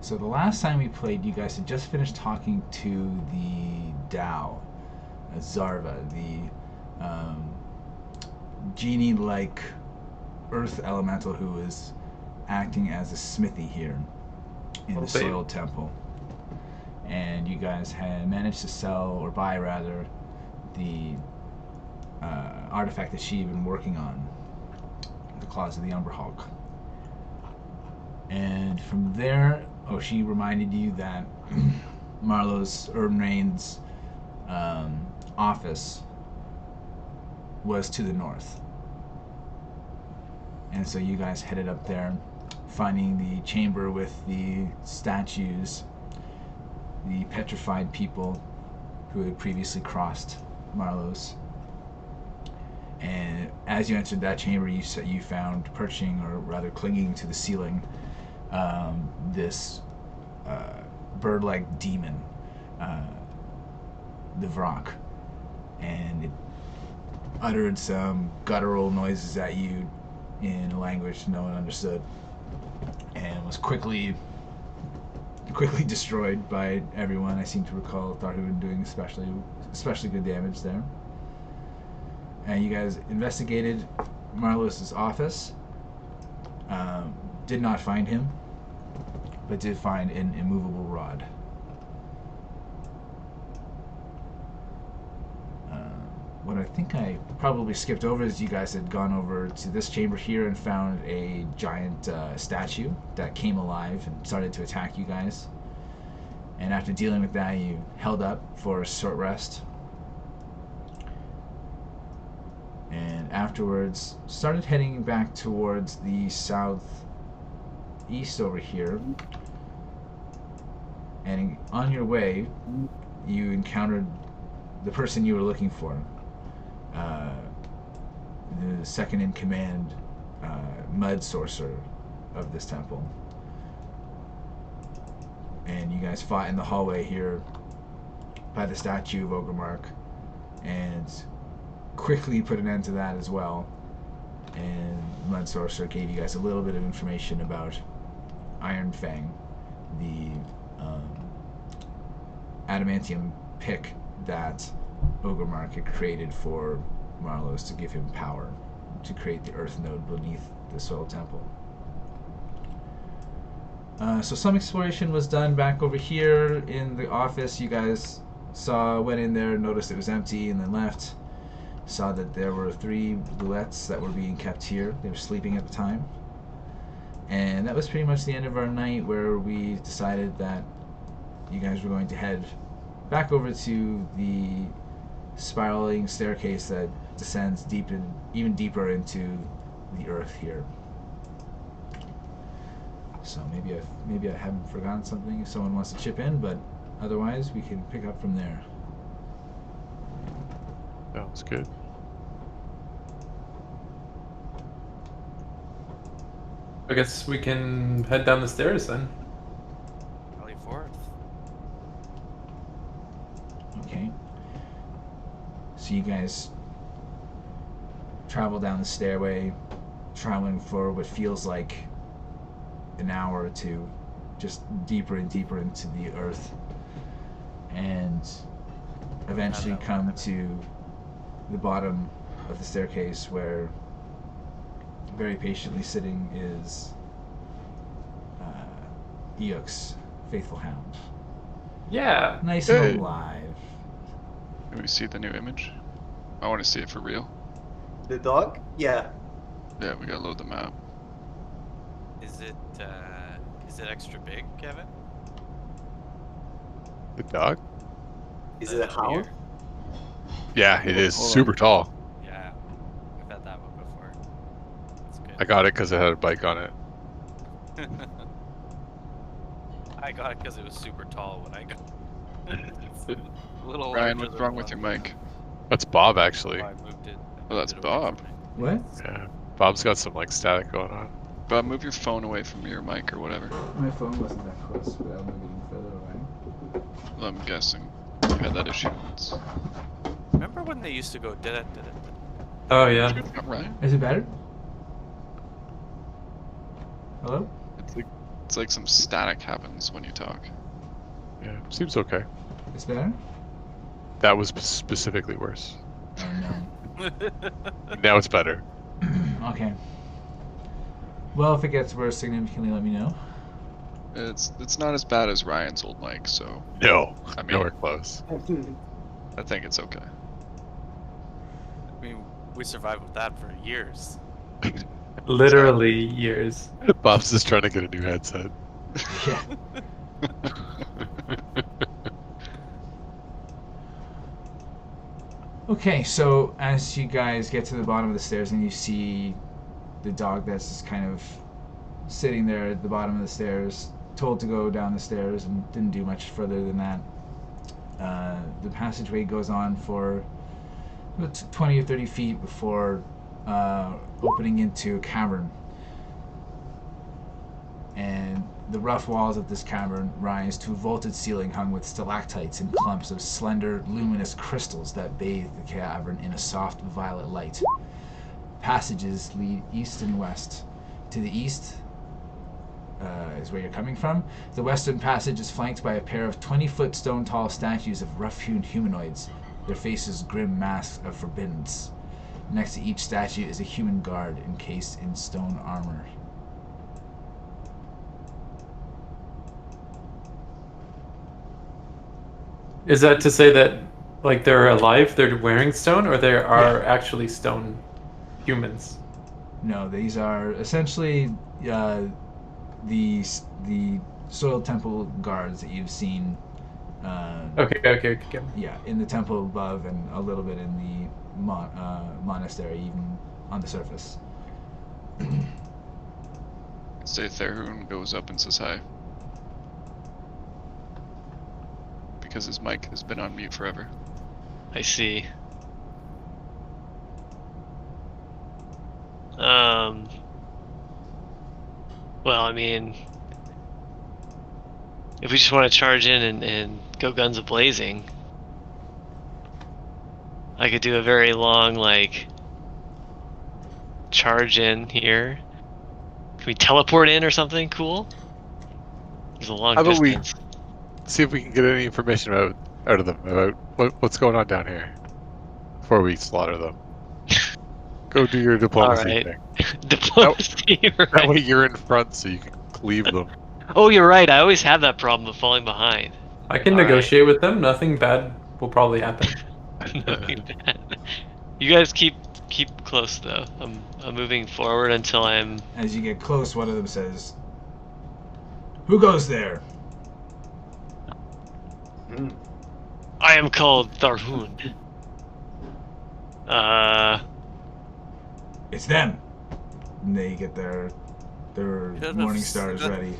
So the last time we played, you guys had just finished talking to the Dao, Zarva, the genie-like earth elemental who is acting as a smithy here in the Soil Temple. And you guys had managed to sell, or buy rather, the artifact that she had been working on, the Claws of the Umberhulk. And from there, she reminded you that Marlowe's, Rain's office was to the north. And so you guys headed up there, finding the chamber with the statues, the petrified people who had previously crossed Marlowe's. And as you entered that chamber, you found perching, or rather clinging to the ceiling, this bird-like demon, the Vrak, and it uttered some guttural noises at you in a language no one understood, and was quickly destroyed by everyone. I seem to recall Tharhun doing especially good damage there. And you guys investigated Marlos' office. Did not find him, but did find an immovable rod. What I think I probably skipped over is you guys had gone over to this chamber here and found a giant statue that came alive and started to attack you guys. And after dealing with that, you held up for a short rest. And afterwards, started heading back towards the southeast over here. And on your way, you encountered the person you were looking for. The second in command mud sorcerer of this temple. And you guys fought in the hallway here by the statue of Ogremark, and quickly put an end to that as well. And Mud Sorcerer gave you guys a little bit of information about Iron Fang, the adamantium pick that Ogremark had created for Marlos to give him power to create the earth node beneath the Soil Temple. So some exploration was done back over here in the office. You guys went in there, noticed it was empty, and then left. Saw that there were 3 bluets that were being kept here. They were sleeping at the time. And that was pretty much the end of our night, where we decided that you guys were going to head back over to the spiraling staircase that descends even deeper into the earth here. So maybe I haven't forgotten something if someone wants to chip in, but otherwise we can pick up from there. Sounds good. I guess we can head down the stairs then. Alley forth. Okay. So you guys travel down the stairway, traveling for what feels like an hour or two, just deeper and deeper into the earth, and eventually come to the bottom of the staircase, where very patiently sitting is Eikooc, faithful hound. Yeah. Nice Hey. and alive. Can we see the new image? I want to see it for real. The dog? Yeah. Yeah, we gotta load the map. Is it extra big, Kevin? The dog? Is it a hound? Here? Yeah, it is Hold on. super tall. Yeah, I've had that one before. It's good. I got it because it had a bike on it. I got it because it was super tall when I got it. It's a little Ryan, larger what's than wrong one. with your mic? That's Bob, actually. Oh, I moved it. Oh, that's moved it away Bob. from me. What? Yeah, Bob's got some like static going on. Bob, move your phone away from your mic or whatever. My phone wasn't that close, but I'm moving further away. I'm guessing you had that issue once. Remember when they used to go did it? Oh yeah. Ryan? Is it better? Hello? It's like, It's like some static happens when you talk. Yeah, seems okay. It's better? That was specifically worse. Oh no. Now it's better. Okay. Well, if it gets worse significantly, let me know. It's not as bad as Ryan's old mic, so No, I mean, nowhere close. I think it's okay. I mean, we survived with that for years. Literally years. Bob's just trying to get a new headset. Yeah. Okay, so as you guys get to the bottom of the stairs and you see the dog that's just kind of sitting there at the bottom of the stairs, told to go down the stairs and didn't do much further than that. The passageway goes on for about 20 or 30 feet before opening into a cavern. And the rough walls of this cavern rise to a vaulted ceiling hung with stalactites and clumps of slender, luminous crystals that bathe the cavern in a soft violet light. Passages lead east and west. To the east is where you're coming from. The western passage is flanked by a pair of 20-foot stone-tall statues of rough-hewn humanoids, their faces grim masks of forbiddance. Next to each statue is a human guard encased in stone armor. Is that to say that, like, they're alive, they're wearing stone, or there are actually stone humans? No, these are essentially the soil temple guards that you've seen. Okay. Yeah, in the temple above and a little bit in the monastery, even on the surface. Say Tharhun goes up and says hi. Because his mic has been on mute forever. I see. Well, I mean, if we just want to charge in and go guns a-blazing, I could do a very long, like, charge in here. Can we teleport in or something cool? There's a long How about we distance. see if we can get any information out of them about what's going on down here before we slaughter them? Go do your diplomacy Alright. thing. Diplomacy, That right. way you're in front so you can cleave them. Oh, you're right. I always have that problem of falling behind. I can All right. negotiate with them. Nothing bad will probably happen. Nothing bad. You guys keep close though. I'm moving forward until I'm. As you get close, one of them says, "Who goes there?" I am called Tharhun. It's them. And they get their morning stars ready. You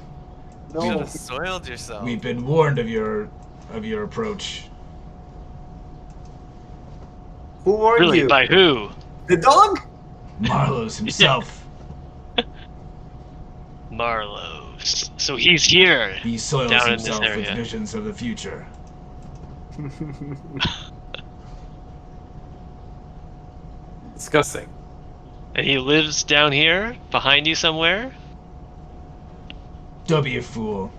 should No. have soiled yourself. We've been warned of your approach. Who warned Really? you? By who? The dog? Marlowe's himself. Marlowe's. So he's here. He soils Down in this himself with area. visions of the future. Disgusting. And he lives down here, behind you somewhere? Don't be a fool.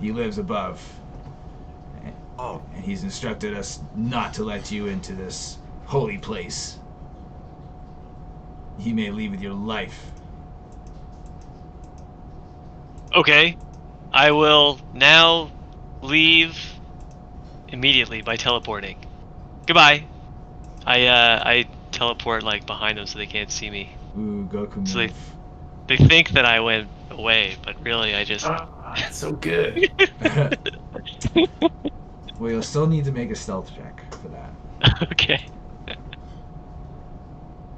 He lives above. Oh, And he's instructed us not to let you into this holy place. He may leave with your life. Okay. I will now leave immediately by teleporting. Goodbye. I teleport like behind them so they can't see me. Ooh, Goku move. So they think that I went away, but really I just That's so good. Well, you'll still need to make a stealth check for that. okay.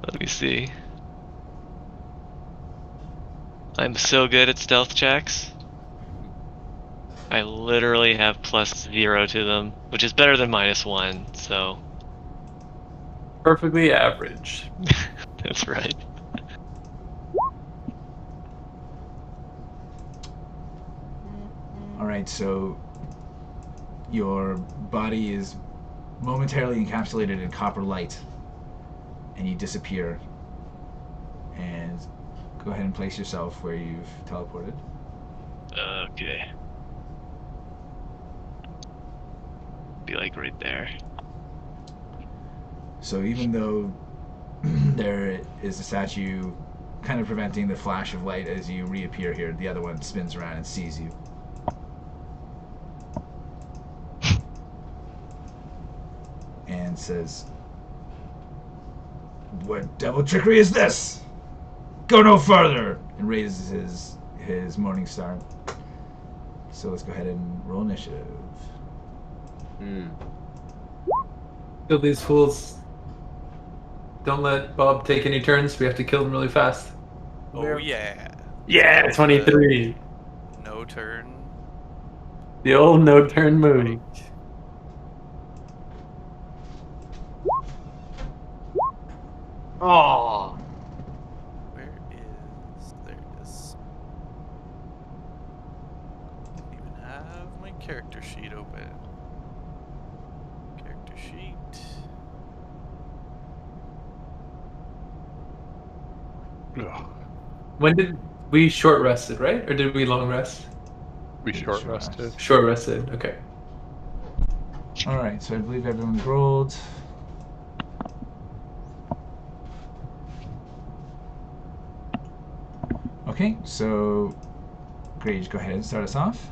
Let me see. I'm so good at stealth checks. I literally have +0 to them, which is better than -1, so Perfectly average. that's right. Alright, so your body is momentarily encapsulated in copper light, and you disappear. And go ahead and place yourself where you've teleported. Okay. Be like right there. So even though there is a statue kind of preventing the flash of light as you reappear here, the other one spins around and sees you. And says, "What devil trickery is this? Go no further!" And raises his Morning Star. So let's go ahead and roll initiative. Kill these fools. Don't let Bob take any turns. We have to kill them really fast. Oh yeah. Yeah, 23. No turn. The old no turn move. Oh. Where is... There it is. Didn't even have my character sheet open. Character sheet. Ugh. When did we short rested, right? Or did we long rest? We short rested. Short rested, okay. Alright, so I believe everyone rolled. Okay, so Grage, go ahead and start us off.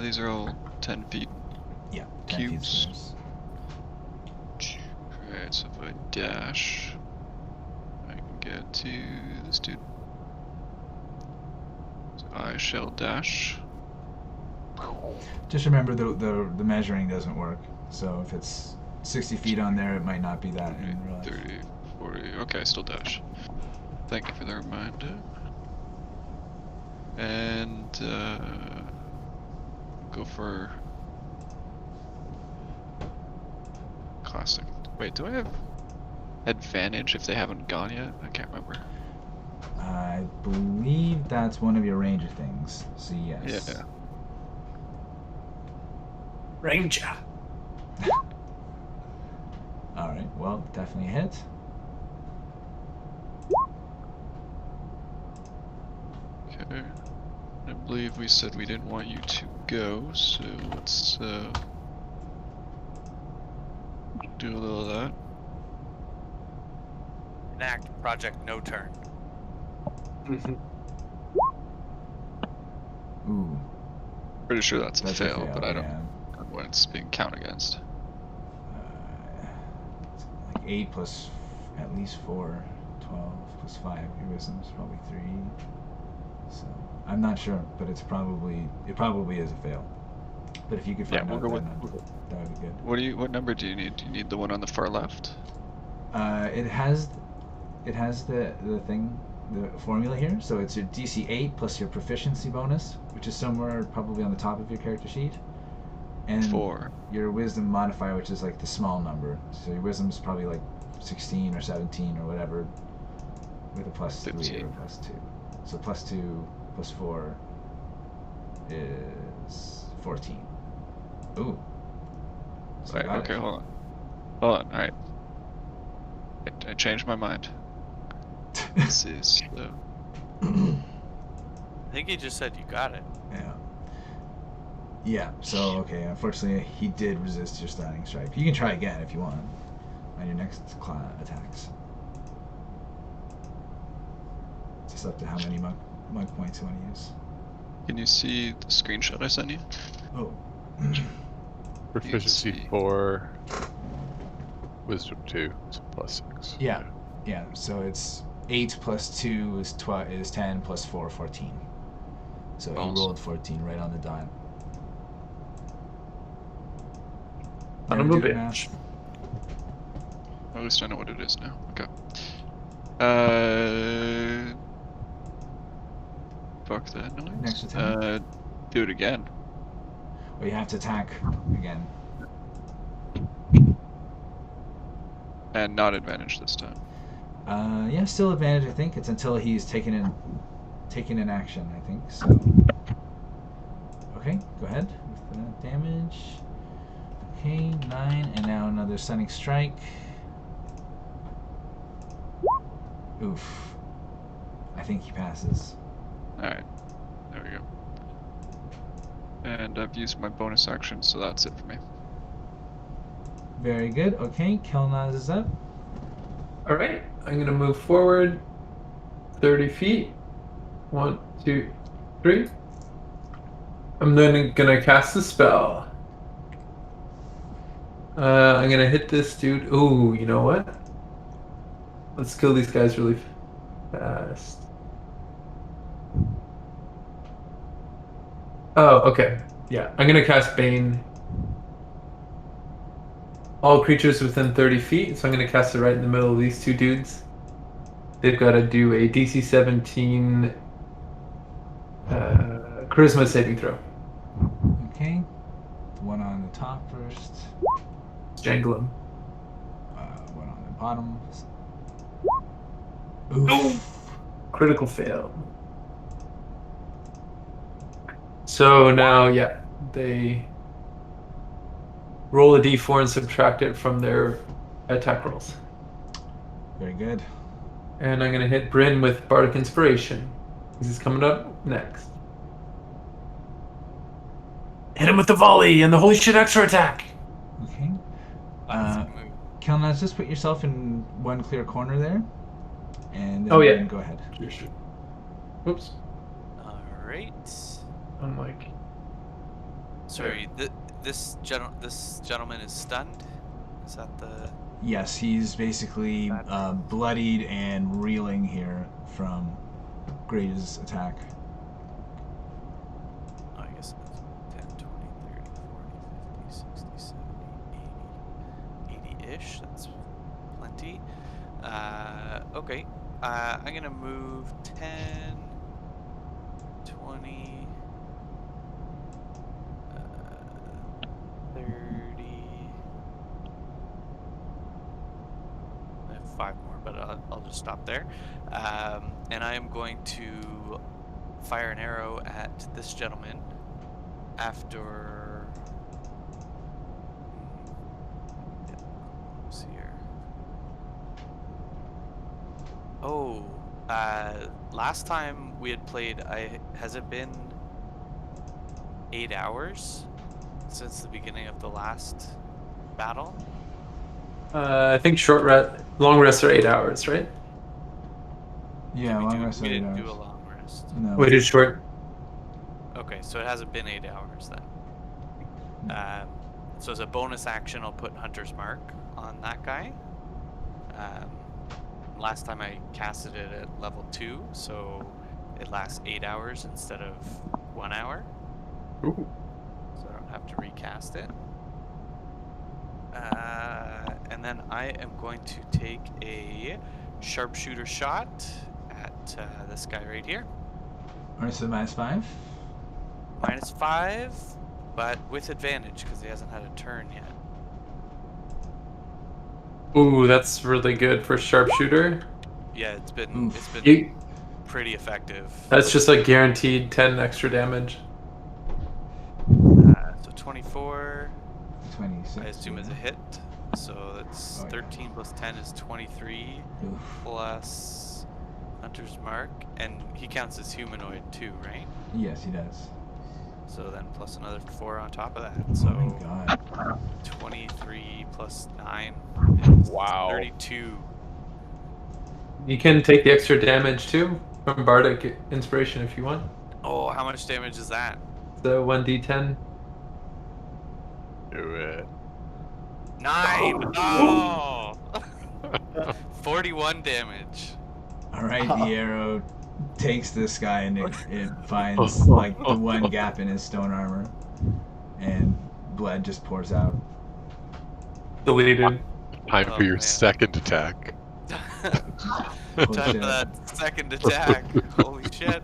These are all 10 feet. Yeah, Cubes. Alright, so if I dash, I can get to this dude. So I shall dash. Just remember the measuring doesn't work. So if it's 60 feet on there, it might not be that in real life. 30, 40. Okay, still dash. Thank you for the reminder. And go for classic. Wait, do I have advantage if they haven't gone yet? I can't remember. I believe that's one of your ranger things. So yes. Yeah. Ranger. Alright, well, definitely a hit. Okay. I believe we said we didn't want you to go, so let's do a little of that. Enact Project No Turn. Ooh. Pretty sure that's a That's fail, but I don't yeah. know what it's being counted against. It's like 8 plus at least 4, 12 plus 5. Your wisdom's probably 3. So I'm not sure, but it probably is a fail. But if you could find we'll out go that with- number, that would be good. What number do you need? Do you need the one on the far left? It has the thing, the formula here. So it's your DC 8 plus your proficiency bonus, which is somewhere probably on the top of your character sheet, and 4. your wisdom modifier, which is like the small number. So your wisdom's probably like 16 or 17 or whatever, with a plus 3 or 15. a plus 2. So plus 2 plus 4 is 14. Ooh. So Right, got okay, it. hold on. Alright. I changed my mind. This is I think he just said you got it. Yeah. Yeah, so, okay, unfortunately, he did resist your stunning strike. You can try again if you want on your next attacks. It's just up to how many monk points you want to use. Can you see the screenshot I sent you? Oh. Proficiency see. 4, wisdom 2, so plus 6. Yeah. Yeah, so it's 8 plus 2 is 10 plus 4, 14. So Awesome. you rolled 14 right on the dot. Son of Never a do the bitch. math. At least I know what it is now. Okay. Fuck that noise. Next attack. Do it again. Well, you have to attack again. And not advantage this time. Yeah, still advantage, I think. It's until he's taken an action, I think. So, okay, go ahead with the damage. Okay, 9, and now another stunning strike. Oof. I think he passes. Alright. There we go. And I've used my bonus action, so that's it for me. Very good. Okay, Kelnozz is up. All right, I'm gonna move forward 30 feet. 1, 2, 3. I'm then gonna cast a spell. I'm gonna hit this dude. Ooh, you know what? Let's kill these guys really fast. Oh, okay. Yeah, I'm gonna cast Bane. All creatures within 30 feet, so I'm gonna cast it right in the middle of these two dudes. They've got to do a DC 17 Charisma saving throw. Okay. The one on the top first. Jangle him. One on the bottom. Oof. Critical fail. So now, yeah, they roll a d4 and subtract it from their attack rolls. Very good. And I'm going to hit Bryn with Bardic Inspiration. This is coming up next. Hit him with the volley and the holy shit extra attack. Okay. Classic move. Kelnozz, just put yourself in one clear corner there. And then Oh, yeah. go ahead. Sure. Whoops. Alright. Unlike. Sorry, this gentleman is stunned? Is that the... Yes, he's basically bloodied and reeling here from Grage's attack. Oh, I guess it's 10, 20, 30, 40, 50, 60, 70, 80, 80-ish. That's plenty. Okay. I'm gonna move 10, 20, 30. I have 5 more, but I'll just stop there. And I am going to fire an arrow at this gentleman after. Let's see here. Oh, last time we had played, has it been 8 hours since the beginning of the last battle? I think long rests are 8 hours, right? Yeah, long rest We of 8 didn't hours. do a long rest. No. We did short. Okay, so it hasn't been 8 hours then. So as a bonus action, I'll put Hunter's Mark on that guy. Last time I casted it at level 2, so it lasts 8 hours instead of 1 hour. Ooh. So I don't have to recast it. And then I am going to take a sharpshooter shot at this guy right here. Alright, so -5. -5, but with advantage because he hasn't had a turn yet. Ooh, that's really good for sharpshooter. Yeah, it's been You, pretty effective. that's just like guaranteed 10 extra damage. So 24, 26. I assume is a hit. So that's Oh, yeah. 13 plus 10 is 23 Oof. plus Hunter's Mark, and he counts as humanoid too, right? Yes, he does. So then plus another 4 on top of that. Oh So my god. 23 plus 9 is Wow. 32. You can take the extra damage too from Bardic Inspiration if you want. Oh, how much damage is that? The 1d10. Do it. 9! Oh! 41 damage. Alright, the arrow takes this guy and it finds like the one gap in his stone armor. And blood just pours out. Deleted. Time Oh, for your man. second attack. Oh, Time shit. for that second attack. Holy shit.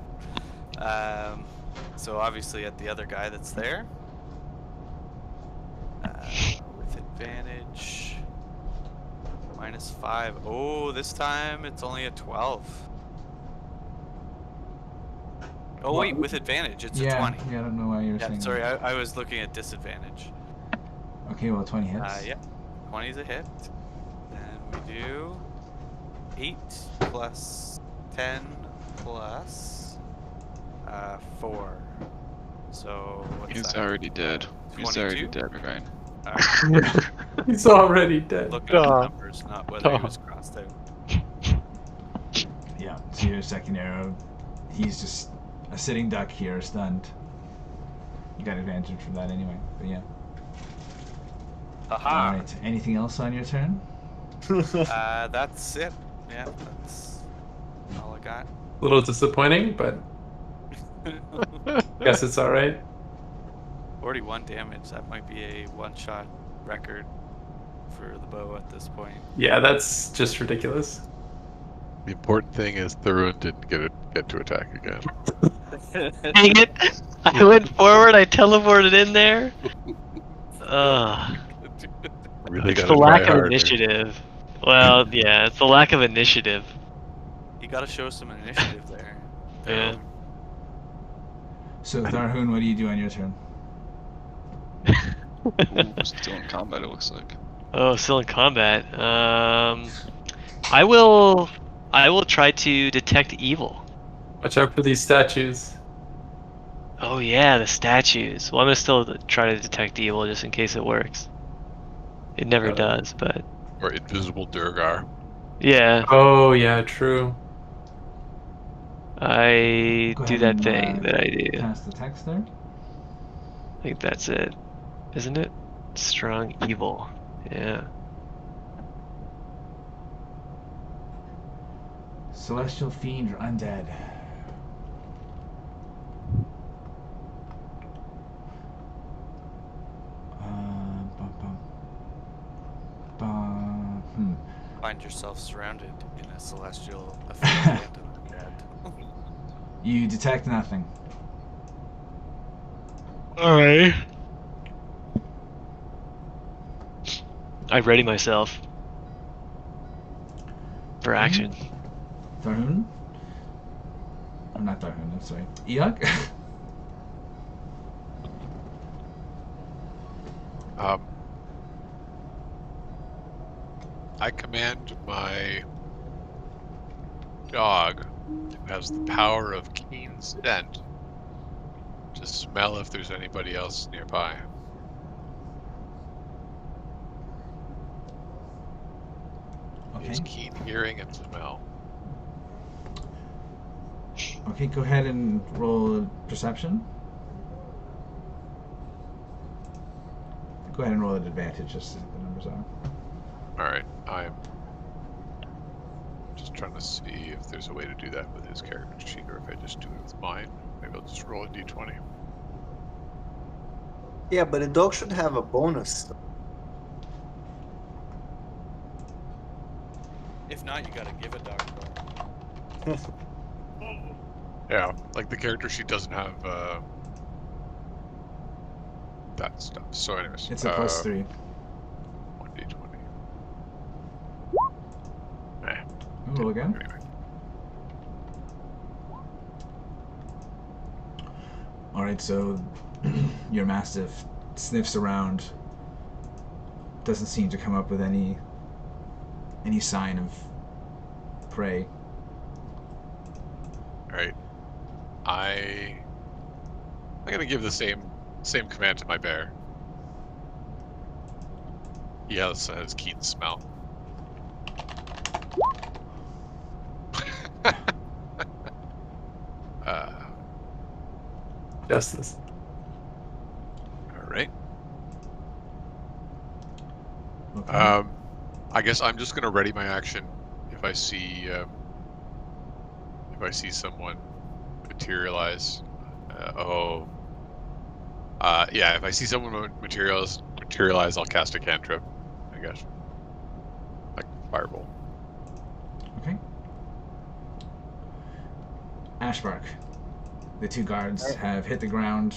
So obviously at the other guy that's there. With advantage. -5. Oh, this time it's only a 12. Oh wait, with advantage it's a 20. Yeah, I don't know why you were Yeah, saying sorry, that. I was looking at disadvantage. Okay, well 20 hits. Yeah, 20 is a hit. Then we do 8 plus 10 plus 4. So what's He's that? already dead. He's 22? already dead, Ryan. He's already dead. Looking at the Duh. numbers, not whether he Duh. was crossed out. Yeah, so your second arrow, he's just a sitting duck here, stunned. You got advantage from that anyway, but yeah. Aha. Alright, anything else on your turn? That's it. Yeah, that's all I got. A little disappointing, but guess it's all right. 41 damage. That might be a one-shot record for the bow at this point. Yeah, that's just ridiculous. The important thing is Tharhun didn't get to attack again. Dang it! I went forward, I teleported in there. Ugh. Really It's gotta the try lack of harder. initiative. Well, yeah, it's the lack of initiative. You gotta show some initiative there. Yeah. So Tharhun, what do you do on your turn? Ooh, still in combat, it looks like. Oh, still in combat. I will try to detect evil. Watch out for these statues. Oh yeah, the statues. Well, I'm gonna still try to detect evil just in case it works. It never does, but Or invisible Durgar. yeah, Oh yeah, true. I Go do ahead that and, thing that I do. Pass the text there. I think that's it, isn't it? Strong evil. Yeah. Celestial fiend or undead. Bum, bum. Bum. Find yourself surrounded in a celestial effect. You detect nothing. Alright. I ready myself for action. Tharhun? I'm not Tharhun, I'm sorry. Eikooc? I command my dog, who has the power of keen scent, to smell if there's anybody else nearby. He Okay. has keen hearing and smell. Okay, go ahead and roll perception. Go ahead and roll at advantage, just so the numbers are. Alright, I'm just trying to see if there's a way to do that with his character sheet, or if I just do it with mine. Maybe I'll just roll a d20. Yeah, but the dog should have a bonus. If not, you gotta give a dog a bone. Yeah, like the character sheet doesn't have that stuff. So anyways. It's a plus 3. 1d20. Roll again. Anyway. Alright, so your Mastiff sniffs around, doesn't seem to come up with any sign of prey. Alright. I'm gonna give the same command to my bear. He also has keen smell. Justice. Alright. Okay. I guess I'm just gonna ready my action if I see someone materialize. Yeah, if I see someone materialize, I'll cast a cantrip, I guess. Like Firebolt. Okay. Ashbark. The two guards have hit the ground,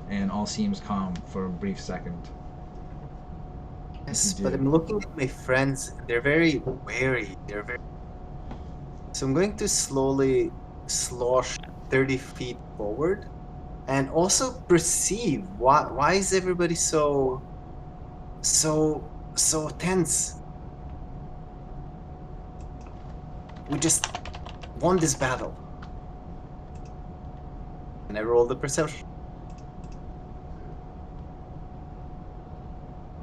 and all seems calm for a brief second. Yes, You but do. I'm looking at my friends. They're very wary. So I'm going to slowly slosh 30 feet forward, and also perceive why is everybody so tense. We just won this battle. And I rolled the perception.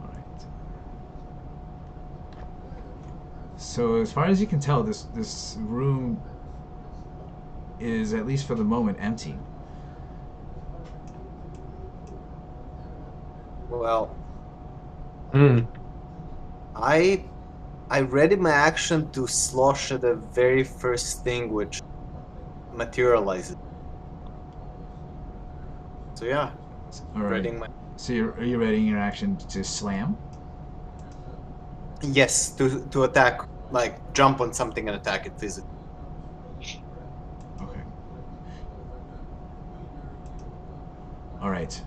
Alright. So as far as you can tell, this room is, at least for the moment, empty. Well, Hmm. I ready my action to slosh at the very first thing which materializes. So yeah, Alright. readying my So are you readying your action to slam? yes to attack, like jump on something and attack it physically. Okay. Alright.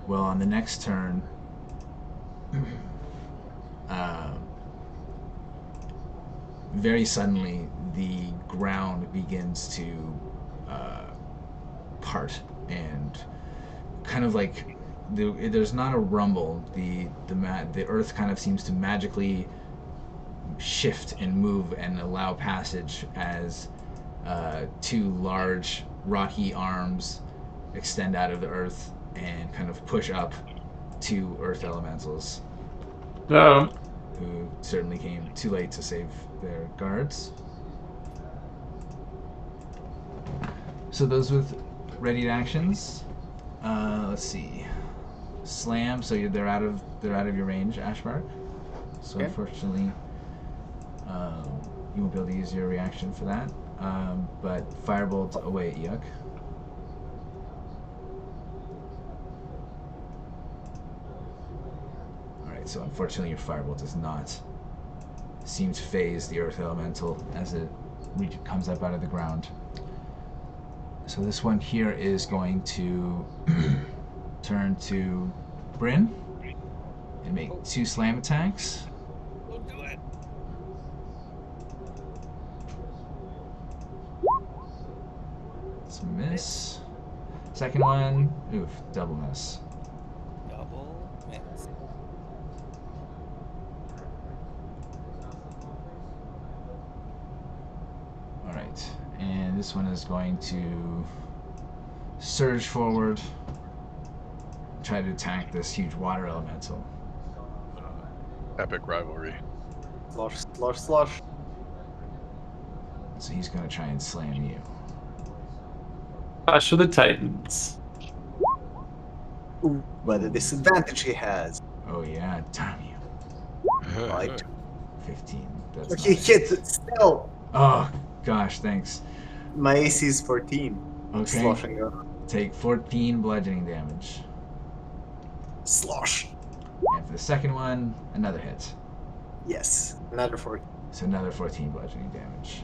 Well, on the next turn, very suddenly the ground begins to part, and kind of like there's not a rumble. The earth kind of seems to magically shift and move and allow passage as two large rocky arms extend out of the earth and kind of push up two earth elementals Oh. who certainly came too late to save their guards. So those with readied actions. Let's see. Slam. So they're out of your range, Ashbark. So Okay. unfortunately, you won't be able to use your reaction for that. But firebolt away at Eikooc. Alright, so unfortunately your firebolt does not seem to phase the earth elemental as it comes up out of the ground. So this one here is going to turn to Bryn and make 2 slam attacks. We'll do it. It's a miss. Second one, oof, double miss. Double miss. Alright, and this one is going to surge forward, try to attack this huge water elemental. Epic rivalry. Slosh, slosh, slosh. So he's going to try and slam you. Clash of the Titans. Ooh, by the disadvantage he has. Oh yeah, damn you. Like 15. That's he not it. hits it still. Oh gosh, thanks. My AC is 14. Okay. Sloshing her. Take 14 bludgeoning damage. Slosh. And for the second one, another hit. Yes, another 14. So another 14 bludgeoning damage.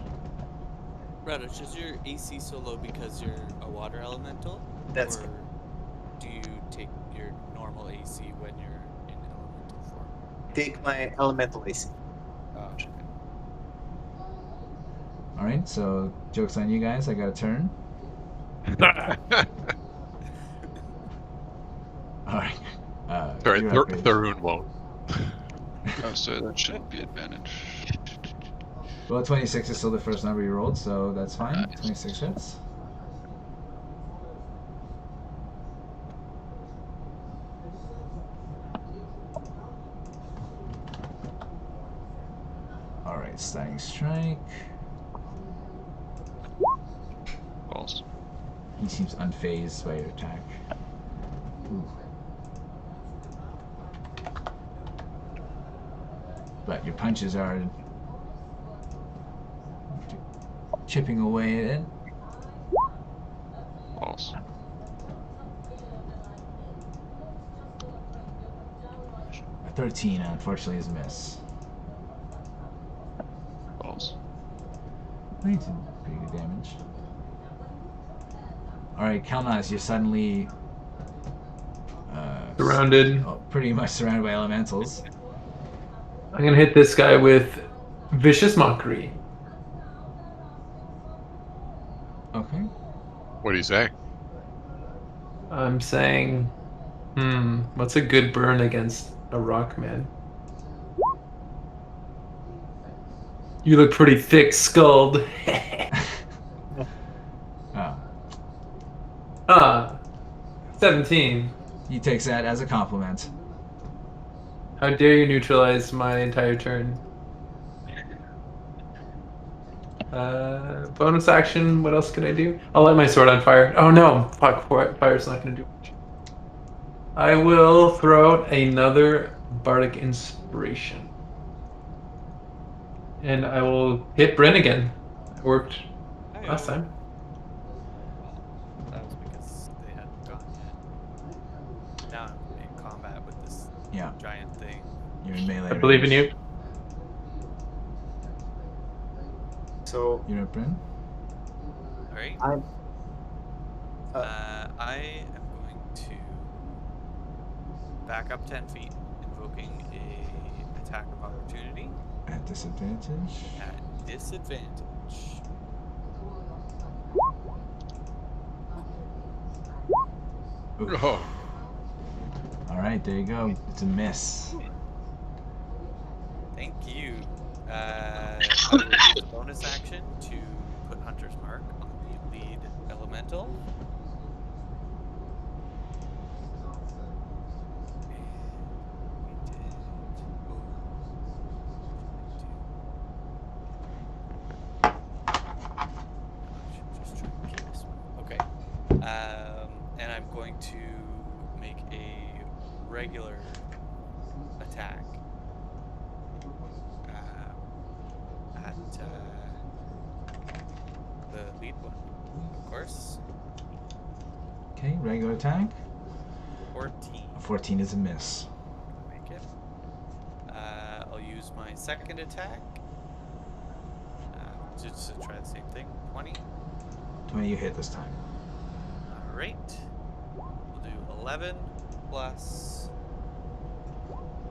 Radish, is your AC so low because you're a water elemental? That's or do you take your normal AC when you're in elemental form? Take my elemental AC. Oh, okay. Alright, so joke's on you guys, I got a turn. Alright. Sorry, you're up, Grage. Tharhun won't. Oh, so that shouldn't be advantage. Well, 26 is still the first number you rolled, so that's fine. Nice. 26 hits. Alright, stunning strike. False. He seems unfazed by your attack. Ooh. But your punches are chipping away at it. False. A 13, unfortunately, is a miss. False. He did pretty good damage. Alright, Kelnozz, you're suddenly Surrounded. pretty much surrounded by elementals. I'm gonna hit this guy with Vicious Mockery. Okay. What do you say? I'm saying, what's a good burn against a rock man? You look pretty thick-skulled. Oh. 17. He takes that as a compliment. How dare you neutralize my entire turn? Bonus action, what else can I do? I'll light my sword on fire. Oh no, fuck, fire's not gonna do much. I will throw out another Bardic Inspiration. And I will hit Bryn again. It worked last time. Well, that was because they hadn't gone yet. Now I'm in combat with this Yeah, giant thing. you're in melee. I believe in range. you. So You're up, Bryn? Alright. I'm. I am going to back up 10 feet, invoking a attack of opportunity At disadvantage. at disadvantage. Ooh. Oh, Alright, there you go. It's a miss. Thank you. I will use a bonus action to put Hunter's Mark on the lead elemental. Okay. And I'm going to make a regular attack at the lead one, of course. Okay, regular attack. 14. 14 is a miss. Make it. I'll use my second attack. Just to try the same thing. 20. 20, you hit this time. Alright. We'll do 11 plus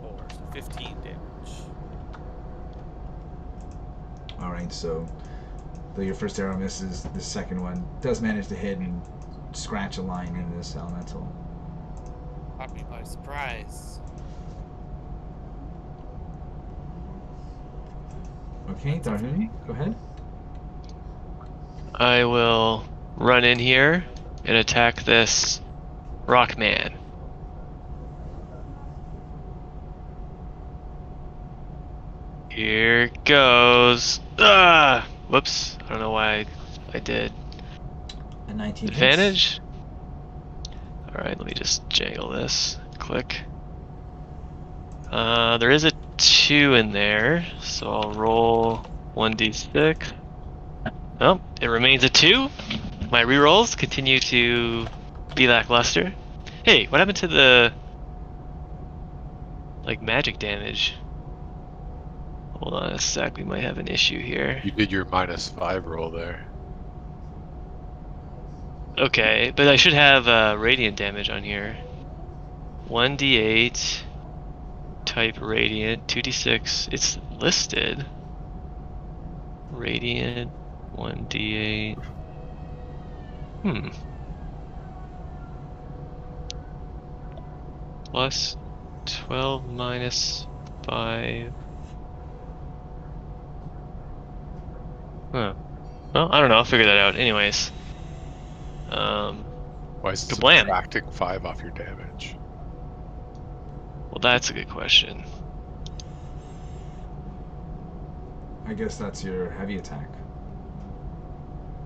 4, so 15 damage. Alright, so though your first arrow misses, the second one does manage to hit and scratch a line in this elemental. Caught me by surprise. Okay, Tharhun, go ahead. I will run in here and attack this rock man. Here goes. Ah! Whoops. I don't know why I did. A 19 hits. Advantage? Alright, let me just jangle this. Click. There is a 2 in there, so I'll roll 1d6. Oh, it remains a 2. My rerolls continue to be lackluster. Hey, what happened to the like magic damage? Hold on a sec, we might have an issue here. you did your -5 roll there. Okay, but I should have radiant damage on here. 1d8 type radiant, 2d6. It's listed. Radiant 1d8. Plus 12 minus 5. Huh. Well, I don't know. I'll figure that out. Anyways. Why is it Kablam. subtracting 5 off your damage? Well, that's a good question. I guess that's your heavy attack.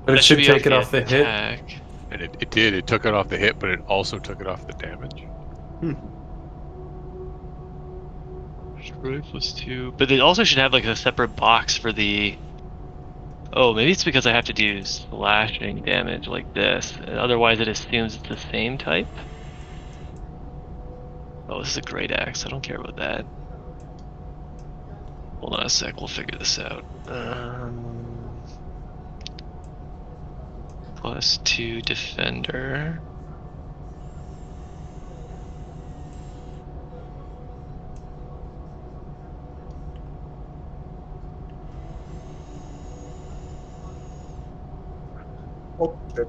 But it That should be take off it the off the hit. attack. And it did. It took it off the hit, but it also took it off the damage. Strike plus 2. But it also should have like a separate box for the... Oh, maybe it's because I have to do slashing damage like this. Otherwise it assumes it's the same type. Oh, this is a great axe. I don't care about that. Hold on a sec. We'll figure this out. Plus 2 defender. Oh, shit.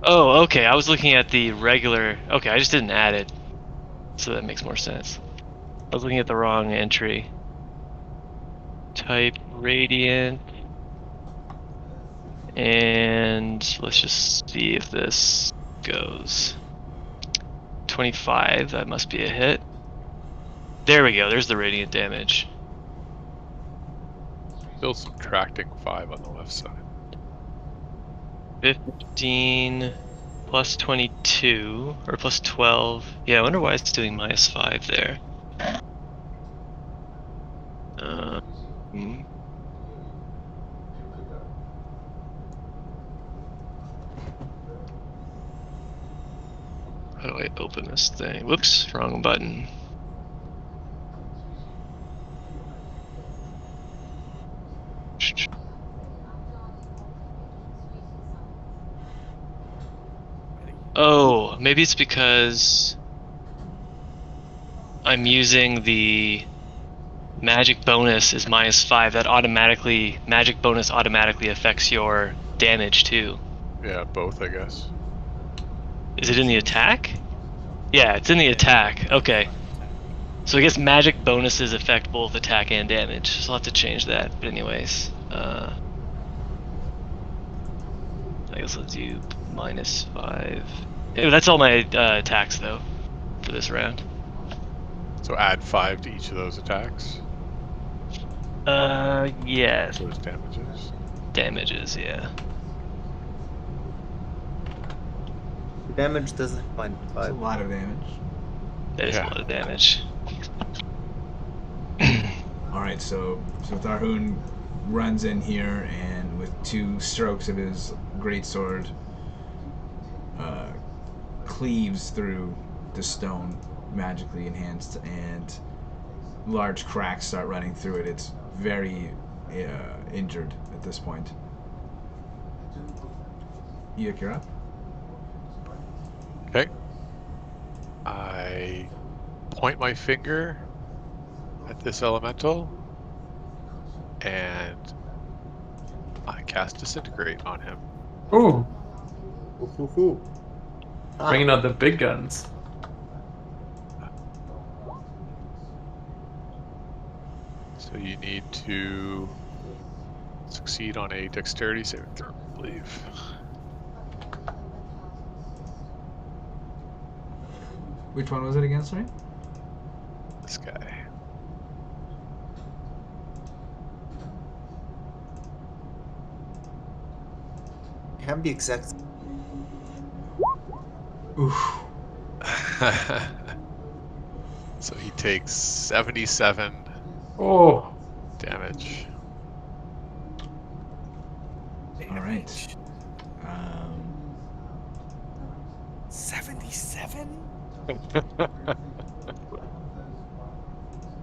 Oh, okay. I was looking at the regular. Okay, I just didn't add it. So that makes more sense. I was looking at the wrong entry. Type radiant. And let's just see if this goes. 25, that must be a hit. There we go, there's the radiant damage. Still subtracting 5 on the left side. 15 plus 22, or plus 12. Yeah, I wonder why it's doing minus 5 there. Hmm. How do I open this thing? Whoops, wrong button. Oh, maybe it's because I'm using the magic bonus is minus 5. That automatically, magic bonus automatically affects your damage too. Yeah, both, I guess. Is it in the attack? Yeah, it's in the attack. Okay. So I guess magic bonuses affect both attack and damage. So I'll have to change that. But anyways, I guess let's do minus 5. Yeah, that's all my attacks though for this round. So add 5 to each of those attacks. Yes. Those damages. Damages, yeah. Damage doesn't find That's a 5. lot of damage. That is a Yeah. lot of damage. Alright, so Tharhun runs in here and with 2 strokes of his greatsword cleaves through the stone, magically enhanced, and large cracks start running through it. It's very injured at this point. Eikooc, you're up. Okay. I point my finger at this elemental, and I cast Disintegrate on him. Ooh, Ooh. Ah, bringing out the big guns. So you need to succeed on a dexterity saving throw, I believe. Which one was it again, sorry? This guy. you have the exact. Oof. So he takes 77 Oh, damage. Alright. 77?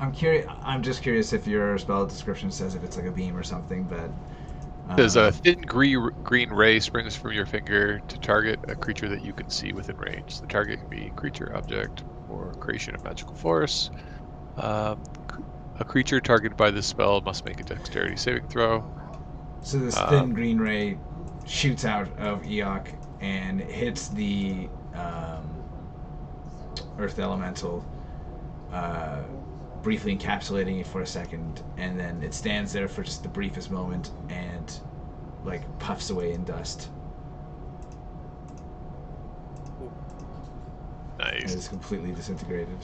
I'm just curious if your spell description says if it's like a beam or something, but There's a thin green ray springs from your finger to target a creature that you can see within range. The target can be creature, object, or creation of magical force. A creature targeted by this spell must make a dexterity saving throw. So this thin green ray shoots out of Eikooc and hits the earth elemental, briefly encapsulating it for a second, and then it stands there for just the briefest moment and like puffs away in dust. It Nice. is completely disintegrated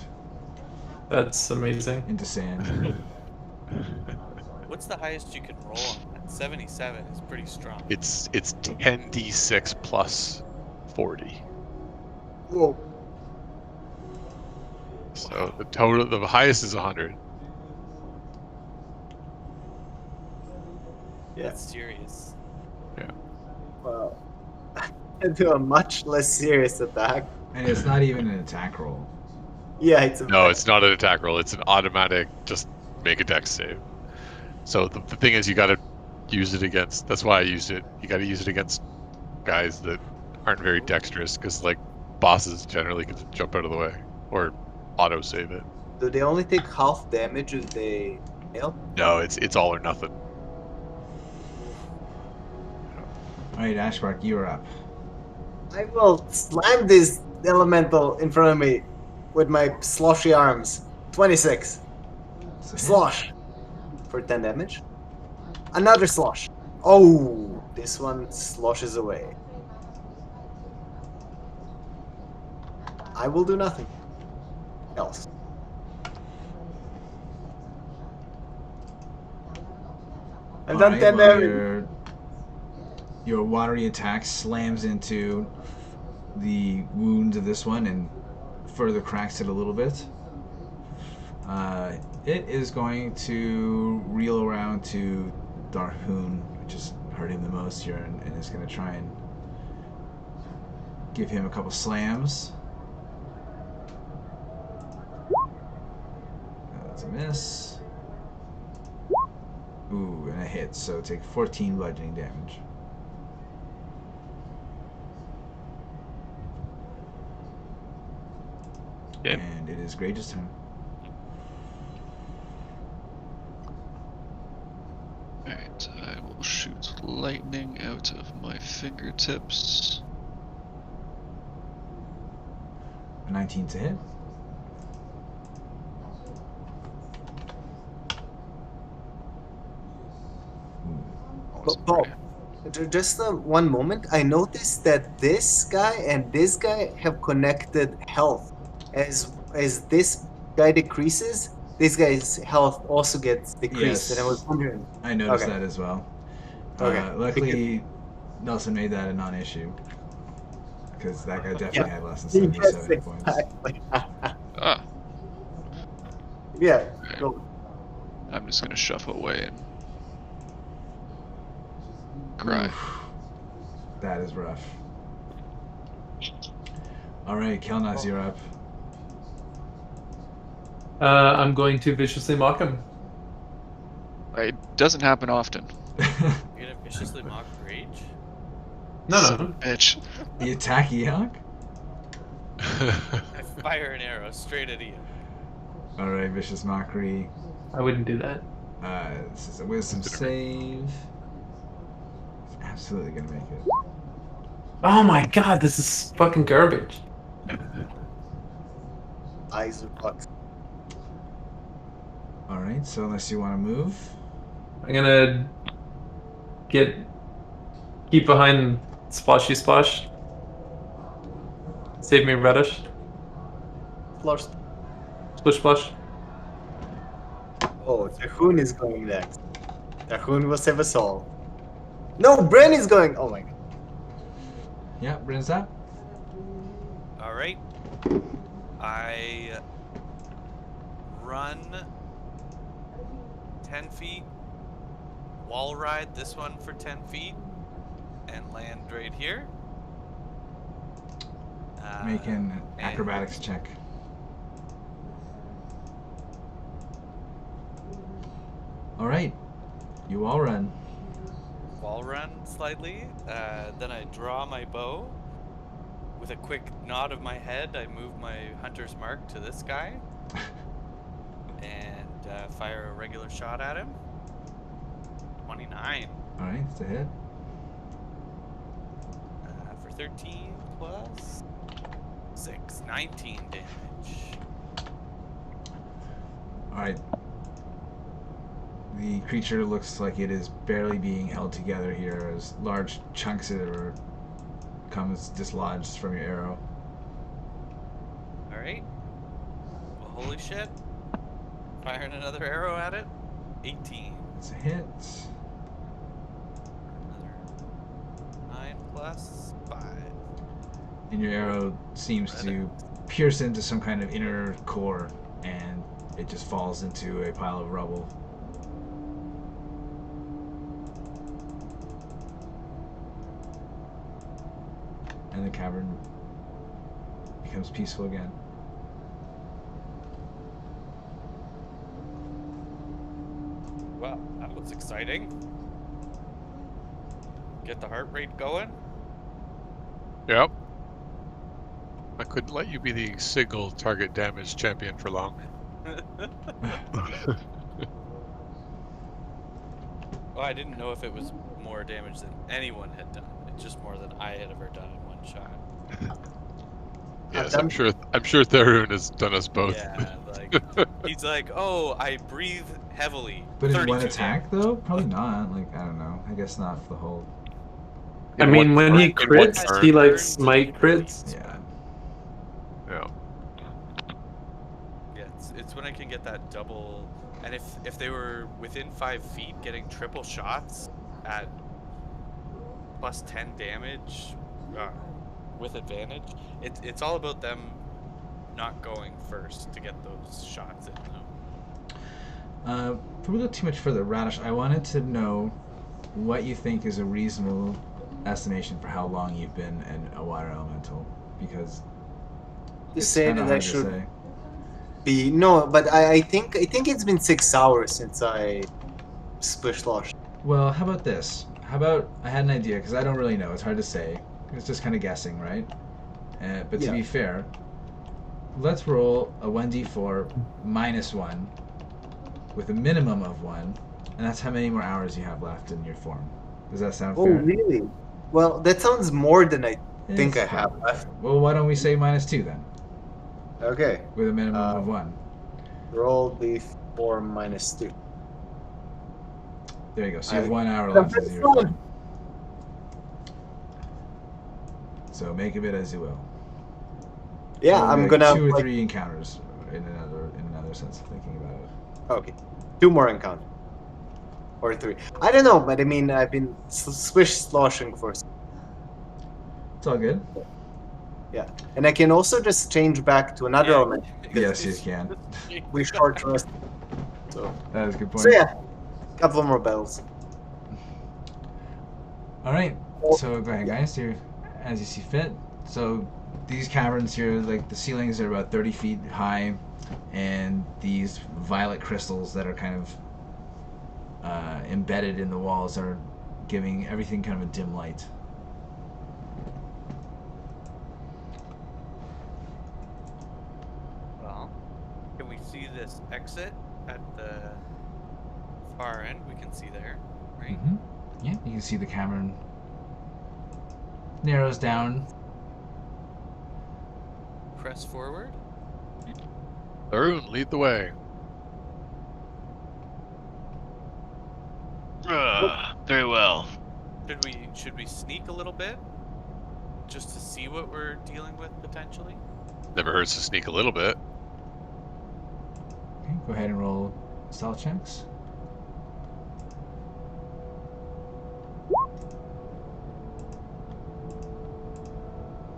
that's amazing. into sand. What's the highest you can roll on that? 77 is pretty strong. It's 10d6 plus 40. Whoa. So the highest is 100. Yeah. That's serious. Wow. I do a much less serious attack. And it's not even an attack roll. Yeah, it's a No, it's not an attack roll. It's an automatic, just make a dex save. So the thing is, you gotta use it against, that's why I used it. You gotta use it against guys that aren't very dexterous, because like bosses generally can jump out of the way or auto save it. Do they only take half damage if they fail? No, it's all or nothing. Alright, Ashbark, you're up. I will slam this elemental in front of me with my sloshy arms. 26. So, Slosh. For 10 damage. Another slosh. Oh, this one sloshes away. I will do nothing else. I've done 10 well, damage. your watery attack slams into the wound of this one and further cracks it a little bit. It is going to reel around to Tharhun, which is hurting the most here, and is going to try and give him a couple slams. That's a miss. Ooh, and a hit, so take 14 bludgeoning damage. Okay. And it is Grage's turn. Alright, I will shoot lightning out of my fingertips. A 19 to hit. Bob, just one moment. I noticed that this guy and this guy have connected health. As this guy decreases, this guy's health also gets decreased. Yes. And I was wondering. I noticed Okay. that as well. Okay. Luckily, Nelson made that a non-issue. Because that guy definitely had less than 77 hit points. Exactly. Ah, Yeah. Go. I'm just gonna shuffle away and cry. Oof. That is rough. Alright, Kelnozz, you're up. I'm going to viciously mock him. It doesn't happen often. You're gonna viciously mock Grage? No. Bitch. You attack Eikooc? I fire an arrow straight at Ian. Alright, Vicious Mockery. I wouldn't do that. This is a wisdom save. It's absolutely gonna make it. Oh my god, this is fucking garbage. Eyes of bucks. Alright, so unless you want to move. I'm gonna keep behind Splashy Splash. Save me, Reddish. Flush. Splish Splash. Oh, Tharhun is going next. Tharhun will save us all. No, Bryn is going. Oh my god. Yeah, Bryn's up. Alright. I run 10 feet, wall ride this one for 10 feet, and land right here. Make an and- acrobatics check. Alright, you all run. Wall run slightly. Then I draw my bow. With a quick nod of my head, I move my hunter's mark to this guy. And fire a regular shot at him. 29. Alright, it's a hit. For 13 plus 6. 19 damage. Alright. The creature looks like it is barely being held together here as large chunks of it comes dislodged from your arrow. Alright. Well, holy shit. Firing another arrow at it. 18. It's a hit. Another 9 plus 5. And your arrow seems to pierce into some kind of inner core, and it just falls into a pile of rubble. And the cavern becomes peaceful again. Well, that was exciting. Get the heart rate going. Yep. I couldn't let you be the single target damage champion for long. Oh, I didn't know if it was more damage than anyone had done. It's just more than I had ever done in one shot. Yes, done- I'm sure Tharhun has done us both. Yeah, like he's like, oh, I breathe heavily. But in 32 one attack, damage. though? Probably not. Like, I don't know. I guess not for the whole... I In mean, one when he turn- in one crits, turn. he like Turns smite at crits. least, Yeah. Yeah. Yeah, it's when I can get that double, and if they were within 5 feet, getting triple shots at plus 10 damage with advantage. It's all about them not going first to get those shots in, though. Before we go too much further, Radish, I wanted to know what you think is a reasonable estimation for how long you've been a water elemental, because to it's say kind of that I hard to should say. be no, but I think it's been 6 hours since I splish lost. Well, how about this? How about I had an idea, because I don't really know. It's hard to say. It's just kind of guessing, right? But to Yeah. be fair, let's roll a 1d4 minus 1 with a minimum of 1, and that's how many more hours you have left in your form. Does that sound Oh, fair? really? Well, that sounds more than I think It's I have probably left. fair. Well, why don't we say minus 2 then, Okay. with a minimum of 1? Roll d4 minus 2. There you go. So you have I- 1 hour That's left of your fun. form. So make of it as you will. Yeah, Or I'm like gonna 2 or like, 3 encounters in another sense of thinking about it. okay, 2 more encounters. Or 3. I don't know, but I mean, I've been swish sloshing for. It's all good. Yeah, and I can also just change back to another Yeah. element. Yes, you can. We short rest. So, That is a good point. so yeah, couple more bells. All right. So go ahead, guys. Here, as you see fit. So these caverns here, like the ceilings are about 30 feet high, and these violet crystals that are kind of embedded in the walls are giving everything kind of a dim light. Well, can we see this exit at the far end? We can see there, right? Mm-hmm. Yeah, you can see the cavern narrows down. Press forward. Tharhun, lead the way. Very well. Should we sneak a little bit, just to see what we're dealing with potentially? Never hurts to sneak a little bit. Okay, go ahead and roll stealth checks.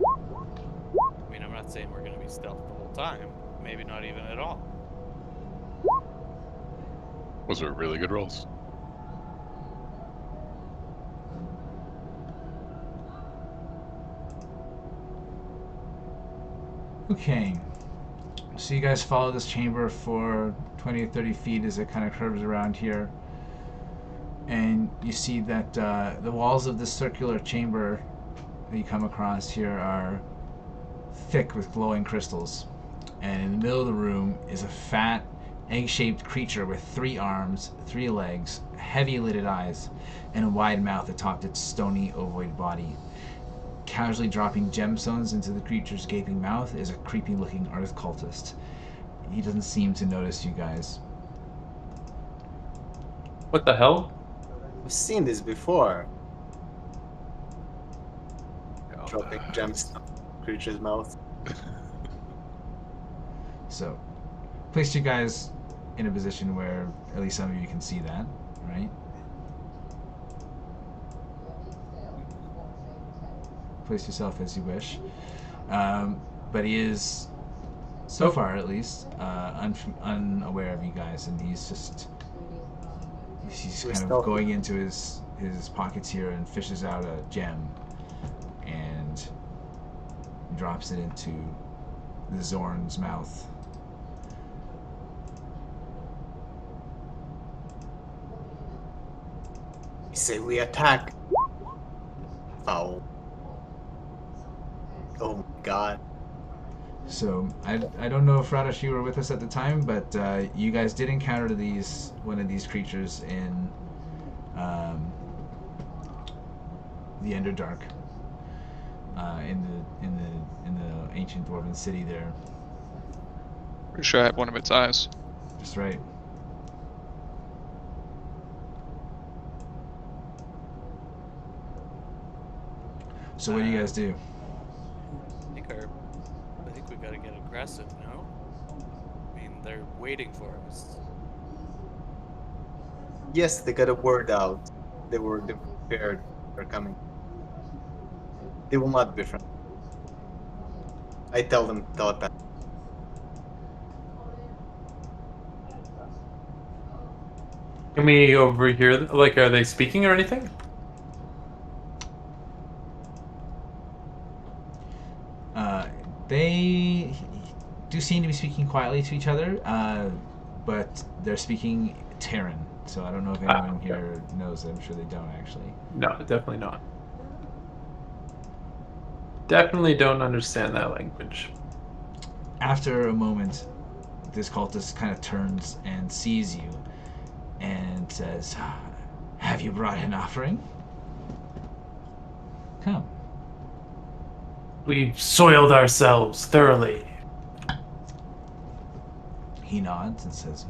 I mean, I'm not saying we're gonna be stealth the whole time. Maybe not even at all. Those are really good rolls. Okay, so you guys follow this chamber for 20 or 30 feet as it kind of curves around here, and you see that the walls of this circular chamber that you come across here are thick with glowing crystals, and in the middle of the room is a fat, egg-shaped creature with 3 arms, 3 legs, heavy-lidded eyes, and a wide mouth atop its stony, ovoid body. Casually dropping gemstones into the creature's gaping mouth is a creepy-looking earth cultist. He doesn't seem to notice you guys. What the hell? I've seen this before. Oh, Dropping gems creature's mouth. So, placed you guys in a position where at least some of you can see that, right? Place yourself as you wish. But he is, so far at least, unaware of you guys, and he's We're kind of stealthy. going into his pockets here and fishes out a gem and drops it into the Zorn's mouth. We say we attack. Oh. Oh my god. So I don't know if Radish, you were with us at the time, but you guys did encounter one of these creatures in the Underdark. in the ancient dwarven city there. Pretty sure I had one of its eyes. Just right. So what do you guys do? I think we gotta get aggressive, no? I mean, they're waiting for us. Yes, they got a word out. They were prepared. They're coming. They will not be friendly. I tell them telepathy. Can we overhear? Like, are they speaking or anything? They do seem to be speaking quietly to each other, but they're speaking Terran. So I don't know if anyone okay. here knows it. I'm sure they don't actually. No, definitely not. Definitely don't understand that language. After a moment, this cultist kind of turns and sees you and says, "Have you brought an offering? Come." We've soiled ourselves thoroughly. He nods and says,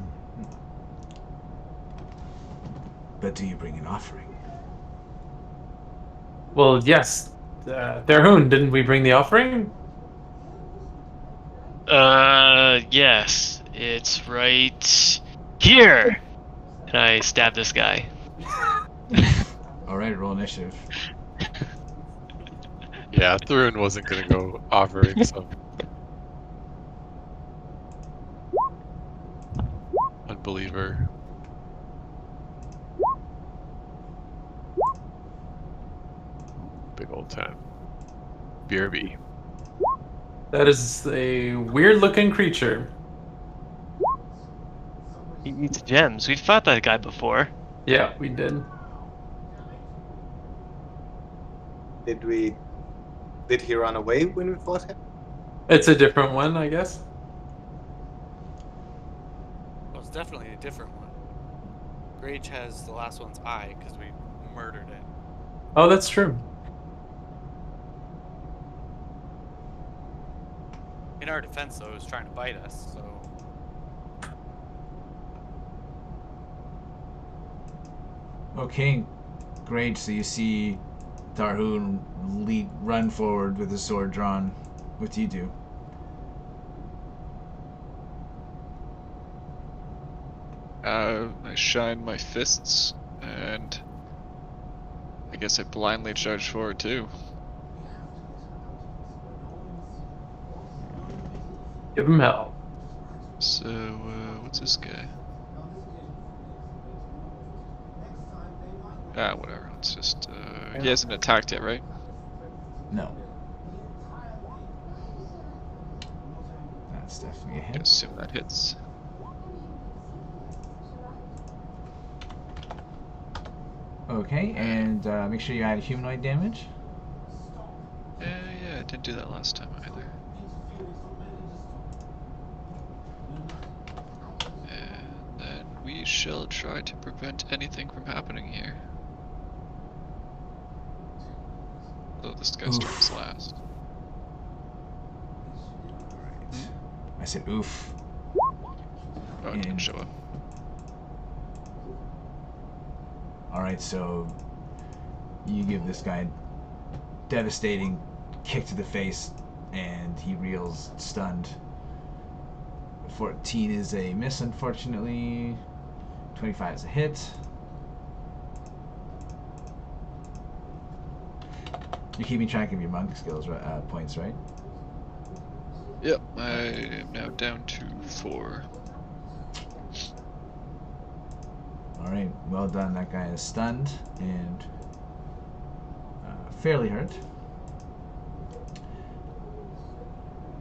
"But do you bring an offering?" Well, yes. Tharhun, didn't we bring the offering? Yes. It's right here! And I stab this guy. Alright, roll initiative. Yeah, Tharhun wasn't gonna go offering some unbeliever. Big old 10. BRB. That is a weird-looking creature. He eats gems. We've fought that guy before. Yeah, we did. Did he run away when we fought him? It's a different one, I guess. Well, it's definitely a different one. Grage has the last one's eye because we murdered it. Oh, that's true. In our defense, though, it was trying to bite us, so... Okay, great. So you see Tharhun run forward with his sword drawn. What do you do? I shine my fists, and I guess I blindly charge forward too. Give him hell. So, what's this guy? Whatever. Let's just, he hasn't attacked yet, right? No. That's definitely a I hit. assume that hits. Okay, and make sure you add humanoid damage. Yeah, I didn't do that last time either. And then we shall try to prevent anything from happening here. Though this guy starts last. Alright. I said oof. Oh, it didn't show up. Alright, so you give this guy a devastating kick to the face and he reels stunned. 14 is a miss, unfortunately. 25 is a hit. You're keeping track of your monk skills points, right? Yep, I am now down to 4. Alright, well done. That guy is stunned and fairly hurt.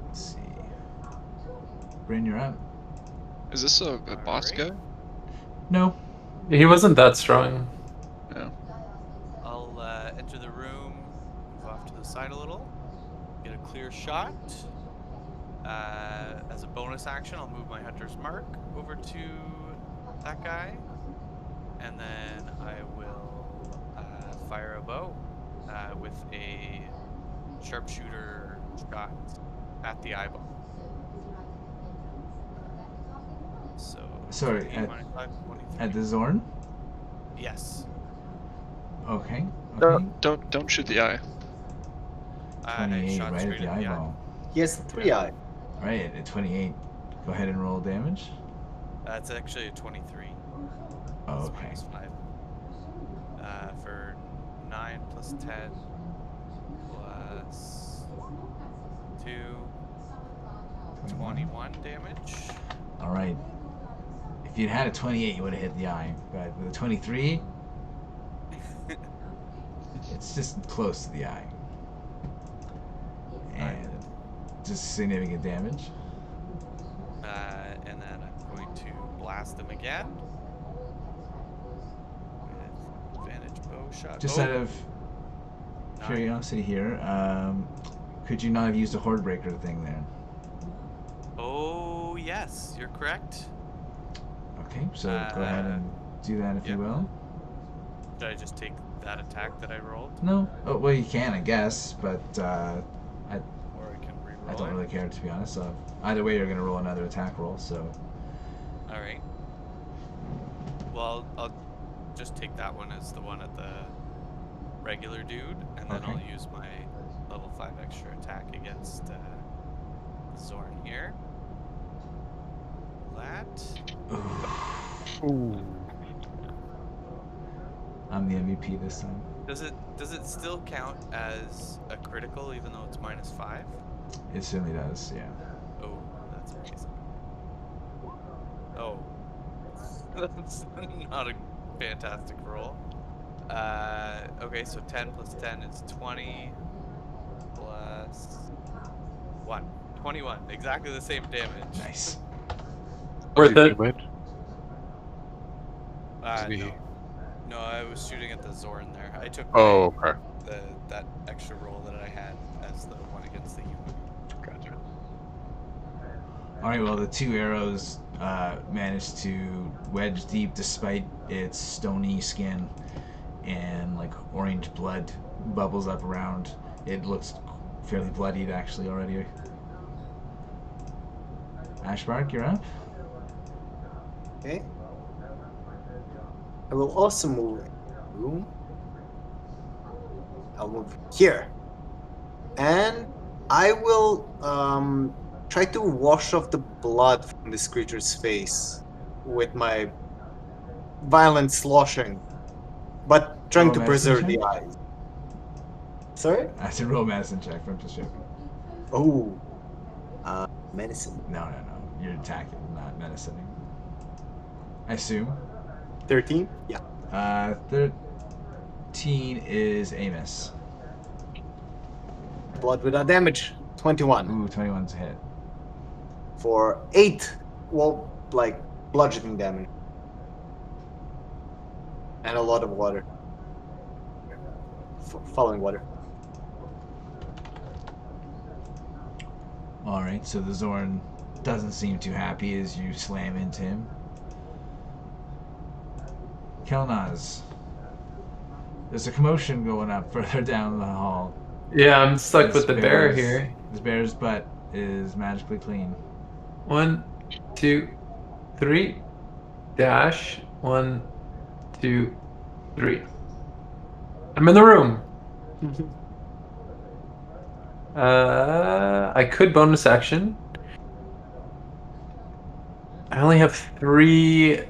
Let's see. Bryn, you're up. Is this a boss guy? No. He wasn't that strong. No. I'll enter the room, move off to the side a little, get a clear shot. As a bonus action, I'll move my Hunter's Mark over to that guy. And then I will fire a bow with a sharpshooter shot at the eyeball. So Sorry, 15 minus 5, 23. At the Zorn? Yes. Okay. So- Okay. Don't shoot the eye. I 28 shot right at straight the at the eye. eyeball. He has 3 eye. Right at 28. Go ahead and roll damage. That's actually a 23. Oh, It's okay. minus 5. For 9 plus 10 plus 2, 21 damage. All right. If you'd had a 28, you would have hit the eye. But with a 23, it's just close to the eye. And just significant damage. And then I'm going to blast him again. With advantage bow shot. Just out of curiosity here, could you not have used a Horde Breaker thing there? Oh, yes, you're correct. Okay, so go ahead and do that if you will. Should I just take that attack that I rolled? No? Oh, well, you can, I guess, but Or I can reroll I don't it? really care, to be honest. So either way, you're going to roll another attack roll, so... Alright. Well, I'll just take that one as the one at the regular dude, and then Okay. I'll use my level 5 extra attack against Zorn here. That. I'm the MVP this time. Does it still count as a critical even though it's minus 5? It certainly does, yeah. Oh, that's amazing. Oh. That's not a fantastic roll. Okay, so 10 plus 10 is 20 plus 1. 21. Exactly the same damage. Nice. Worth it. No. No, I was shooting at the Zorn there. I took Oh, okay. that extra roll that I had as the one against the human. Gotcha. Alright, well, the two arrows managed to wedge deep despite its stony skin, and like orange blood bubbles up around. It looks fairly bloodied actually already. Ashbark, you're up. Okay. I will also move room. I'll move here. And I will try to wash off the blood from this creature's face with my violent sloshing, but trying Roll to a preserve medicine the eyes. Sorry? I said roll a medicine check, I'm just joking. Oh. Medicine. No. You're attacking, not medicining. I assume. 13? Yeah. 13 is a miss. Blood without damage. 21. Ooh, 21's a hit. For 8, well, like, bludgeoning damage. And a lot of water. Following water. Alright, so the Zorn doesn't seem too happy as you slam into him. Kelnozz. There's a commotion going up further down the hall. Yeah, I'm stuck with the bear bear's- here. This bear's butt is magically clean. 1, 2, 3. Dash. 1, 2, 3. I'm in the room. I could bonus action. I only have 3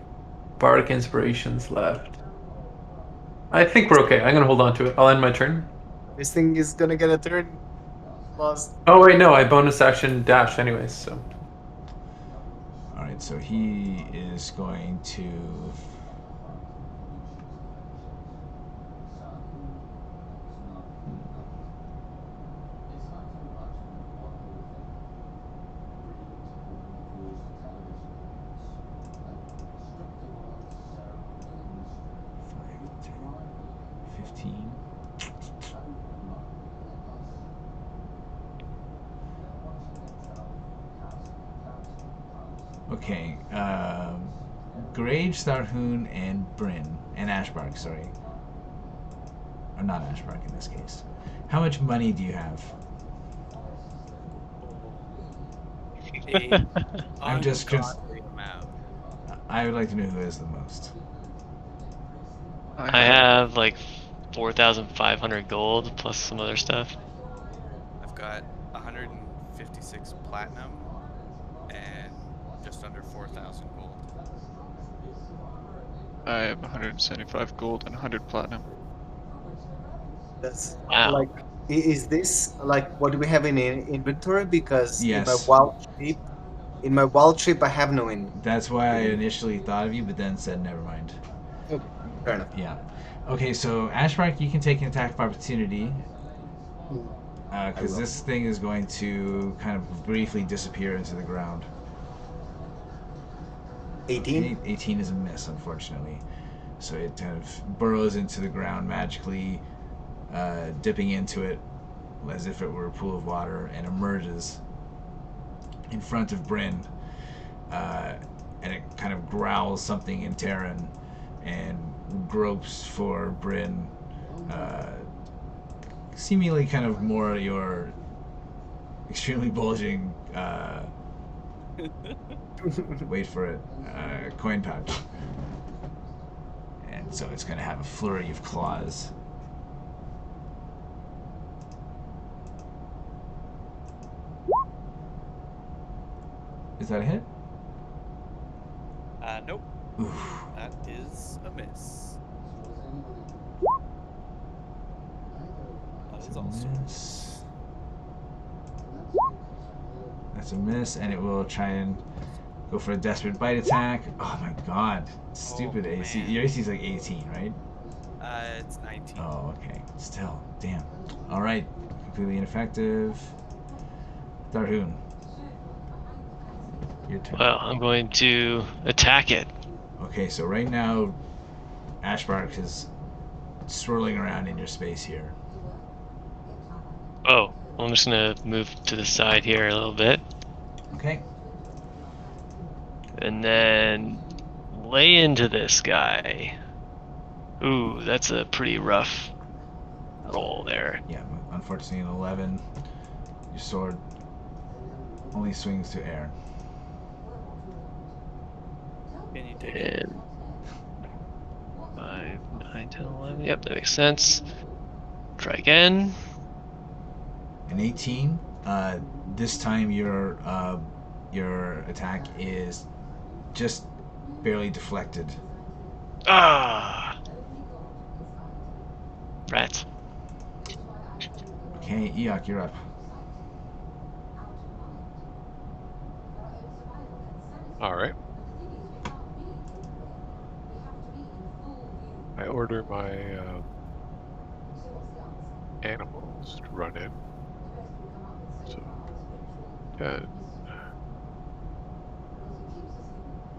bardic inspirations left. I think we're okay. I'm gonna hold on to it. I'll end my turn. This thing is gonna get a turn. Lost. Oh wait, no, I bonus action dash anyways, so. Alright, so he is going to... Okay, Grage, Tharhun, and Bryn, and Ashbark, sorry, or not Ashbark in this case. How much money do you have? A I'm just ungodly amount. I would like to know who has the most. I have like 4,500 gold plus some other stuff. I've got 156 platinum and just under 4,000 gold. I have 175 gold and 100 platinum. That's Wow. like, is this like what we have in inventory? Because Yes. in my wild shape, I have no inventory. That's why I initially thought of you, but then said never mind. Okay, fair enough. Yeah. Okay, so Ashbark, you can take an attack of opportunity I because will. this thing is going to kind of briefly disappear into the ground. 18. 18 is a miss, unfortunately. So it kind of burrows into the ground magically, dipping into it as if it were a pool of water, and emerges in front of Bryn. And it kind of growls something in Terran and gropes for Bryn, seemingly kind of more your extremely bulging, wait for it, coin pouch. And so it's going to have a flurry of claws. Is that a hit? Nope. Oof. That is a miss. That is also a miss. That's a miss, and it will try and go for a desperate bite attack. Oh my god. Stupid Oh, AC. man. Your AC is like 18, right? It's 19. Oh, okay. Still. Damn. Alright. Completely ineffective. Tharhun. Your turn. Well, I'm going to attack it. Okay, so right now, Ashbark is swirling around in your space here. Oh, I'm just gonna move to the side here a little bit, Okay. and then lay into this guy. Ooh, that's a pretty rough roll there. Yeah, unfortunately, an 11. Your sword only swings to air. Can you take it? And 5, 9, 10, 11. Yep, that makes sense. Try again. An 18. This time your attack is just barely deflected. Ah! Rats. Okay, Eikooc, you're up. All right. I order my animals to run in. So,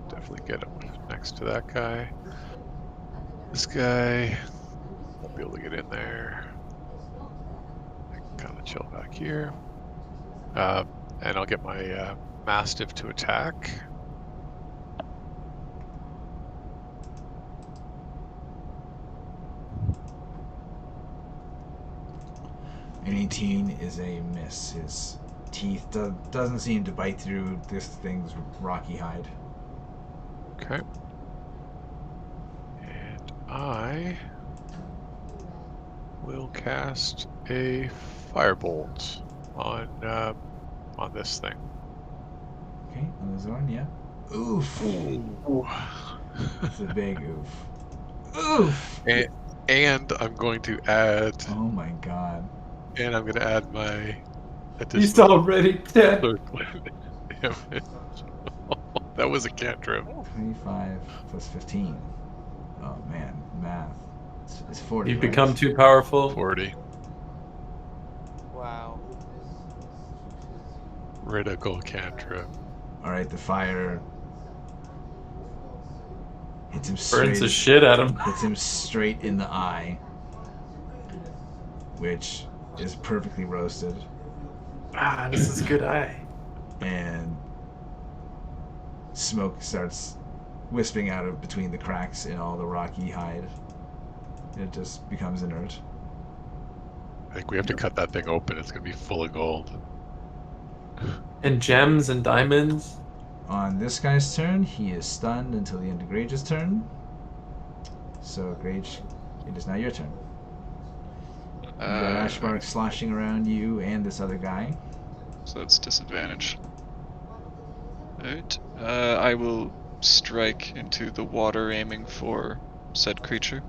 definitely get up next to that guy. This guy won't be able to get in there. I can kind of chill back here. And I'll get my Mastiff to attack. An 18 is a miss. His teeth doesn't seem to bite through this thing's rocky hide. Okay. And I will cast a firebolt on this thing. Okay, on the Zorn, yeah. Oof. Ooh. It's a big oof. Oof! And I'm going to add. Oh my god. And I'm going to add my. He's already dead. Damage. That was a cantrip. 25 plus 15. Oh man, math. It's 40. You've right? become too powerful. 40. Wow. Critical cantrip. Alright, the fire hits him Burns the straight. shit out of him. Hits him straight in the eye, which is perfectly roasted. Ah, this is a good eye. And smoke starts wisping out of between the cracks in all the rocky hide. It just becomes inert. I think we have to cut that thing open. It's gonna be full of gold. And gems and diamonds. On this guy's turn, he is stunned until the end of Grage's turn. So, Grage, it is now your turn. You got Ashbark sloshing around you and this other guy. So that's disadvantage. Alright. I will strike into the water, aiming for said creature.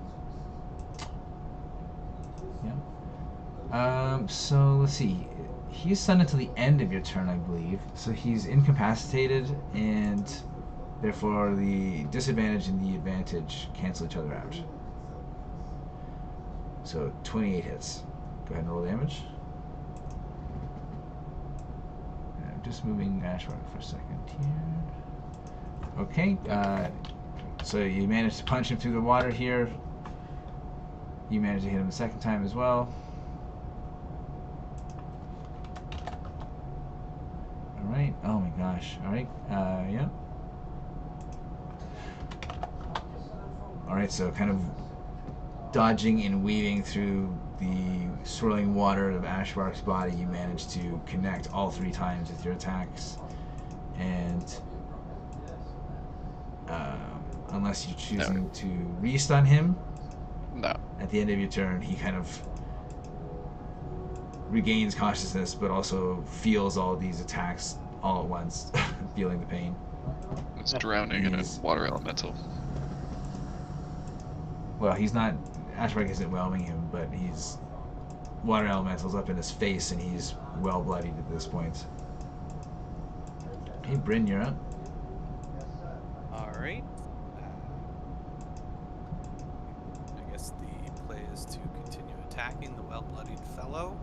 So let's see. He's stunned until the end of your turn, I believe. So he's incapacitated, and therefore the disadvantage and the advantage cancel each other out. So 28 hits. Go ahead and roll damage. I'm just moving Ashbark for a second here. Okay. So you managed to punch him through the water here. You managed to hit him a second time as well. Alright, oh my gosh. Alright, yeah. Alright, so kind of dodging and weaving through the swirling water of Ashbark's body, you manage to connect all 3 times with your attacks. And unless you're choosing to re-stun him, No. at the end of your turn, he kind of regains consciousness, but also feels all these attacks all at once, feeling the pain. It's drowning in a water elemental. Well, he's not. Ashbark isn't whelming him, but he's water elementals up in his face, and he's well bloodied at this point. Hey, Bryn, you're up. Alright. I guess the play is to continue attacking the well-bloodied fellow.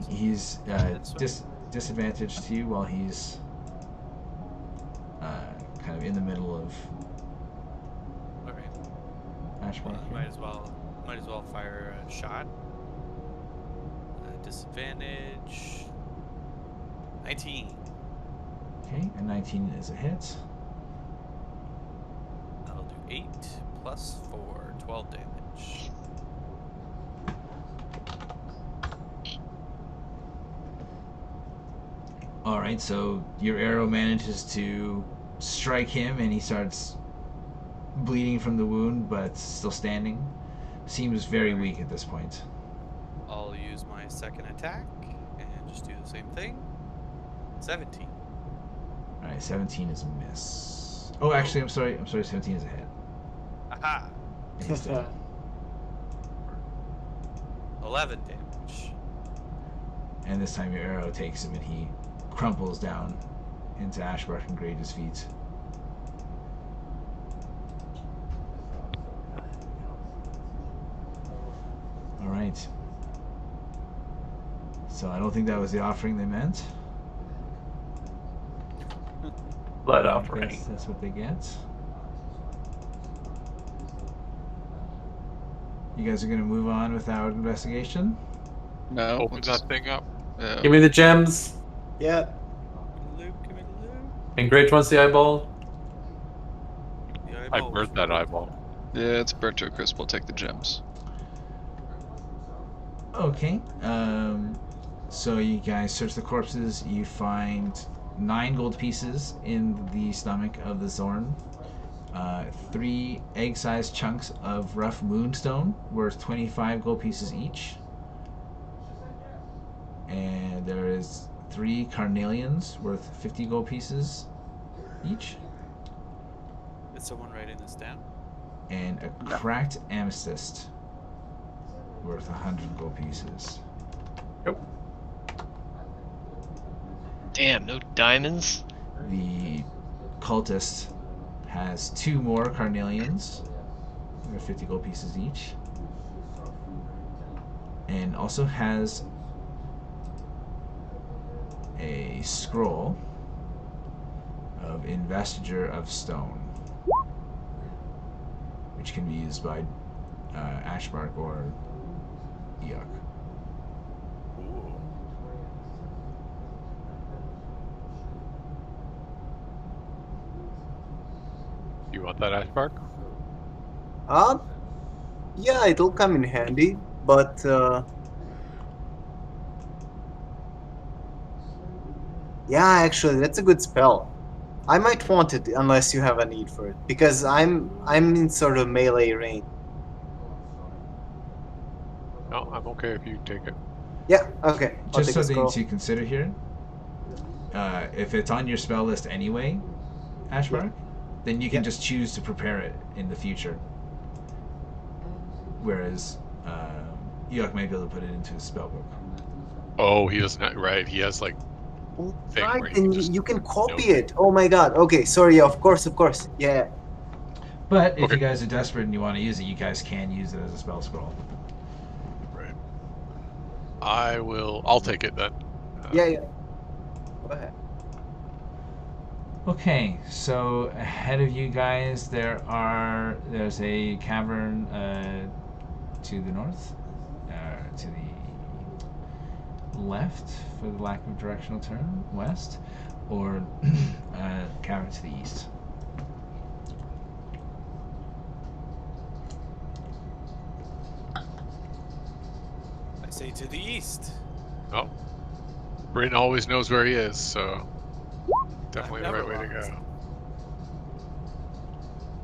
He's disadvantaged to you while he's kind of in the middle of Okay. Ashbark. Might as well fire a shot. Disadvantage. 19. Okay, and 19 is a hit. That'll do 8 plus 4, 12 damage. Alright, so your arrow manages to strike him, and he starts bleeding from the wound, but still standing. Seems very weak at this point. I'll use my second attack and just do the same thing. 17. Alright, 17 is a miss. Oh, actually, I'm sorry, 17 is a hit. Aha! And he's dead. 11 damage. And this time your arrow takes him, and he crumples down into Ashbark and Grage's feet. Alright. So I don't think that was the offering they meant. Blood I offering. guess that's what they get. You guys are going to move on without investigation? No. Open that thing up. Give me the gems. Yeah. Luke, give me the loot. And Grage wants the eyeball. The I eyeball burnt that eyeball. Yeah, it's burnt to a crisp. We'll take the gems. Okay. So you guys search the corpses. You find 9 gold pieces in the stomach of the Zorn. 3 egg-sized chunks of rough moonstone worth 25 gold pieces each. And there is 3 carnelians worth 50 gold pieces each. Is someone writing this down? And a cracked amethyst worth 100 gold pieces. Nope. Damn, no diamonds? The cultist has 2 more carnelians. They're 50 gold pieces each. And also has a scroll of investiture of stone, which can be used by Ashbark or Eikooc. Ooh. You want that, Ashbark? Yeah, it'll come in handy, but Yeah, actually, that's a good spell. I might want it unless you have a need for it, because I'm in sort of melee range. No, I'm okay if you take it. Yeah, okay. I'll Just take a something scroll. to consider here. If it's on your spell list anyway, Yeah. Ashbark, then you can Yeah. just choose to prepare it in the future. Whereas Eikooc may be able to put it into his spellbook. Oh, he doesn't. Right, he has like Oh, thing right, where he then can just you can copy note it. Oh my god. Okay, sorry. Yeah, of course. Yeah. But if Okay. you guys are desperate and you want to use it, you guys can use it as a spell scroll. Right. I'll take it then. Yeah. Go ahead. Okay, so ahead of you guys there's a cavern to the north, to the left for the lack of directional term, west, or cavern to the east. I say to the east. Oh, Bryn always knows where he is, so definitely the never right way to lost. go.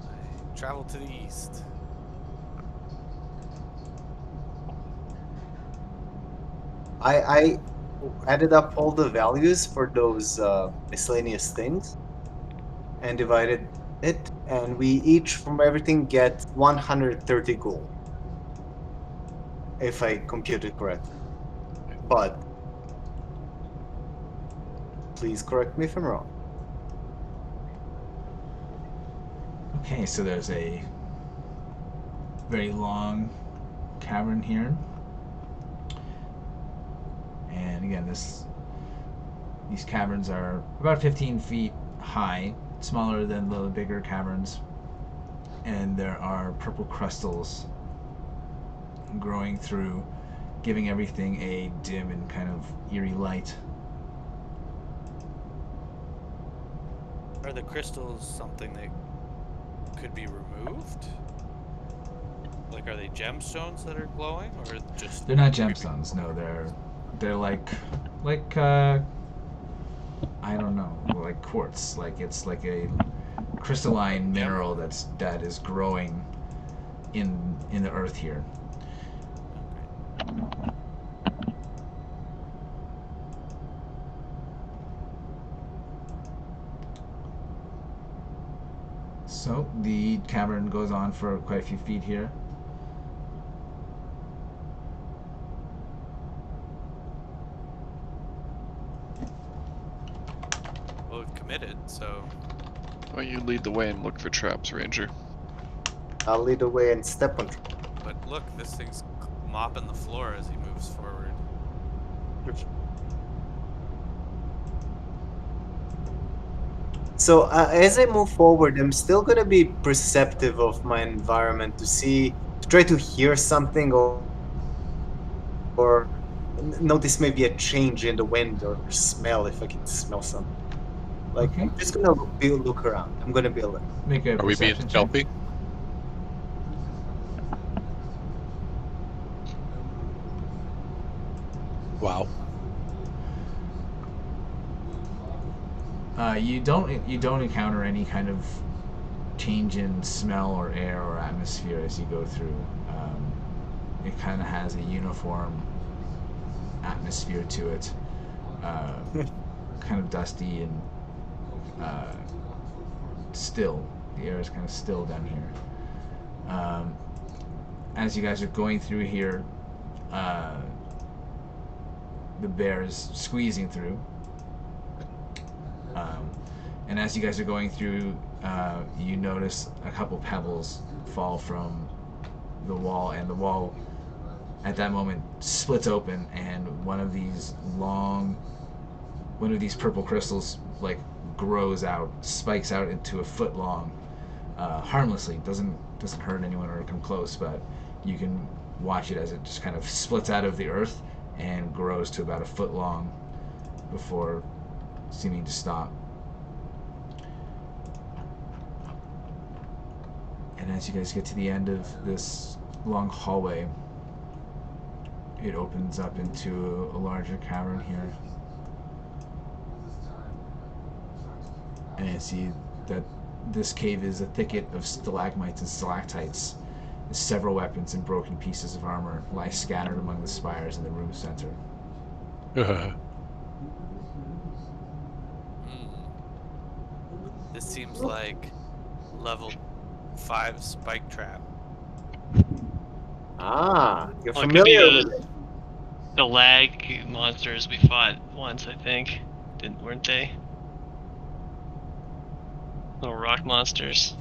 I travel to the east. I added up all the values for those miscellaneous things and divided it, and we each from everything get 130 gold. If I computed correctly. But please correct me if I'm wrong. Okay, so there's a very long cavern here. And again, these caverns are about 15 feet high, smaller than the bigger caverns. And there are purple crystals growing through, giving everything a dim and kind of eerie light. Are the crystals something that could be removed? Like, are they gemstones that are glowing, or just? They're not gemstones, no. They're like I don't know, like quartz. Like it's like a crystalline mineral that is growing in the earth here. Okay. So the cavern goes on for quite a few feet here. Well, we've committed, so. Why don't you lead the way and look for traps, Ranger? I'll lead the way and step on. But look, this thing's mopping the floor as he moves forward. So as I move forward, I'm still gonna be perceptive of my environment to try to hear something or notice maybe a change in the wind or smell if I can smell something. Like Okay. I'm just gonna look around. I'm gonna be alert. Make a Are we being perception check. stealthy? Wow. You don't encounter any kind of change in smell or air or atmosphere as you go through. It kind of has a uniform atmosphere to it, kind of dusty and still. The air is kind of still down here. As you guys are going through here, the bear is squeezing through. And as you guys are going through, you notice a couple pebbles fall from the wall, and the wall at that moment splits open, and one of these purple crystals like grows out, spikes out into a foot long, harmlessly. Doesn't hurt anyone or come close, but you can watch it as it just kind of splits out of the earth and grows to about a foot long before seeming to stop. And as you guys get to the end of this long hallway, it opens up into a larger cavern here. and you see that this cave is a thicket of stalagmites and stalactites. Several weapons and broken pieces of armor lie scattered among the spires in the room's center. This seems like level 5 spike trap. Ah, you're Oh, it could be familiar those- with it. The lag monsters we fought once, I think. Weren't they? Little rock monsters.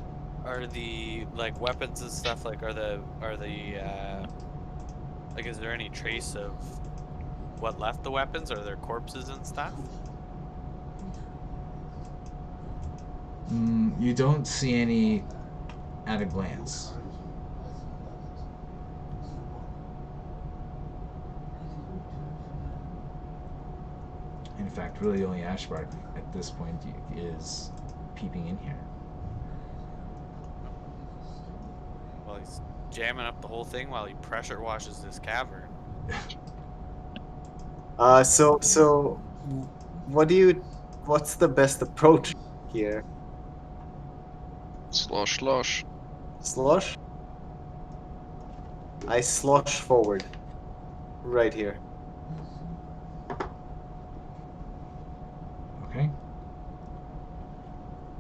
Are the like weapons and stuff like are the like is there any trace of what left the weapons? Are there corpses and stuff? You don't see any at a glance. In fact, really only Ashbark at this point is peeping in here. Well, he's jamming up the whole thing while he pressure washes this cavern. So, what's the best approach here? Slosh, slosh. Slosh? I slosh forward. Right here. Okay.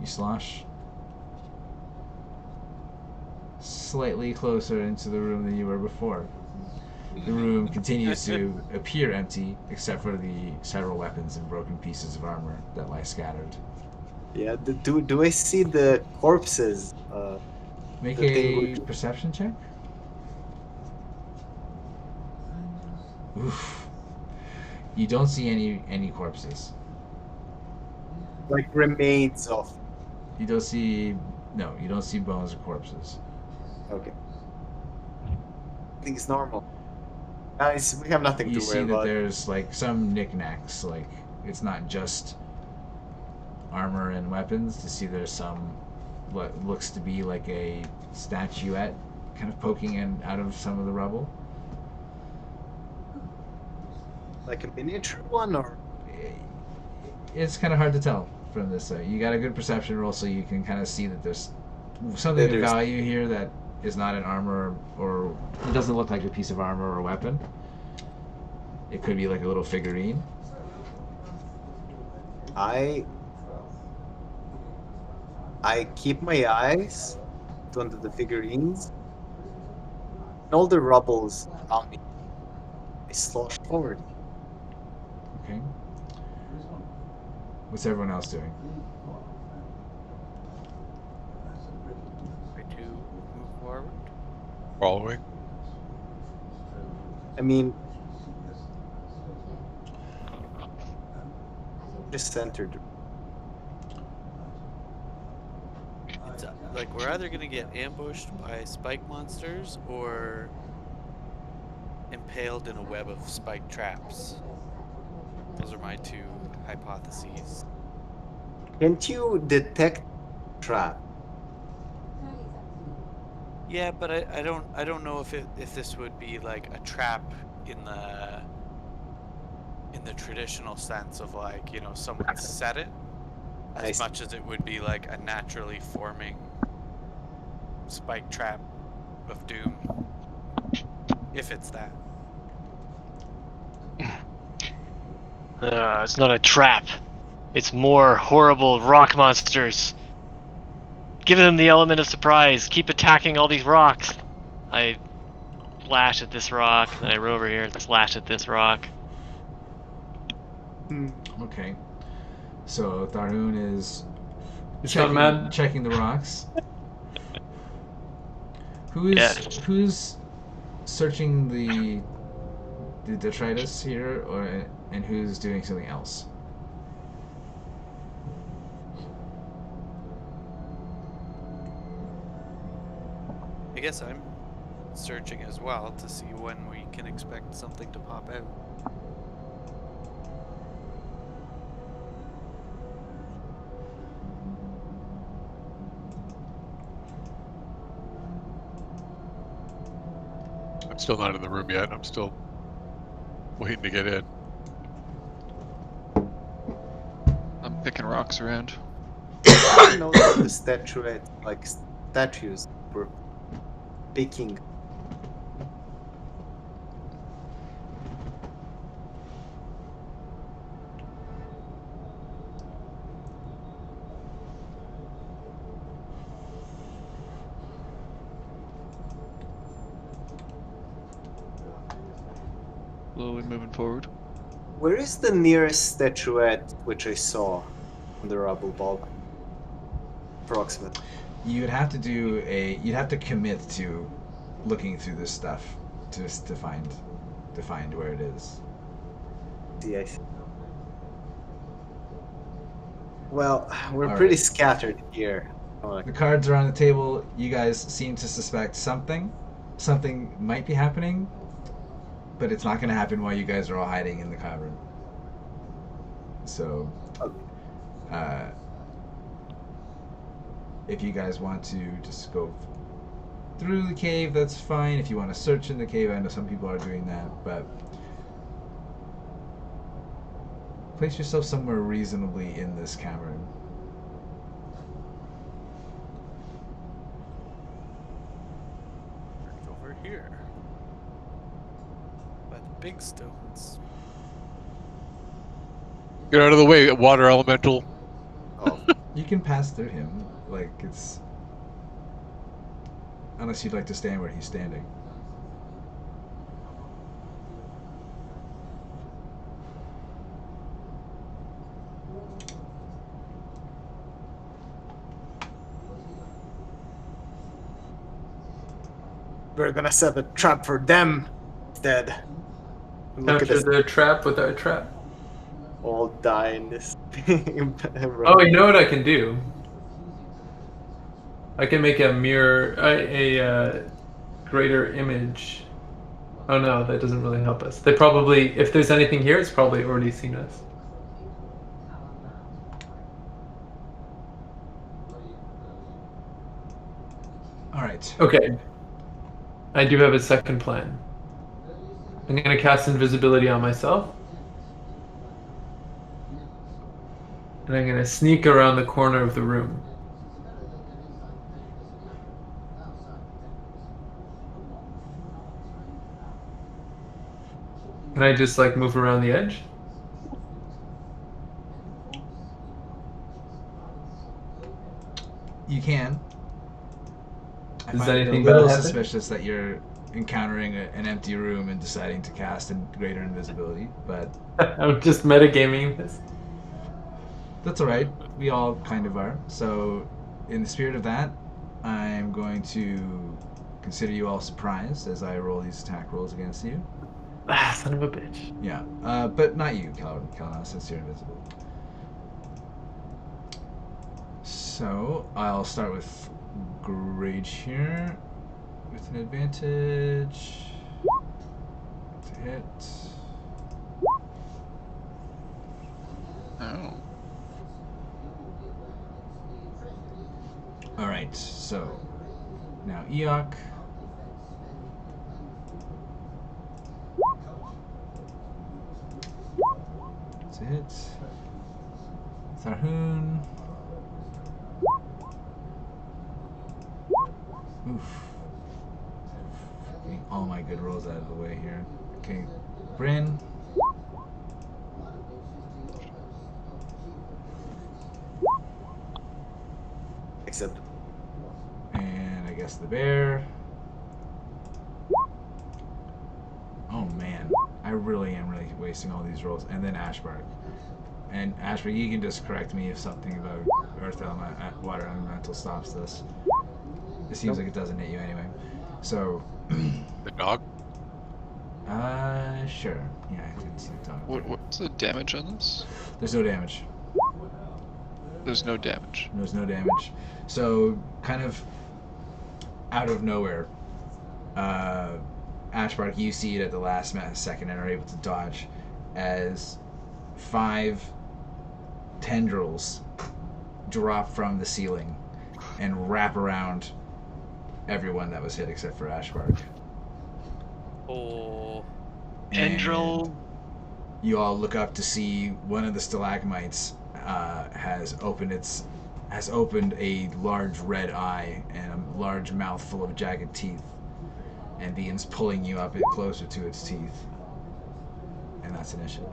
You slosh slightly closer into the room than you were before. The room continues to appear empty, except for the several weapons and broken pieces of armor that lie scattered. Yeah, do I see the corpses? Make The thing a would- perception check. Oof. You don't see any corpses. Like remains of. You don't see bones or corpses. Okay. Everything's normal. Guys, we have nothing You to see worry that about. there's like some knickknacks, like it's not just armor and weapons. You see there's some what looks to be like a statuette kind of poking in out of some of the rubble. Like a miniature one, or It's kind of hard to tell from this. You got a good perception roll, so you can kind of see that there's something of There's- value here that is not an armor, or it doesn't look like a piece of armor or weapon. It could be like a little figurine. I keep my eyes onto the figurines. And all the rubbles around me. I slosh forward. Okay. What's everyone else doing? Try to move forward. Following. I mean, just centered. It's like we're either gonna get ambushed by spike monsters or impaled in a web of spike traps. Those are my two hypotheses. Can't you detect trap? Yeah, but I don't know if this would be like a trap in the traditional sense of like, you know, someone set it, I as see. much as it would be like a naturally forming spike trap of doom. If it's that. It's not a trap. It's more horrible rock monsters. Give them the element of surprise. Keep attacking all these rocks. I lash at this rock, then I row over here and slash at this rock. Okay. So Tharhun is It's not mad. checking the rocks. Yes. Who's searching the detritus here, and who's doing something else? I guess I'm searching as well to see when we can expect something to pop out. I'm still not in the room yet. I'm still waiting to get in. I'm picking rocks around. didn't know that the statues were picking. Slowly moving forward. Where is the nearest statuette which I saw on the rubble ball? Approximately. You'd have to commit to looking through this stuff just to find where it is. I see. Well, we're All pretty right. scattered here. The cards are on the table. You guys seem to suspect something. Something might be happening, but it's not going to happen while you guys are all hiding in the cavern. So, if you guys want to just go through the cave, that's fine. If you want to search in the cave, I know some people are doing that, but place yourself somewhere reasonably in this cavern. Over here. By the big stones. Get out of the way, water elemental. Oh, You can pass through him, like it's... Unless you'd like to stand where he's standing. we're gonna set a trap for them instead. Look at Capture us their trap with our trap. all die in this. Oh, you know what I can do? I can make a mirror, a greater image. Oh no, that doesn't really help us. They probably, if there's anything here, it's probably already seen us. Alright. Okay. I do have a second plan. I'm gonna cast invisibility on myself. And I'm gonna sneak around the corner of the room. Can I just like move around the edge? You can. I Is find it a anything little bad happen? suspicious that you're encountering an empty room and deciding to cast in greater invisibility, but I'm just metagaming this. that's alright. We all kind of are. So, in the spirit of that, I'm going to consider you all surprised as I roll these attack rolls against you. Ah, son of a bitch. Yeah, but not you, Kelnozz, since you're invisible. So, I'll start with Grage here with an advantage to hit. Oh. Alright, so now Eikooc. That's a hit. Tharhun. Oof. Getting all my good rolls out of the way here. Okay, Bryn. except And I guess the bear. Oh man, I really am wasting all these rolls. And then Ashbark. And Ashbark, you can just correct me if something about earth element, water elemental stops this. It seems like it doesn't hit you anyway. So, The dog. sure. Yeah, I can see the dog. What's the damage on this? There's no damage. There's no damage. There's no damage. So, kind of out of nowhere, Ashbark, you see it at the last second and are able to dodge as 5 tendrils drop from the ceiling and wrap around everyone that was hit except for Ashbark. Oh. Tendril. And you all look up to see one of the stalagmites has opened its has opened a large red eye and a large mouth full of jagged teeth, and begins pulling you up and closer to its teeth. And that's initiative.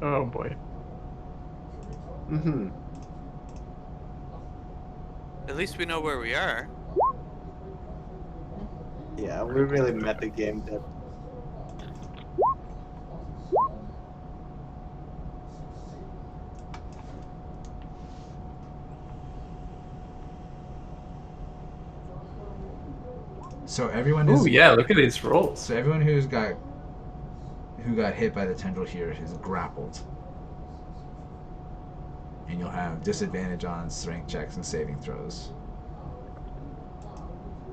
Oh boy. Mm-hmm. At least we know where we are. Yeah, we really metagamed that. So everyone is. Oh yeah, look at these rolls. So everyone who got hit by the tendril here is grappled, and you'll have disadvantage on strength checks and saving throws.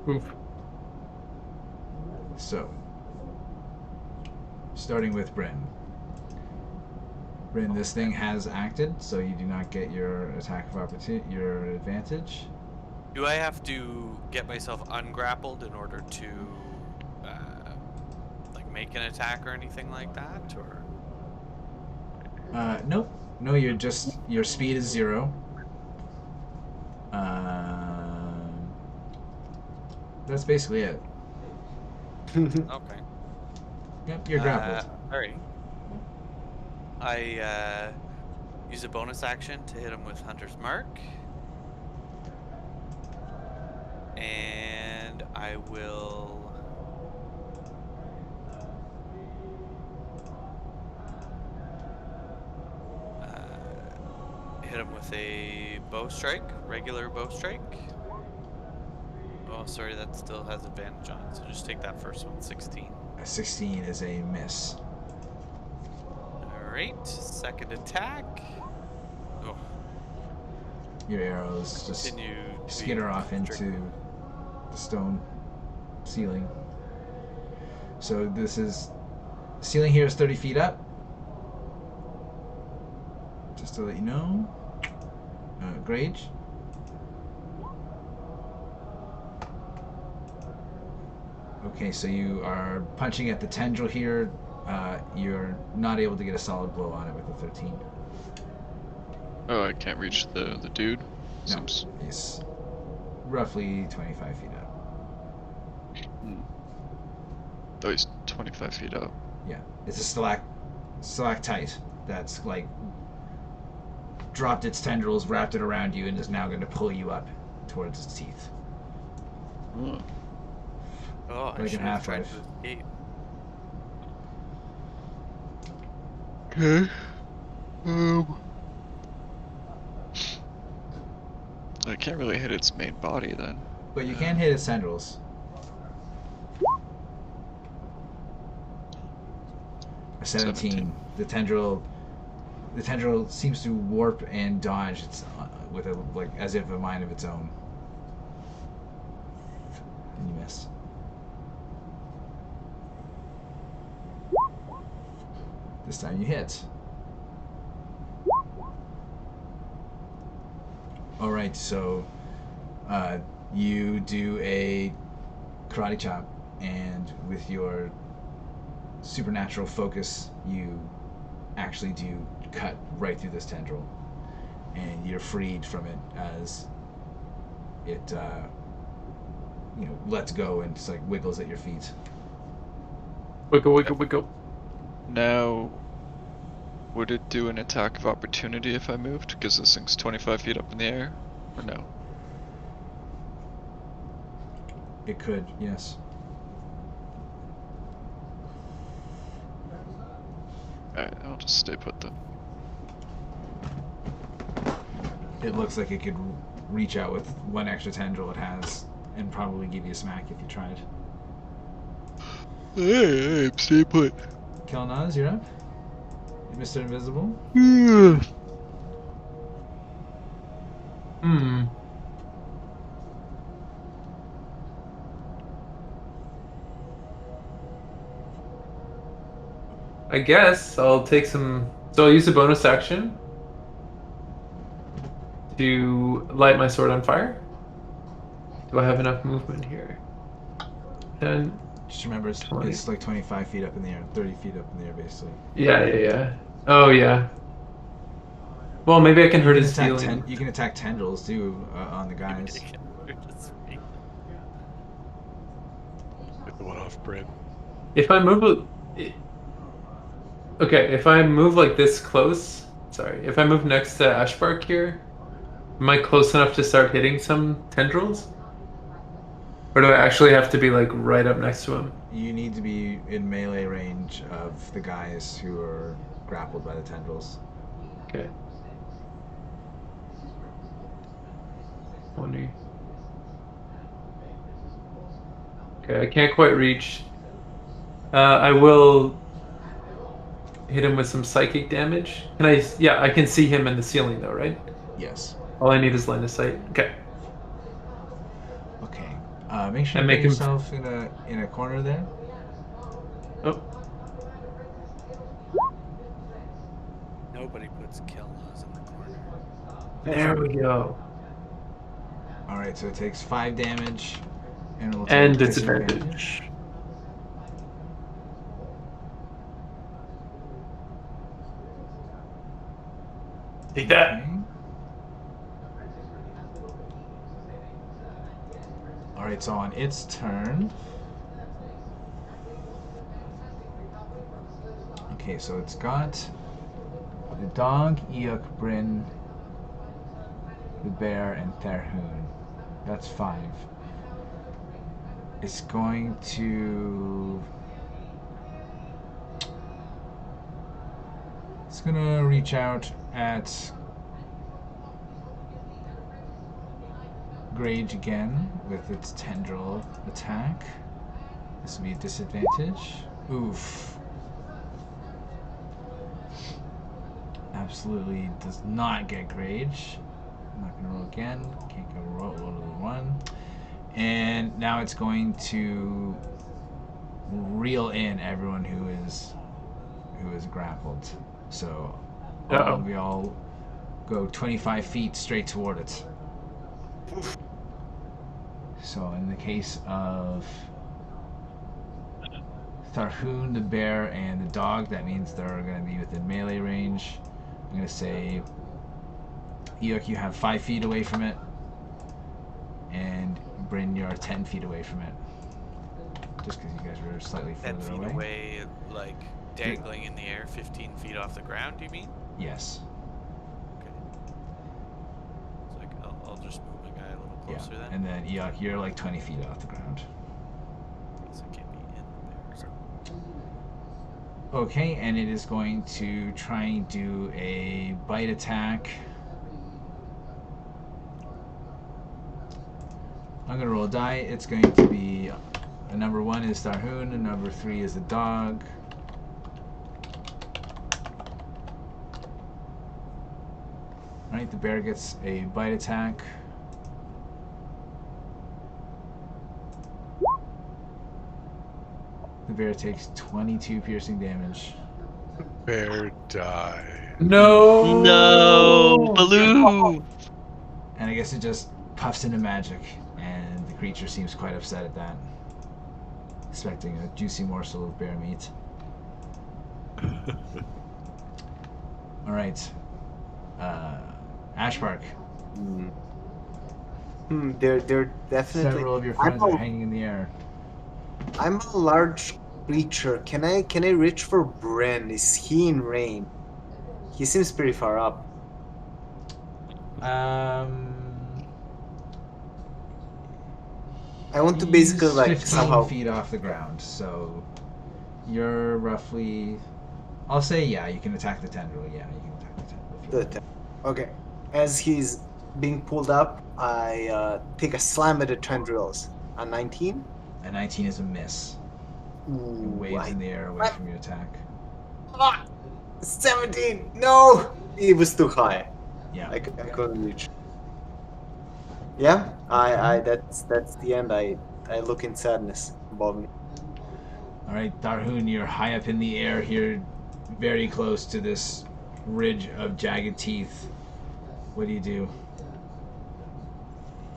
Oof. So, starting with Bryn. Bryn, this thing has acted, so you do not get your attack of opportunity, your advantage. Do I have to get myself ungrappled in order to, like, make an attack or anything like that, or? Nope. No, your speed is 0. That's basically it. Okay. Yep, you're grappled. Alright. I use a bonus action to hit him with Hunter's Mark. And I will hit him with a bow strike, regular bow strike. Oh, sorry, that still has advantage on it, so just take that first one, 16. A 16 is a miss. Alright, second attack. Oh, Your arrows just continue to skitter off into the stone ceiling. So this is ceiling here is 30 feet up. Just to let you know. Grage. Okay, so you are punching at the tendril here. You're not able to get a solid blow on it with a 13. Oh, I can't reach the dude? No, Seems... he's roughly 25 feet up. Oh, he's 25 feet up. Yeah, it's a stalactite that's like dropped its tendrils, wrapped it around you, and is now going to pull you up towards its teeth. Oh. Oh, I Like should in have tried Half-Life. to escape. Okay. I can't really hit its main body then. But you can hit its tendrils. A 17. The tendril seems to warp and dodge. It's with a as if a mind of its own. And you miss. This time you hit. All right, so you do a karate chop, and with your supernatural focus, you actually do cut right through this tendril, and you're freed from it as it, lets go and just like wiggles at your feet. Wiggle, wiggle, wiggle. Now, would it do an attack of opportunity if I moved? Because this thing's 25 feet up in the air? Or no? It could, yes. Alright, I'll just stay put then. It looks like it could reach out with one extra tendril it has and probably give you a smack if you tried. Hey, stay put. Kelnozz, you're up. Mr. Invisible. I guess I'll take some. So I'll use a bonus action to light my sword on fire. Do I have enough movement here? 10. Just remember, it's 20. like 25 feet up in the air, 30 feet up in the air, basically. Yeah. Oh, yeah. Well, maybe I can hurt You his can attack feelings. you can attack tendrils too on the guys. Get the one off Bryn. If I move, okay, if I move like this close, sorry, if I move next to Ashbark here, am I close enough to start hitting some tendrils? Or do I actually have to be like right up next to him? You need to be in melee range of the guys who are grappled by the tendrils. Okay. 20. Okay, I can't quite reach. I will hit him with some psychic damage. Can I? Yeah, I can see him in the ceiling though, right? Yes. All I need is line of sight. Okay. Okay. Make sure And you make put him- yourself in a corner there. Oh, Nobody puts Kelnozz in the corner. there we go. All right, so it takes 5 damage, and it will take And disadvantage. disadvantage. Take that. Okay. All right, so on its turn. Okay, so it's got the dog, Eikooc, Bryn, the bear, and Tharhun. That's 5. It's going to. It's gonna reach out at Grage again with its tendril attack. This will be a disadvantage. Oof. Absolutely does not get Grage. I'm not gonna roll again. Can't go roll to the 1. And now it's going to reel in everyone who is grappled. So we all go 25 feet straight toward it. So in the case of Tharhun, the bear, and the dog, that means they're going to be within melee range. I'm going to say, Eikooc, you have 5 feet away from it, and Bryn, you're 10 feet away from it. Just because you guys were slightly 10 further feet away. away, like dangling in the air, 15 feet off the ground, you mean? Yes. Okay. It's like, I'll just move my guy a little Yeah. closer then. And then Eikooc, you're like 20 feet off the ground. So it can't be in there. So. Okay, and it is going to try and do a bite attack. I'm gonna roll a die. It's going to be number 1 is Tharhun, and number 3 is the dog. Alright, the bear gets a bite attack. The bear takes 22 piercing damage. Bear die. No. No, Baloo. And I guess it just puffs into magic, and the creature seems quite upset at that. Expecting a juicy morsel of bear meat. Alright. Ashbark. They're definitely. Several of your friends are hanging in the air. I'm a large creature. Can I reach for Bryn? Is he in range? He seems pretty far up. I want to basically like 15 somehow. feet off the ground, so you're roughly. I'll say yeah. You can attack the tendril. Yeah, you can attack the tendril. Okay. As he's being pulled up, I take a slam at the tendrils. A 19. A 19 is a miss. It Ooh, waves in the air away from your attack. 17. No, it was too high. Yeah. I couldn't reach. Yeah, that's the end. I look in sadness above me. All right, Tharhun, you're high up in the air here, very close to this ridge of jagged teeth. What do you do?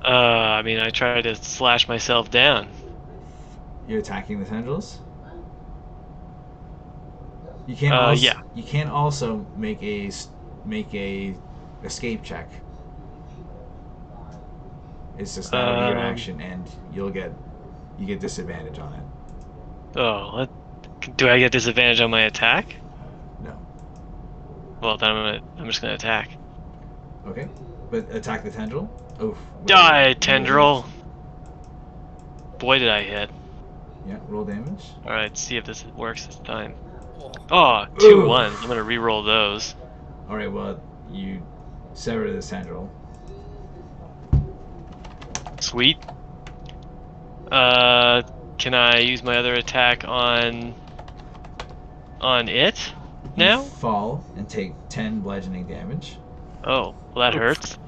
I mean, I try to slash myself down. You're attacking the tendrils? You can also, yeah. You can also make a escape check. It's just not a reaction, and you get disadvantage on it. Oh, do I get disadvantage on my attack? No. Well, then I'm just gonna attack. Okay, but attack the tendril. Oof. Die, tendril! Boy, did I hit. Yeah, roll damage. All right, see if this works this time. Oh. Oh, 2 1s. I'm gonna re-roll those. All right, well, you sever the tendril. Sweet. Can I use my other attack on it now? You fall and take 10 bludgeoning damage, Oh, well that hurts.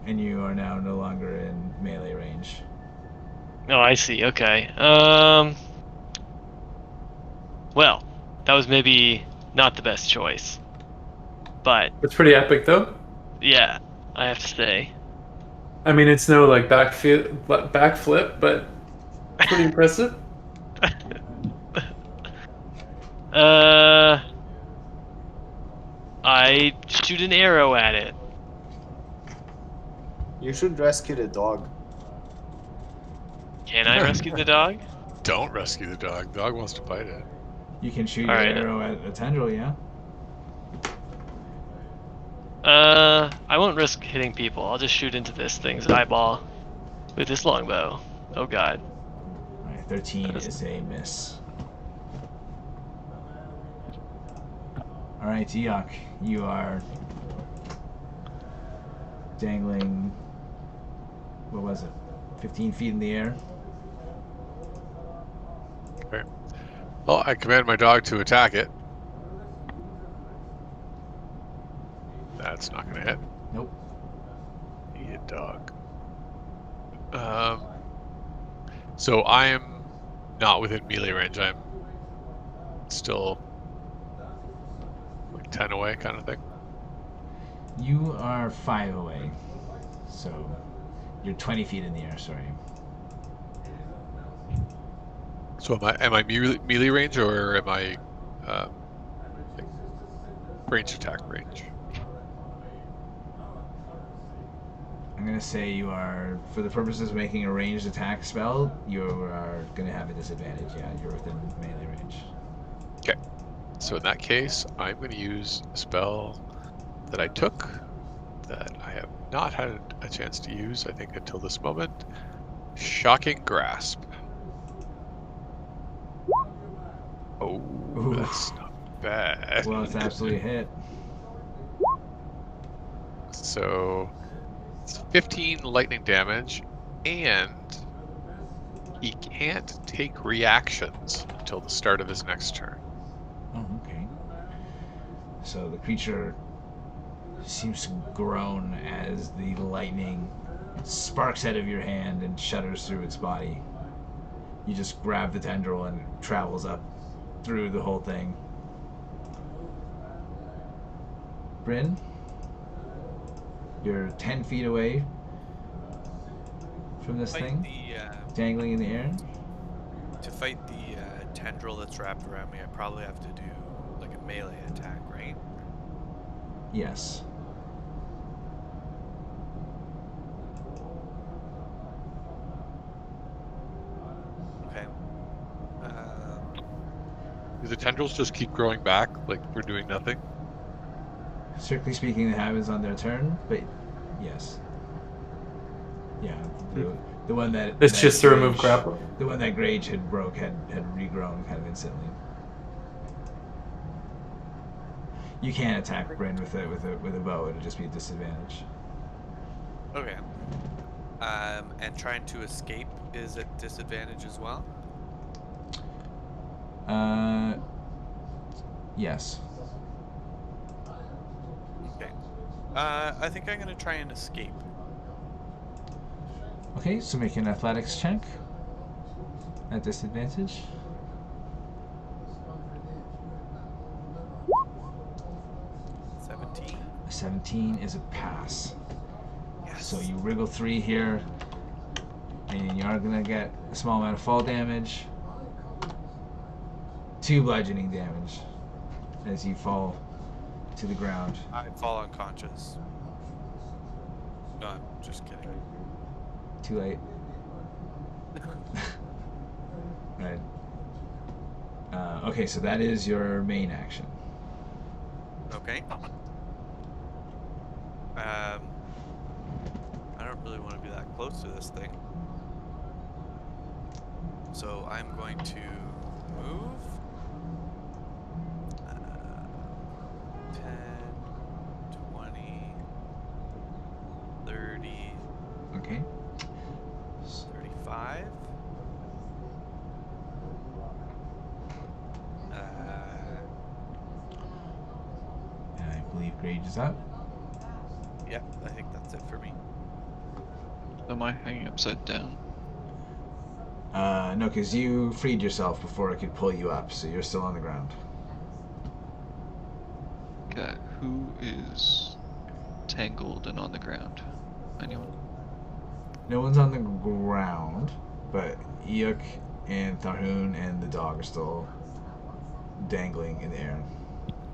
and you are now no longer in melee range. Oh, I see. Okay. Well, that was maybe not the best choice, but It's pretty epic, though. yeah, I have to say. I mean, it's no like backflip, but pretty impressive. I shoot an arrow at it. You should rescue the dog. Can I rescue the dog? Don't rescue the dog. The dog wants to bite it. You can shoot All your right. arrow at a tendril, yeah? I won't risk hitting people. I'll just shoot into this thing's eyeball with this longbow. Oh god. Alright, 13 is a miss. Alright, Eikooc, you are dangling, what was it, 15 feet in the air? Okay. Well, I command my dog to attack it. That's not gonna hit. Nope. Eat it, dog. So I am not within melee range. I'm still like 10 away, kind of thing. You are 5 away, so you're 20 feet in the air, sorry. So am I melee range or am I like range attack range? I'm gonna say you are, for the purposes of making a ranged attack spell, you are gonna have a disadvantage. Yeah, you're within melee range. Okay. So in that case, I'm going to use a spell that I took that I have not had a chance to use, I think, until this moment. Shocking Grasp. Oh, Ooh. that's not bad. Well, it's absolutely a hit. So it's 15 lightning damage, and he can't take reactions until the start of his next turn. Oh, okay. So the creature seems to groan as the lightning sparks out of your hand and shudders through its body. You just grab the tendril and it travels up through the whole thing. Bryn, you're 10 feet away from this thing, dangling in the air. To fight the tendril that's wrapped around me, I probably have to do like a melee attack, right? Yes. Okay. Do the tendrils just keep growing back, like we're doing nothing? Strictly speaking, that happens on their turn, but yes. Yeah, the one that... It's that just to remove Grage- grapple. The one that Grage had regrown kind of instantly. You can't attack Bryn with a bow, it'll just be a disadvantage. Okay. And trying to escape is at disadvantage as well? Yes. Okay. I think I'm gonna try and escape. Okay, so make an athletics check at disadvantage. A 17 is a pass. Yes. So you wriggle 3 here, and you are gonna get a small amount of fall damage. 2 bludgeoning damage as you fall to the ground. I fall unconscious. No, I'm just kidding. Too late. Right. Okay, so that is your main action. Okay. I don't really want to be that close to this thing. So I'm going to move. 10, 20, 30, Okay. 35. And I believe Grage is up. Yeah, I think that's it for me. Am I hanging upside down? No, because you freed yourself before I could pull you up, so you're still on the ground. Okay, who is tangled and on the ground? Anyone? No one's on the ground, but Eikooc and Tharhun and the dog are still dangling in the air.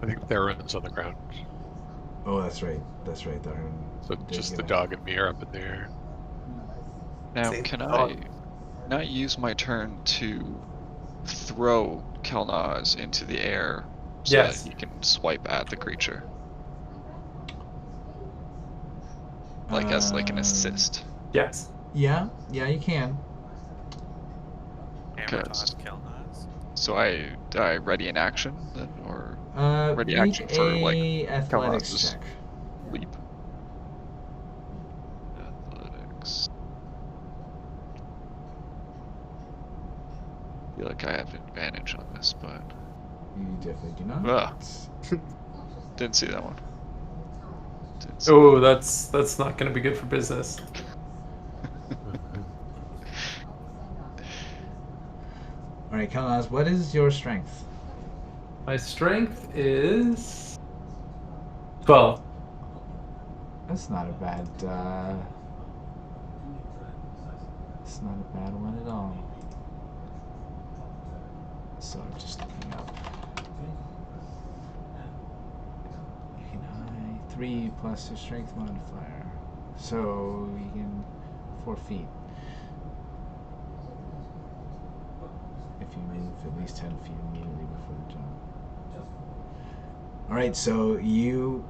I think Tharhun's on the ground. Oh, that's right. That's right, Tharhun. So did just get the up. dog and me are up in the air. Now, Same can thought. I use my turn to throw Kelnozz into the air so Yes. that he can swipe at the creature? Like as like an assist. Yes. Yeah, you can. Hammer Okay. toss Kelnozz. So I ready in action then, or ready Make action for like a athletics Kelnozz's check. leap? Athletics. I feel like I have advantage on this, but You definitely do not. Ugh. Didn't see that one. Didn't see Oh, that's not going to be good for business. All right, Kelnozz, what is your strength? My strength is 12. That's not a bad. It's not a bad one at all. So I'm just looking up. You can high 3 plus your strength modifier, so you can 4 feet. If you move at least 10 feet immediately before the jump. Alright, so you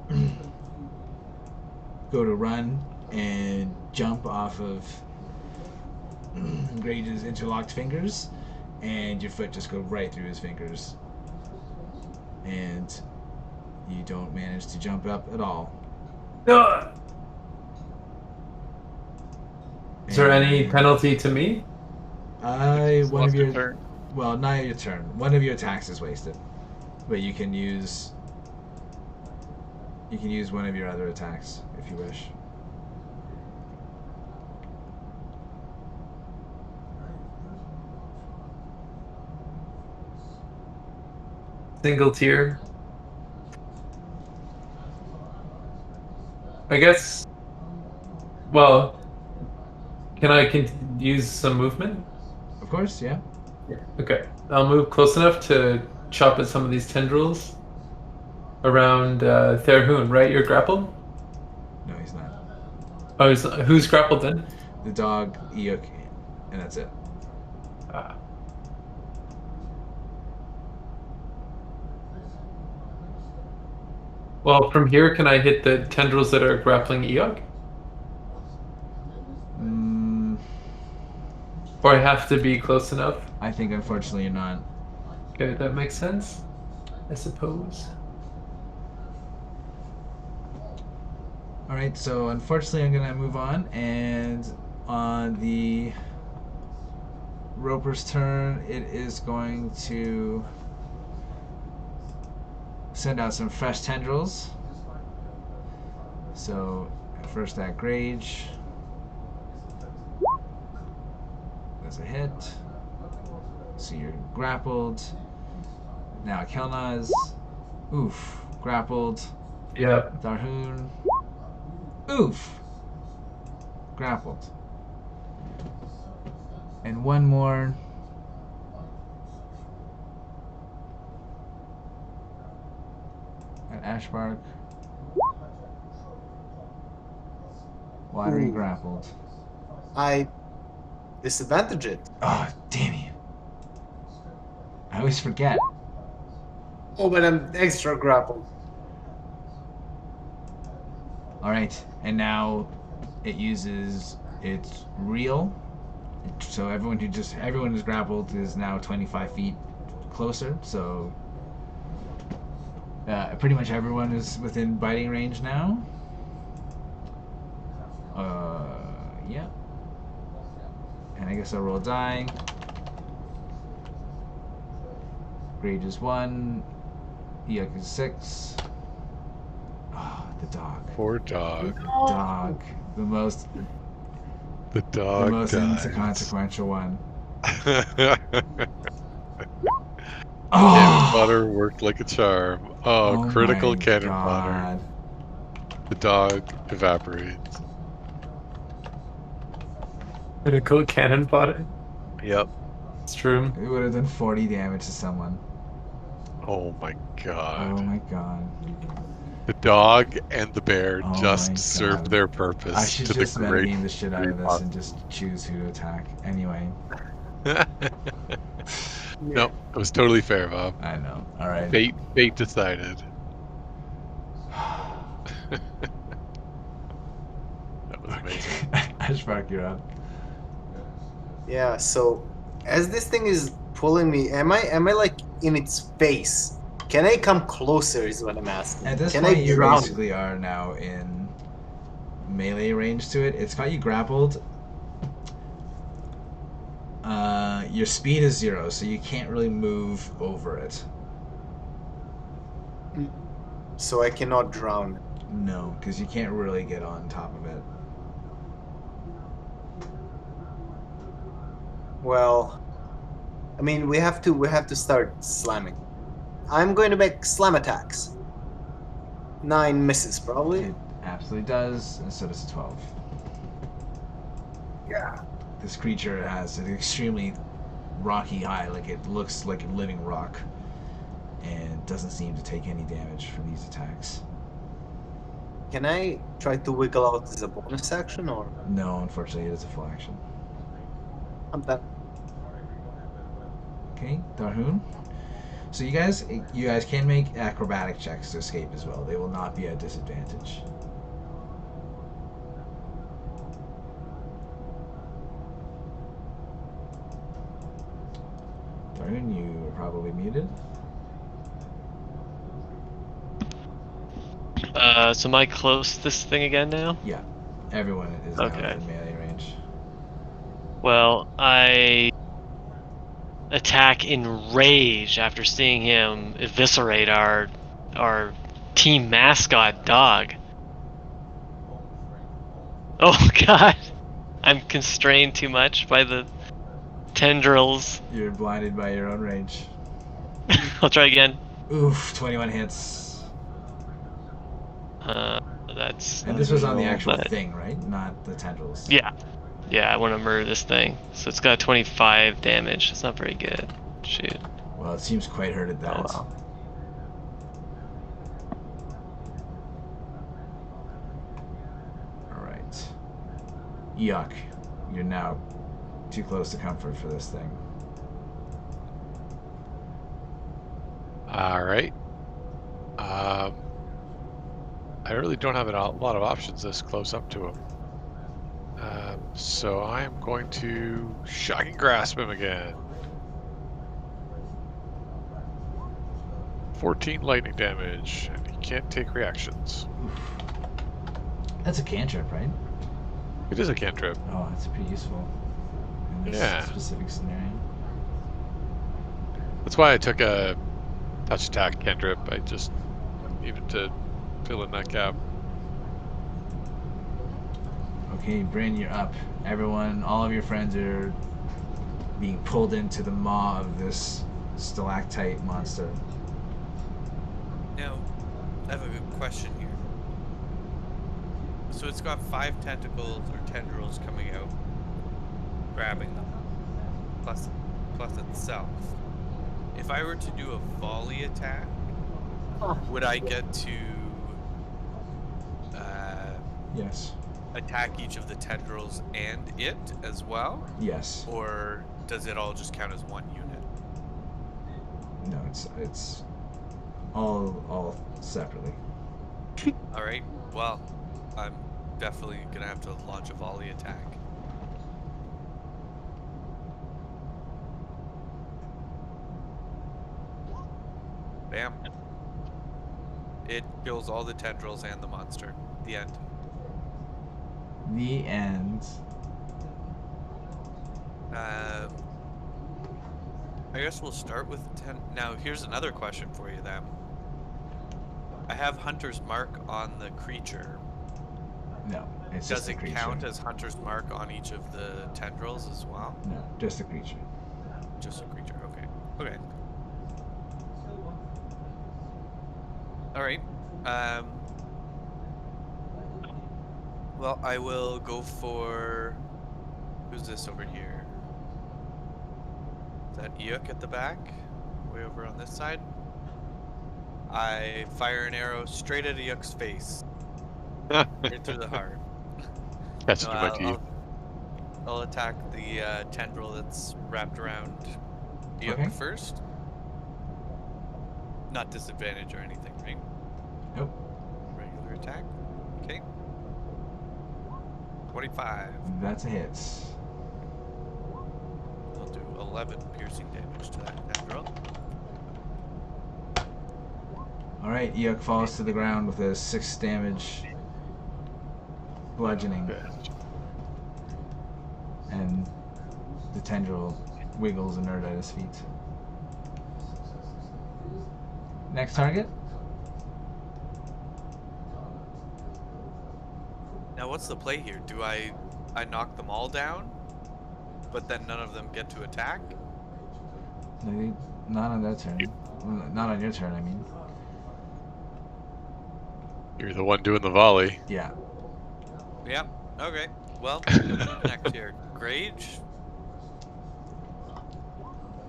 go to run and jump off of Grage's interlocked fingers, and your foot just goes right through his fingers. And you don't manage to jump up at all. Is there any And, penalty to me? It's one of lost your your turn. well, not your turn. One of your attacks is wasted, but you can use one of your other attacks if you wish. Single tier. I guess. Well, can I use some movement? Of course, yeah. Okay. I'll move close enough to chop at some of these tendrils around Tharhun, right? You're grappled? No, he's not. Oh, who's grappled then? The dog, Eikooc, and that's it. Ah. Well, from here, can I hit the tendrils that are grappling Eikooc? Or I have to be close enough? I think unfortunately you're not. Okay, that makes sense, I suppose. Alright, so unfortunately I'm gonna move on, and on the Roper's turn, it is going to send out some fresh tendrils. So first at Grage. That's a hit. So you're grappled. Now Kelnozz. Oof. Grappled. Yeah. Tharhun. Oof. Grappled. And one more. at Ashbark. Why are you Ooh. grappled? I disadvantage it. Oh, damn you. I always forget. Oh, but I'm extra grappled. Alright, and now it uses its reel. So everyone who's grappled is now 25 feet closer, so pretty much everyone is within biting range now. Yeah. And I guess I'll roll die. Grage is 1. Eikooc is 6. Oh, the dog. Poor dog. Dog. The most The dog dies. inconsequential one. Cannon Oh! fodder worked like a charm. Oh, critical my cannon God. fodder. The dog evaporates. Critical cannon fodder. Yep. It's true. It would have done 40 damage to someone. Oh my god. Oh my god. The dog and the bear Oh my just served God. their purpose I should to just the great. metagame the shit out of this and just choose who to attack. Anyway. No, it was totally fair, Bob. I know. Alright. Fate decided. That was amazing. Ashbark, you're up. Yeah, so as this thing is pulling me, am I like in its face? Can I come closer is what I'm asking. At this Can point, I you drown? basically are now in melee range to it. It's got you grappled. Your speed is 0, so you can't really move over it. So I cannot drown. No, because you can't really get on top of it. Well, I mean, we have to start slamming. I'm going to make slam attacks. 9 misses probably. It absolutely does, and so does a 12. Yeah. This creature has an extremely rocky hide, like it looks like a living rock, and doesn't seem to take any damage from these attacks. Can I try to wiggle out as a bonus action or? No, unfortunately, it is a full action. I'm done. Okay, Tharhun. So you guys can make acrobatic checks to escape as well. They will not be at disadvantage. Bryn, you are probably muted. So am I close to this thing again now? Yeah, everyone is now Okay. in melee range. Well, I attack in rage after seeing him eviscerate our team mascot dog. Oh god, I'm constrained too much by the tendrils. You're blinded by your own rage. I'll try again. Oof, 21 hits. That's And this was on the actual but- thing, right? Not the tendrils. Yeah. Yeah, I want to murder this thing. So it's got 25 damage. It's not very good. Shoot. Well, it seems quite hurt at that. Oh, well. Alright. Yuck. You're now too close to comfort for this thing. Alright. I really don't have a lot of options this close up to him. So I am going to shocking grasp him again. 14 lightning damage, and he can't take reactions. That's a cantrip, right? It is a cantrip. Oh, that's pretty useful in this Yeah. specific scenario. That's why I took a touch attack cantrip. I just needed to fill in that gap. Okay, Bryn, you're up. Everyone, all of your friends are being pulled into the maw of this stalactite monster. Now, I have a good question here. So it's got 5 tentacles or tendrils coming out, grabbing them, plus itself. If I were to do a volley attack, would I get to Yes. attack each of the tendrils and it as well? Yes. Or does it all just count as one unit? No, it's all separately. Alright, well, I'm definitely gonna have to launch a volley attack. Bam. It kills all the tendrils and the monster. The end. The end. I guess we'll start with 10. Now, here's another question for you then. I have Hunter's Mark on the creature. No, it's Does just the it creature. count as Hunter's Mark on each of the tendrils as well? No, just the creature. Just a creature, okay. Okay. Alright. Well, I will go for... Who's this over here? Is that Eikooc at the back? Way over on this side? I fire an arrow straight at Eikoc's face. Right through the heart. That's No, too much to you. I'll attack the tendril that's wrapped around Eikooc Okay. first. Not disadvantage or anything, right? Nope. Regular attack. Okay. 25. That's a hit. I'll do 11 piercing damage to that tendril. Alright, Eikooc falls to the ground with a 6 damage bludgeoning. And the tendril wiggles inert at his feet. Next target? Now, what's the play here? Do I knock them all down, but then none of them get to attack? No, not on that turn. Well, not on your turn, I mean. You're the one doing the volley. Yeah. Yeah. Okay. Well, next here, Grage.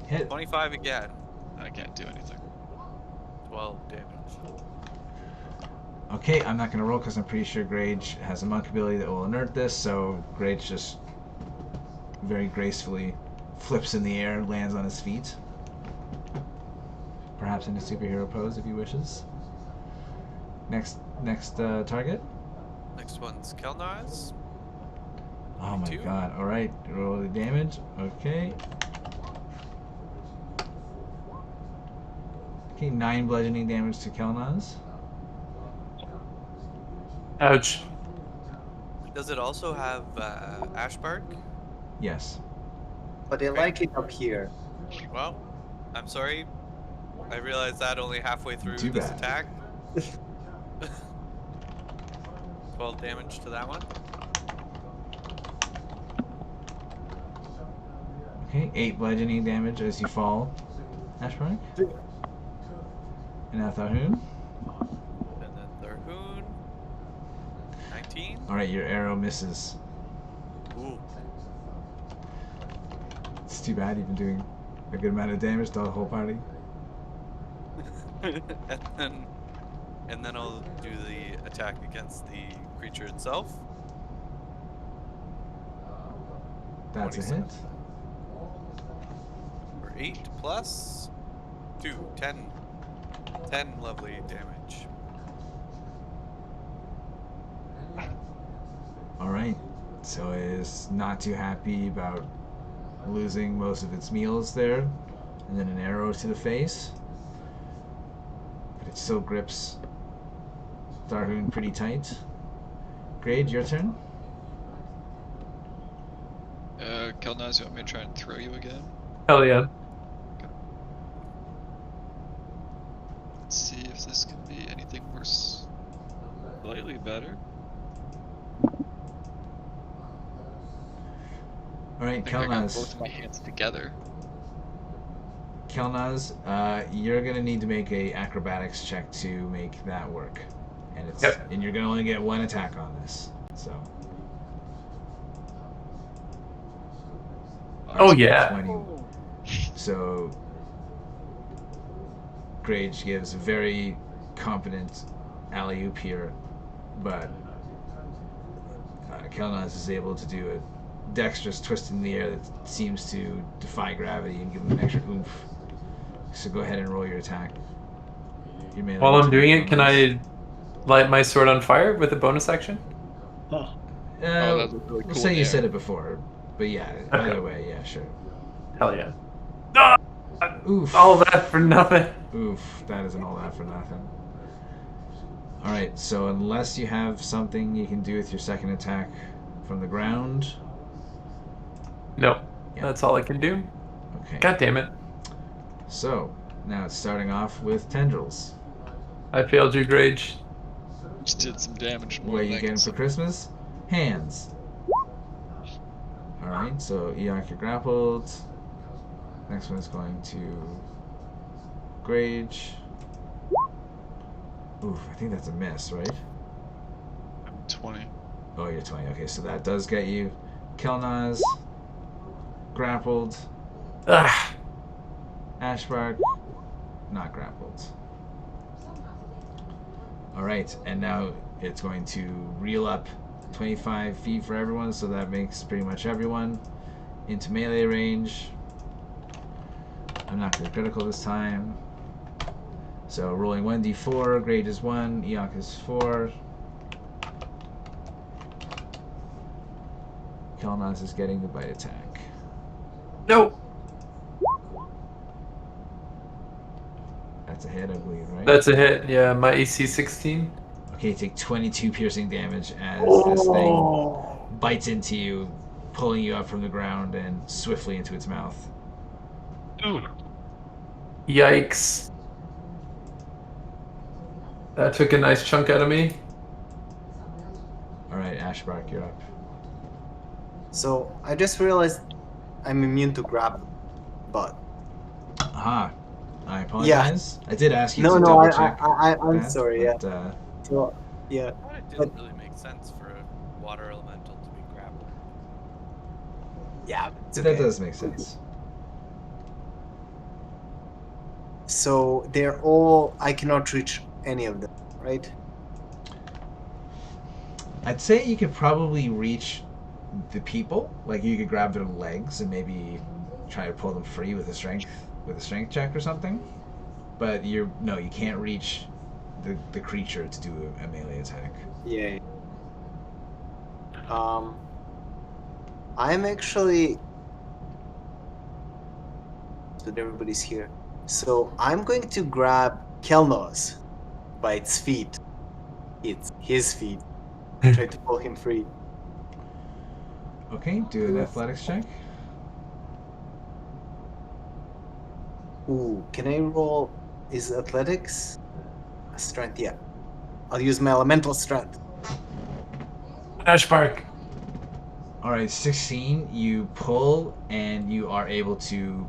Hit. 25 again. I can't do anything. 12 damage. Okay, I'm not going to roll because I'm pretty sure Grage has a monk ability that will inert this, so Grage just very gracefully flips in the air, lands on his feet. Perhaps in a superhero pose if he wishes. Next target. Next one's Kelnozz. Oh my 2. god. Alright, roll the damage. Okay. Okay, 9 bludgeoning damage to Kelnozz. Ouch. Does it also have Ashbark? Yes. But they like it up here. Well, I'm sorry. I realized that only halfway through Too this bad. attack. 12 damage to that one. Okay, 8 bludgeoning damage as you fall. Ashbark. And now Tharhun. And then Tharhun. 19. Alright, your arrow misses. Ooh. It's too bad you've been doing a good amount of damage to the whole party. and then I'll do the attack against the creature itself. That's a 27. hit. For 8 plus 2. 10 lovely damage. Alright, so it is not too happy about losing most of its meals there. And then an arrow to the face. But it still grips Tharhun pretty tight. Grage, your turn. Kelnozz, you want me to try and throw you again? Hell yeah. Let's see if this can be anything worse. Slightly better. Alright, I think I got Kelnozz. both my hands together. Kelnozz, you're gonna need to make a acrobatics check to make that work. And it's Yep. and you're gonna only get 1 attack on this. So Oh yeah. 20. So Grage gives a very competent alley-oop here, but Kelnozz is able to do a dexterous twist in the air that seems to defy gravity and give him an extra oomph. So go ahead and roll your attack. Your melee While I'm attack, doing it, can Kelnozz. I light my sword on fire with a bonus action? Oh, that's really We'll cool say in you the said air. it before, but yeah, Okay. either way, yeah, sure. Hell yeah. Ah! Oof. All that for nothing. Oof, that isn't all that for nothing. Alright, so unless you have something you can do with your second attack from the ground. No, Yeah. that's all I can do. Okay. God damn it. So, now it's starting off with tendrils. I failed you, Grage. Just did some damage more What are than you I getting can for say. Christmas? Hands. Alright, so Eikooc, you're grappled. Next one is going to Grage. Oof, I think that's a miss, right? I'm 20. Oh, you're 20. Okay, so that does get you. Kelnozz, grappled. Ah, Ashbark, not grappled. Alright, and now it's going to reel up 25 feet for everyone, so that makes pretty much everyone into melee range. I'm not going to critical this time. So rolling 1d4, Grage is 1, Eikooc is 4. Kelnozz is getting the bite attack. no. That's a hit, I believe, right? That's a hit. Yeah, my AC 16. Okay, you take 22 piercing damage as this thing bites into you, pulling you up from the ground and swiftly into its mouth. Ooh. Yikes. That took a nice chunk out of me. Alright, Ashbark, you're up. So I just realized I'm immune to grapple, but Aha. I apologize. I did ask you no, to no, double check. I'm that, sorry. but, Yeah. So yeah, I thought it didn't really make sense for a water elemental to be grappled. yeah. It's that okay. does make sense. So they're all. I cannot reach any of them, right? I'd say you could probably reach the people. Like you could grab their legs and maybe try to pull them free with a strength check or something. But you can't reach the creature to do a melee attack. Yeah. I'm actually. So everybody's here. So I'm going to grab Kelnozz by its feet. It's his feet. Try to pull him free. Okay, do an athletics check. Ooh, can I roll? Is athletics? Strength, yeah. I'll use my elemental strength. Ashbark. Alright, 16. You pull and you are able to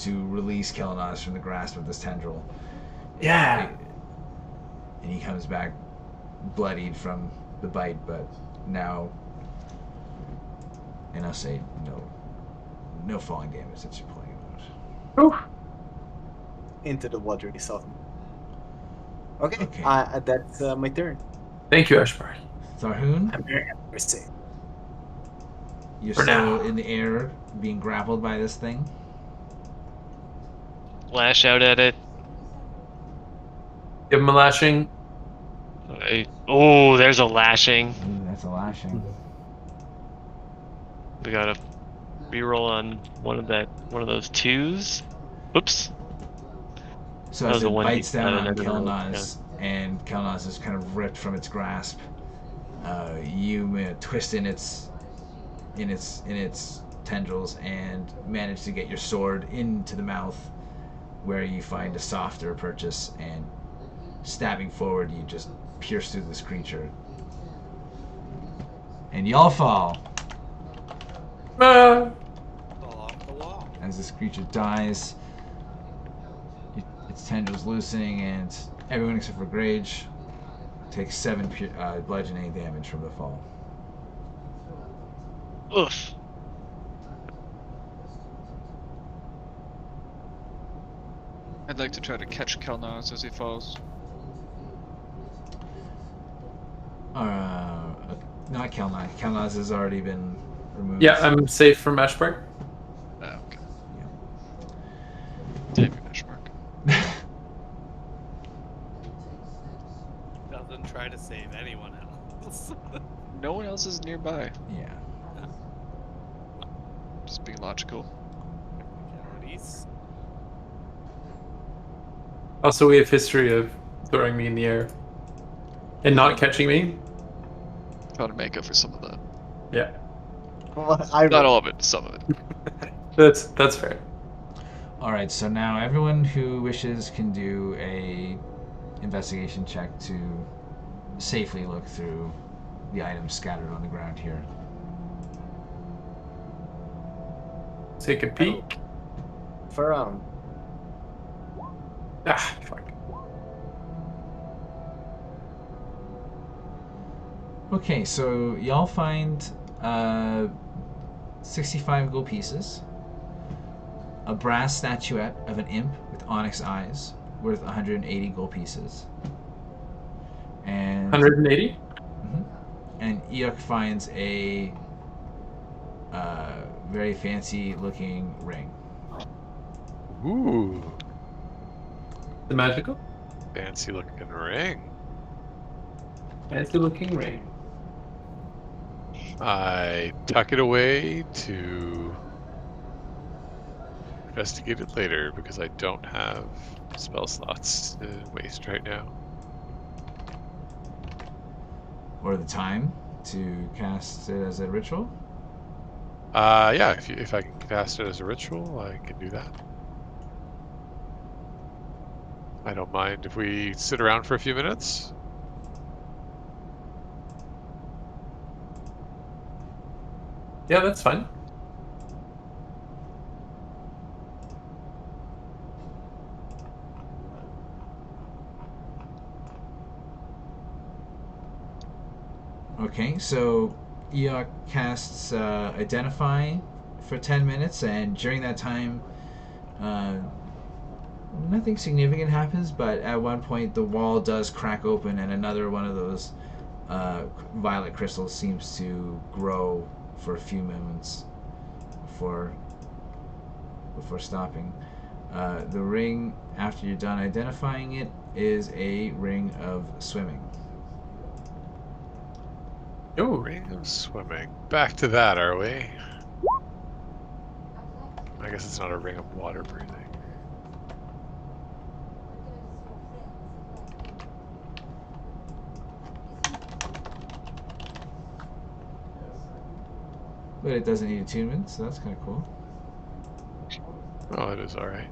release Kelnozz from the grasp of this tendril. Yeah. And he comes back bloodied from the bite, but now, and I'll say no falling damage since you're pulling him out. Oof. Into the water yourself. Okay, Okay. that's my turn. Thank you, Ashbark. Tharhun, I'm very happy to say. you're For still now. in the air, being grappled by this thing. Lash out at it. Give him a lashing. Oh, there's a lashing. Ooh, that's a lashing. We got a reroll on one of those twos. Oops. So That as was a it 1d7, bites down on I didn't roll, Kelnozz, and Kelnozz is kind of ripped from its grasp, you twist in its tendrils and manage to get your sword into the mouth, where you find a softer purchase, and stabbing forward, you just pierce through this creature, and y'all fall Ah. Fall off the wall. as this creature dies. Its tendrils loosening, and everyone except for Grage takes 7 bludgeoning damage from the fall. I'd like to try to catch Kelnozz as he falls. Not Kelnozz. Kelnozz has already been removed. Yeah, I'm safe from Ashbark. Ah, okay. Yeah. Damn you, Ashbark. Doesn't try to save anyone else. No one else is nearby. Yeah. Just being logical. Technicalities. Also, we have history of throwing me in the air and not catching me. Try to make up for some of that. Yeah, Well, Not all of it, some of it. that's fair. All right. So now everyone who wishes can do a investigation check to safely look through the items scattered on the ground here. Take a peek. Tharhun. Ah, fuck. Okay, so y'all find 65 gold pieces, a brass statuette of an imp with onyx eyes worth 180 gold pieces, and 180. and Eikooc finds a very fancy looking ring. Ooh, The magical, fancy looking ring. fancy looking ring. I tuck it away to investigate it later because I don't have spell slots to waste right now. Or the time to cast it as a ritual. Yeah, if I can cast it as a ritual, I can do that. I don't mind if we sit around for a few minutes. Yeah, that's fine. Okay, so Eikooc casts Identify for 10 minutes, and during that time, nothing significant happens, but at one point the wall does crack open and another one of those violet crystals seems to grow for a few moments before stopping. The ring, after you're done identifying it, is a ring of swimming. Oh, Ring of swimming. Back to that, are we? I guess it's not a ring of water breathing. But it doesn't need attunement, so that's kind of cool. Oh, it is alright.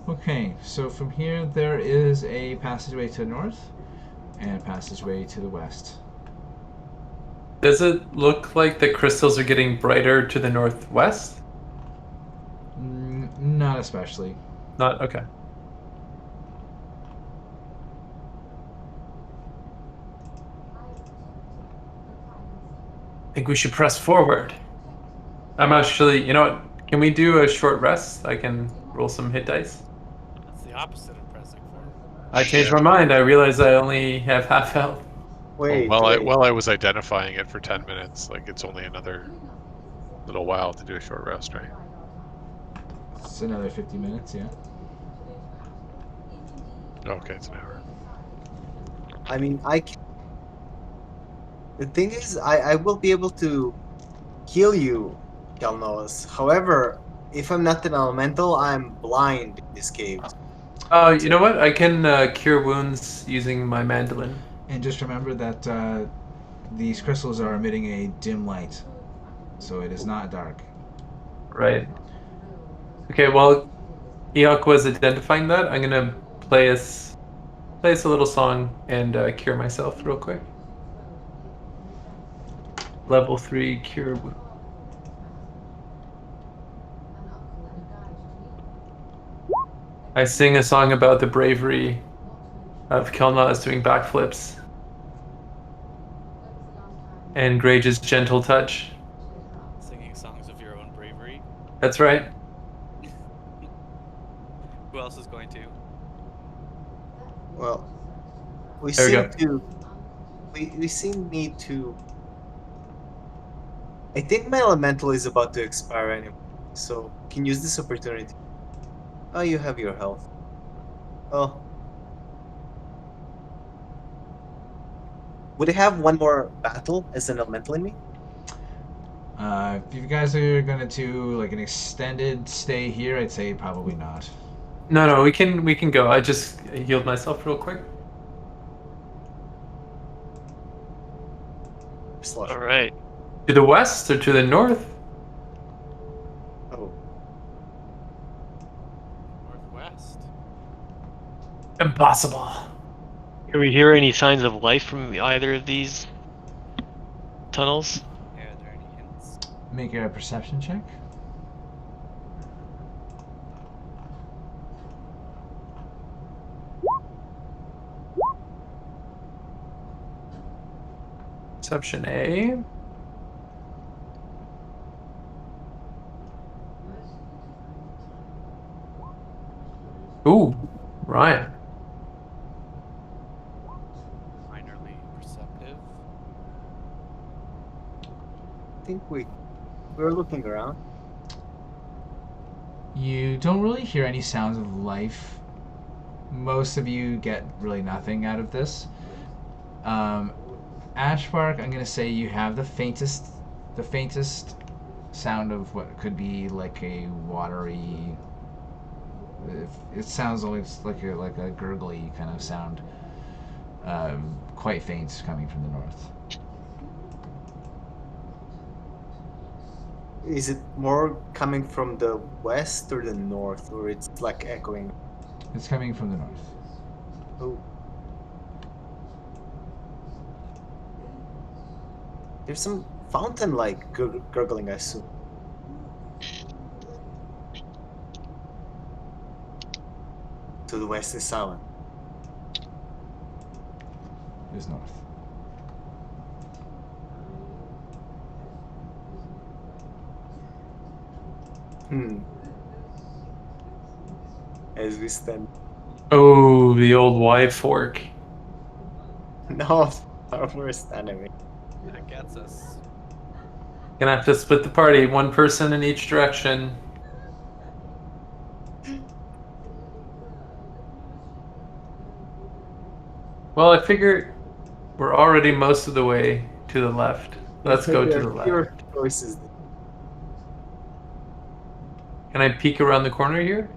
Okay, so from here there is a passageway to the north and a passageway to the west. does it look like the crystals are getting brighter to the northwest? Not especially. Not okay. I think we should press forward. I'm actually, you know what? Can we do a short rest? I can roll some hit dice. That's the opposite of pressing forward. I changed my mind. I realized I only have half health. Wait, Well, wait. while I was identifying it for 10 minutes, like it's only another little while to do a short rest, right? It's another 50 minutes, yeah. Okay, it's an hour. I mean, I can... The thing is, I will be able to heal you, Kelnozz. However, if I'm not an elemental, I'm blind in this cave. You know what? I can cure wounds using my mandolin. And just remember that these crystals are emitting a dim light, so it is not dark. Right. Okay, while Eikooc was identifying that, I'm gonna play us a little song and cure myself real quick. Level 3 cure wound. I sing a song about the bravery of Kelnozz doing backflips and Grage's gentle touch. Singing singing songs of your own bravery. That's right. Who else is going to? Well, we There we seem go. to. We seem need to. I think my elemental is about to expire anyway, so can use this opportunity. Oh, you have your health. Oh. Would I have one more battle as an elemental in me? If you guys are gonna do like an extended stay here, I'd say probably not. No, we can go. I just healed myself real quick. Slush. All right. To the west or to the north? Oh. Northwest. Impossible. Can we hear any signs of life from either of these tunnels? Yeah, are there any hints? Make a perception check. Perception A. Ooh, Ryan. Minorly perceptive. I think we're looking around. You don't really hear any sounds of life. Most of you get really nothing out of this. Ashbark, I'm gonna say you have the faintest sound of what could be like a watery. It sounds always like a gurgly kind of sound, quite faint coming from the north. Is it more coming from the west or the north, or it's like echoing? It's coming from the north. Oh. There's some fountain-like gurgling, I assume. To the west is silent. Is north. As we stand. Oh, the old Y fork. No, our worst enemy. That gets us. Gonna have to split the party, one person in each direction. Well, I figure we're already most of the way to the left. Let's go to the left. Your choices. Can I peek around the corner here?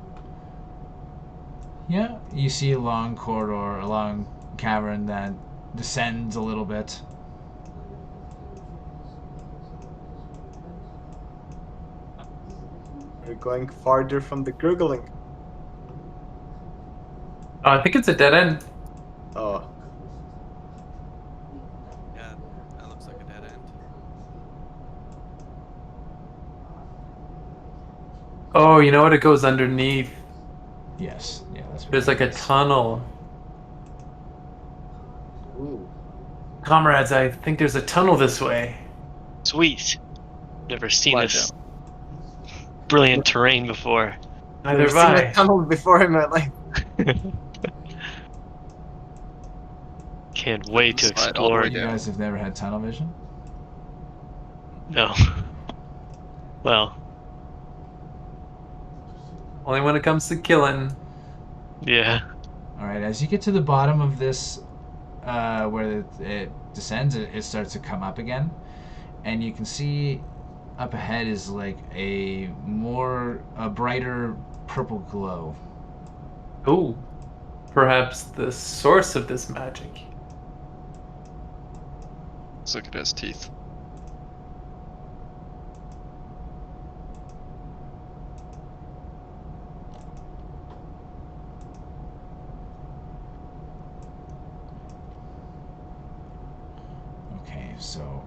Yeah, you see a long corridor, a long cavern that descends a little bit. We're going farther from the gurgling. I think it's a dead end. Oh. Yeah, that looks like a dead end. Oh, you know what? It goes underneath. Yes, yeah, that's what There's it like a is. tunnel. Ooh. Comrades, I think there's a tunnel this way. Sweet. Never seen Lie this brilliant terrain before. Neither I've have seen a I. tunnel before in my life. Can't wait to Slide all the explore. way You down. guys have never had tunnel vision? No. Well, Only when it comes to killing. yeah. Alright, as you get to the bottom of this, where it descends, it starts to come up again. And you can see up ahead is like a brighter purple glow. Ooh. Perhaps the source of this magic. Let's look at his teeth. Okay, so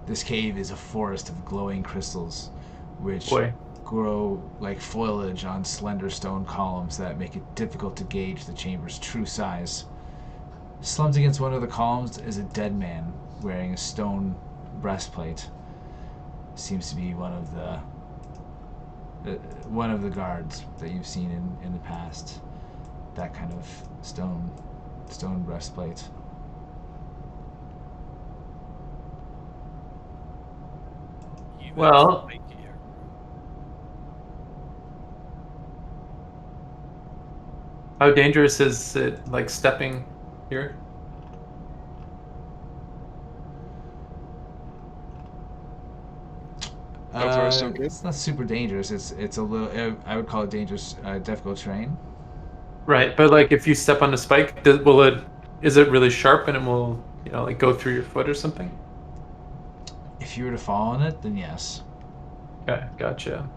this cave is a forest of glowing crystals, which Boy. grow like foliage on slender stone columns that make it difficult to gauge the chamber's true size. Slumped against one of the columns is a dead man wearing a stone breastplate seems to be one of the guards that you've seen in the past. That kind of stone breastplate. Well, how dangerous is it, like, stepping here? How far so good? It's not super dangerous. It's a little. I would call it dangerous, difficult terrain. Right, but like if you step on the spike, is it really sharp and it will, like go through your foot or something? If you were to fall on it, then yes. Okay, gotcha.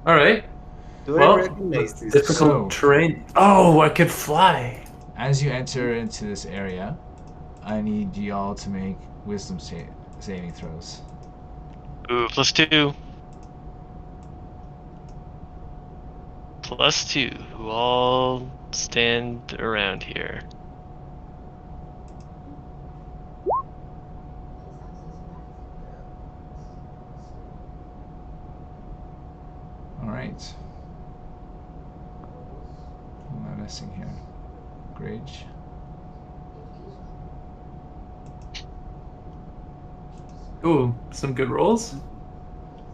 All right. Do I recognize this? Difficult terrain. Oh, I could fly. As you enter into this area, I need y'all to make wisdom saving throws. Ooh, +2. +2, who all stand around here. Alright. Who am I missing here? Grage. Ooh, some good rolls.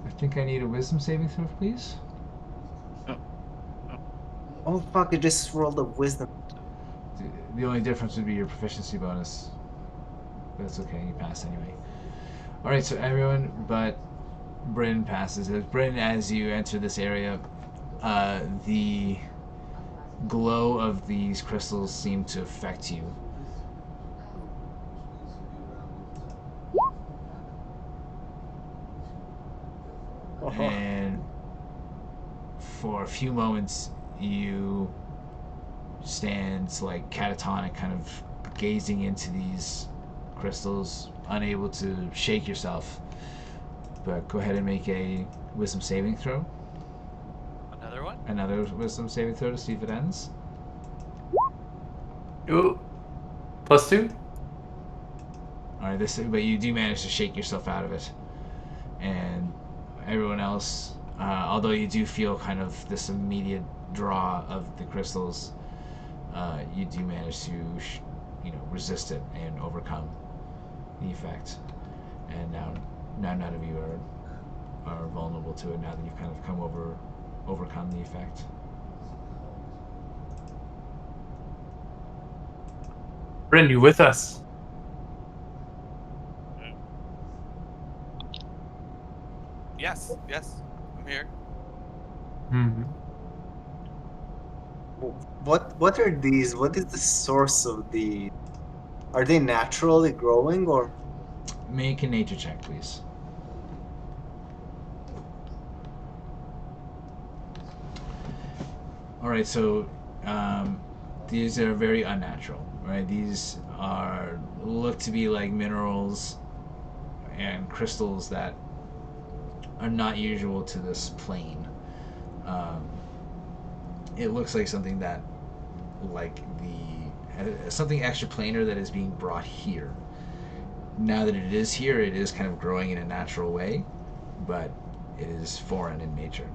I think I need a wisdom saving throw, please. Oh fuck! I just rolled a wisdom. The only difference would be your proficiency bonus. But that's okay, you passed anyway. Alright, so everyone but Bryn passes. Bryn, as you enter this area, the glow of these crystals seem to affect you. And for a few moments, you stand like catatonic, kind of gazing into these crystals, unable to shake yourself. But go ahead and make a wisdom saving throw. Another one? Another wisdom saving throw to see if it ends. Ooh, +2. Alright, but you do manage to shake yourself out of it. And everyone else, although you do feel kind of this immediate draw of the crystals, you do manage to, resist it and overcome the effect. And now none of you are vulnerable to it now that you've kind of overcome the effect. Bryn, you with us? Yes, I'm here. Hmm. What are these? What is the source of the? Are they naturally growing or? Make a nature check, please. Alright, so these are very unnatural, right? These look to be like minerals and crystals that are not usual to this plane. It looks like something that, something extraplanar that is being brought here. Now that it is here, it is kind of growing in a natural way, but it is foreign in nature.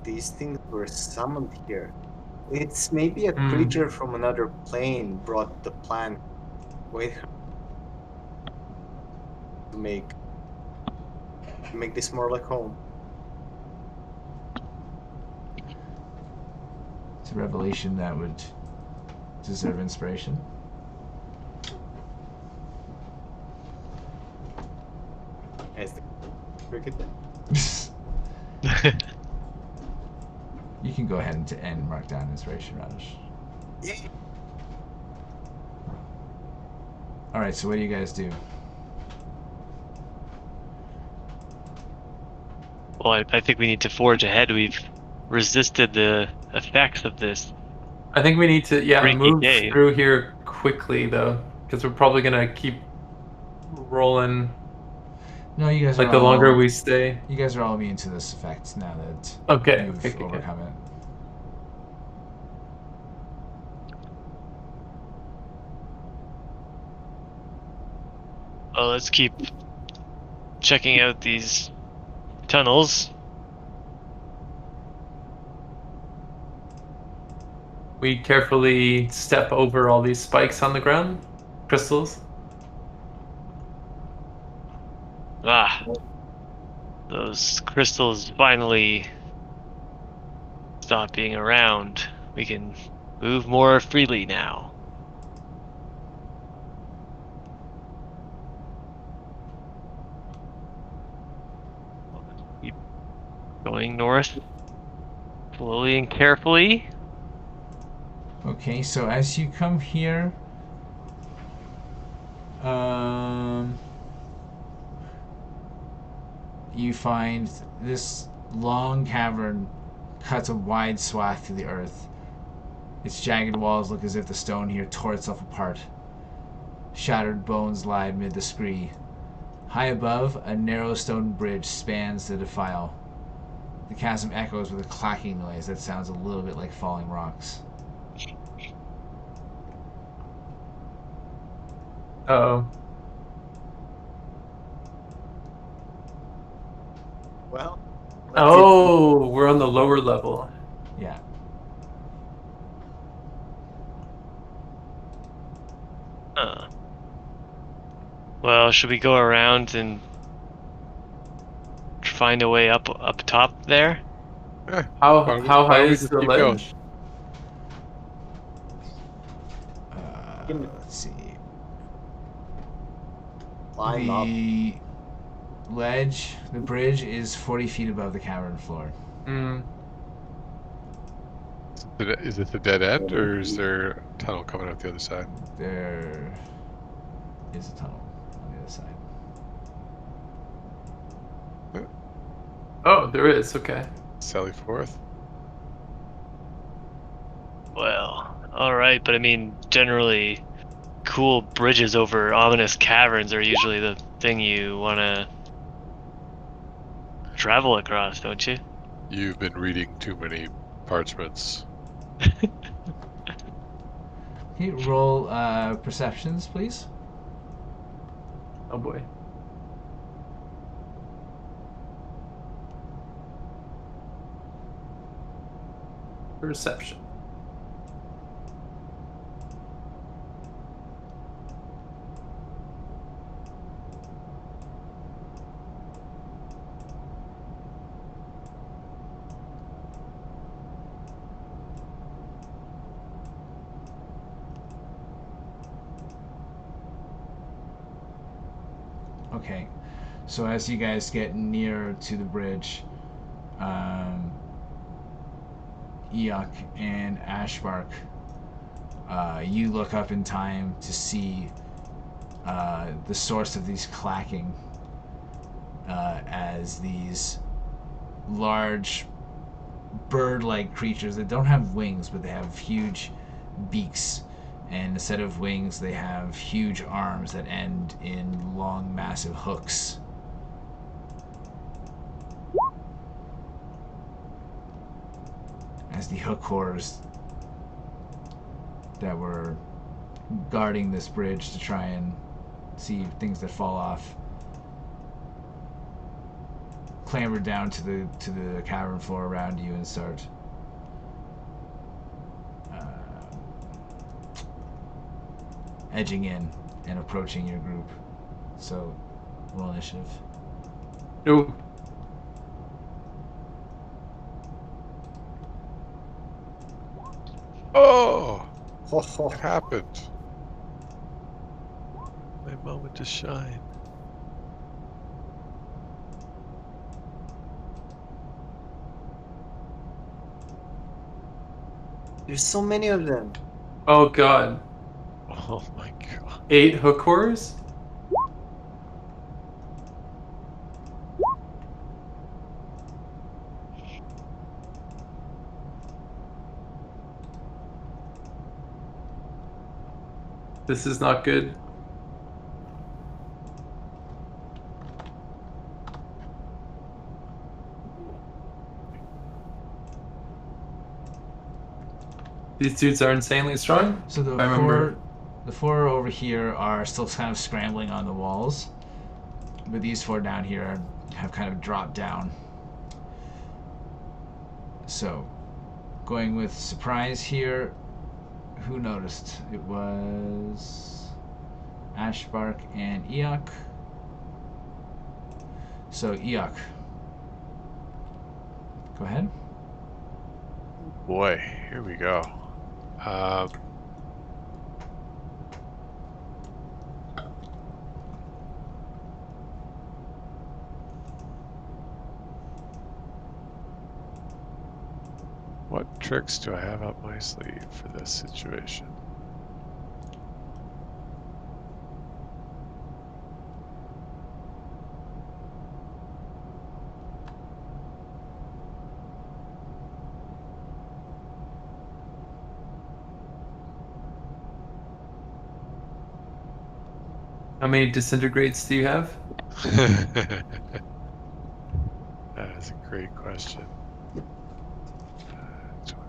These things were summoned here. It's maybe a creature from another plane brought the plant with her to make this more like home. It's a revelation that would deserve inspiration. As the cricket. You can go ahead and mark down inspiration, Radish. Yeah. Alright, so what do you guys do? Well, I think we need to forge ahead. We've resisted the effects of this. I think we need to, Freaky move cave. through here quickly, though. Because we're probably gonna keep rolling. No, you guys Like are the all, longer we stay. You guys are all immune to this effect now that Okay. you've Okay. overcome it. Well, let's keep checking out these tunnels. We carefully step over all these spikes on the ground, crystals. Ah, those crystals finally stop being around. We can move more freely now. Keep going north, slowly and carefully. Okay, so as you come here, you find this long cavern cuts a wide swath through the earth. Its jagged walls look as if the stone here tore itself apart. Shattered bones lie amid the scree. High above, a narrow stone bridge spans the defile. The chasm echoes with a clacking noise that sounds a little bit like falling rocks. Oh. Well. Oh, we're on the lower level. Yeah. Well, should we go around and find a way up top there? How Why don't we- how why high don't we is just the keep going? ledge? Let's see. Climb up. The ledge, the bridge is 40 feet above the cavern floor. Mm. Is it the dead end, or is there a tunnel coming out the other side? There is a tunnel on the other side. Oh, there is. Okay. Sally forth. Well, alright, but I mean, generally, cool bridges over ominous caverns are usually the thing you want to travel across, don't you? You've been reading too many parchments. Okay, roll perceptions, please. Oh boy. Perception. Okay, so as you guys get near to the bridge, Eikooc and Ashbark, you look up in time to see the source of these clacking as these large bird-like creatures that don't have wings, but they have huge beaks, and instead of wings they have huge arms that end in long massive hooks. As the hook horrors that were guarding this bridge to try and see things that fall off clamber down to the cavern floor around you and start edging in and approaching your group. So, roll initiative. No. Oh! Ho, ho. What happened? My moment to shine. There's so many of them. Oh god. Oh my god. 8 hook horrors? This is not good. These dudes are insanely strong. So the I remember. four over here are still kind of scrambling on the walls, but these four down here have kind of dropped down. So, going with surprise here, who noticed? It was Ashbark and Eikooc. So Eikooc, go ahead. Boy, here we go. What tricks do I have up my sleeve for this situation? How many disintegrates do you have? That is a great question. 20.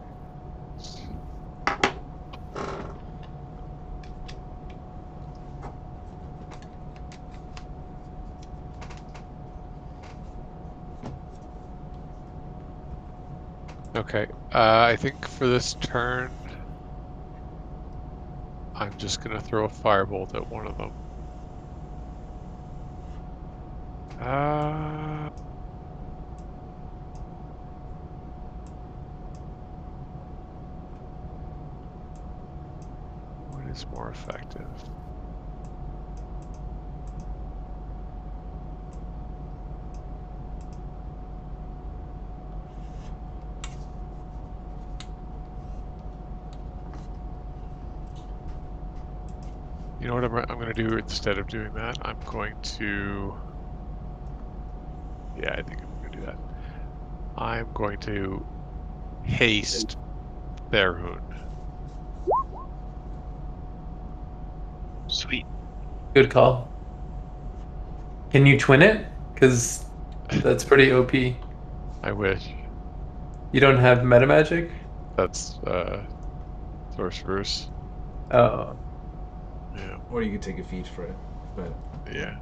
Okay, I think for this turn, I'm just gonna throw a firebolt at one of them. What is more effective? You know what I'm going to do instead of doing that? I'm going to... Yeah, I think I'm going to do that. I'm going to haste Tharhun. Sweet. Good call. Can you twin it? Because that's pretty OP. I wish. You don't have meta magic? That's sorcerers. Oh. Yeah. Or you could take a feat for it, but Yeah.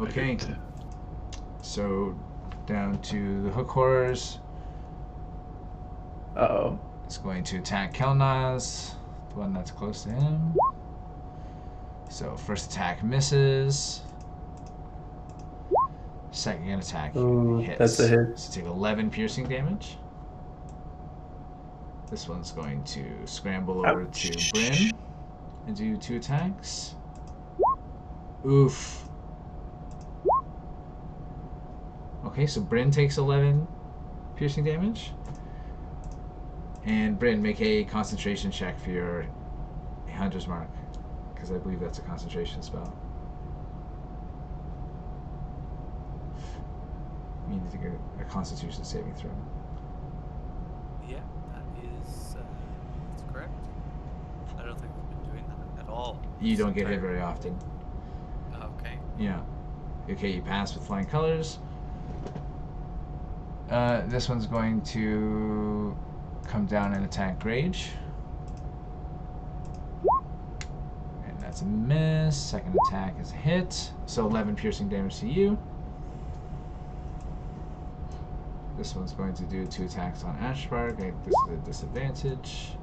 okay. So down to the hook horrors. Uh-oh. It's going to attack Kelnozz, the one that's close to him. So first attack misses. Second attack Ooh, hits. that's a hit. So take 11 piercing damage. This one's going to scramble over to Bryn and do 2 attacks. Oof. Okay, so Bryn takes 11 piercing damage. And Bryn, make a concentration check for your Hunter's Mark, because I believe that's a concentration spell. You need to get a Constitution saving throw. Yeah, that is that's correct. I don't think we've been doing that at all. You don't get hit very often. Okay. Yeah. Okay, you pass with flying colors. This one's going to come down and attack Grage. And that's a miss. Second attack is a hit. So 11 piercing damage to you. This one's going to do 2 attacks on Ashbark. This is a disadvantage.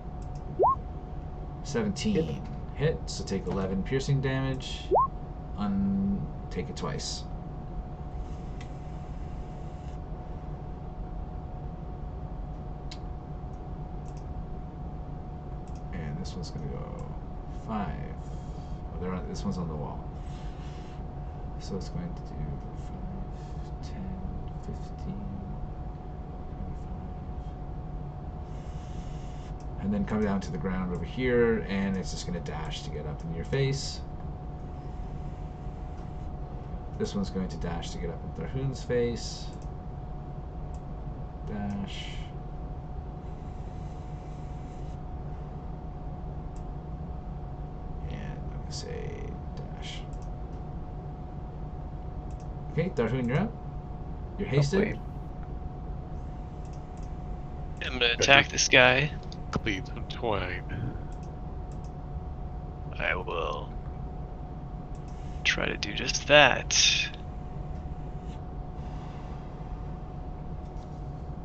17 hit, so take 11 piercing damage. Take it twice. And this one's gonna go 5. Oh, this one's on the wall. So it's going to do 5, 10, 15. And then come down to the ground over here, and it's just going to dash to get up in your face. This one's going to dash to get up in Tharhun's face. Dash. Okay, Tharhun, you're up. You're hasted. wait. I'm gonna attack this guy. Clean some twine. I will try to do just that.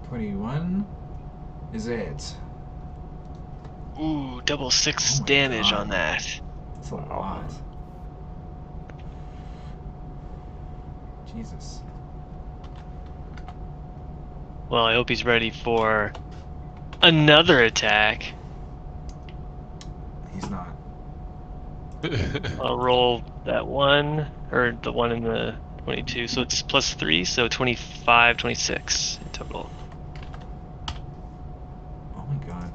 21 is a hit. Ooh, double 6 Oh my damage God. on that. That's a lot. Jesus. Well, I hope he's ready for another attack. He's not. I'll roll that one, or the one in the 22, so it's plus 3, so 25, 26 in total. Oh my god.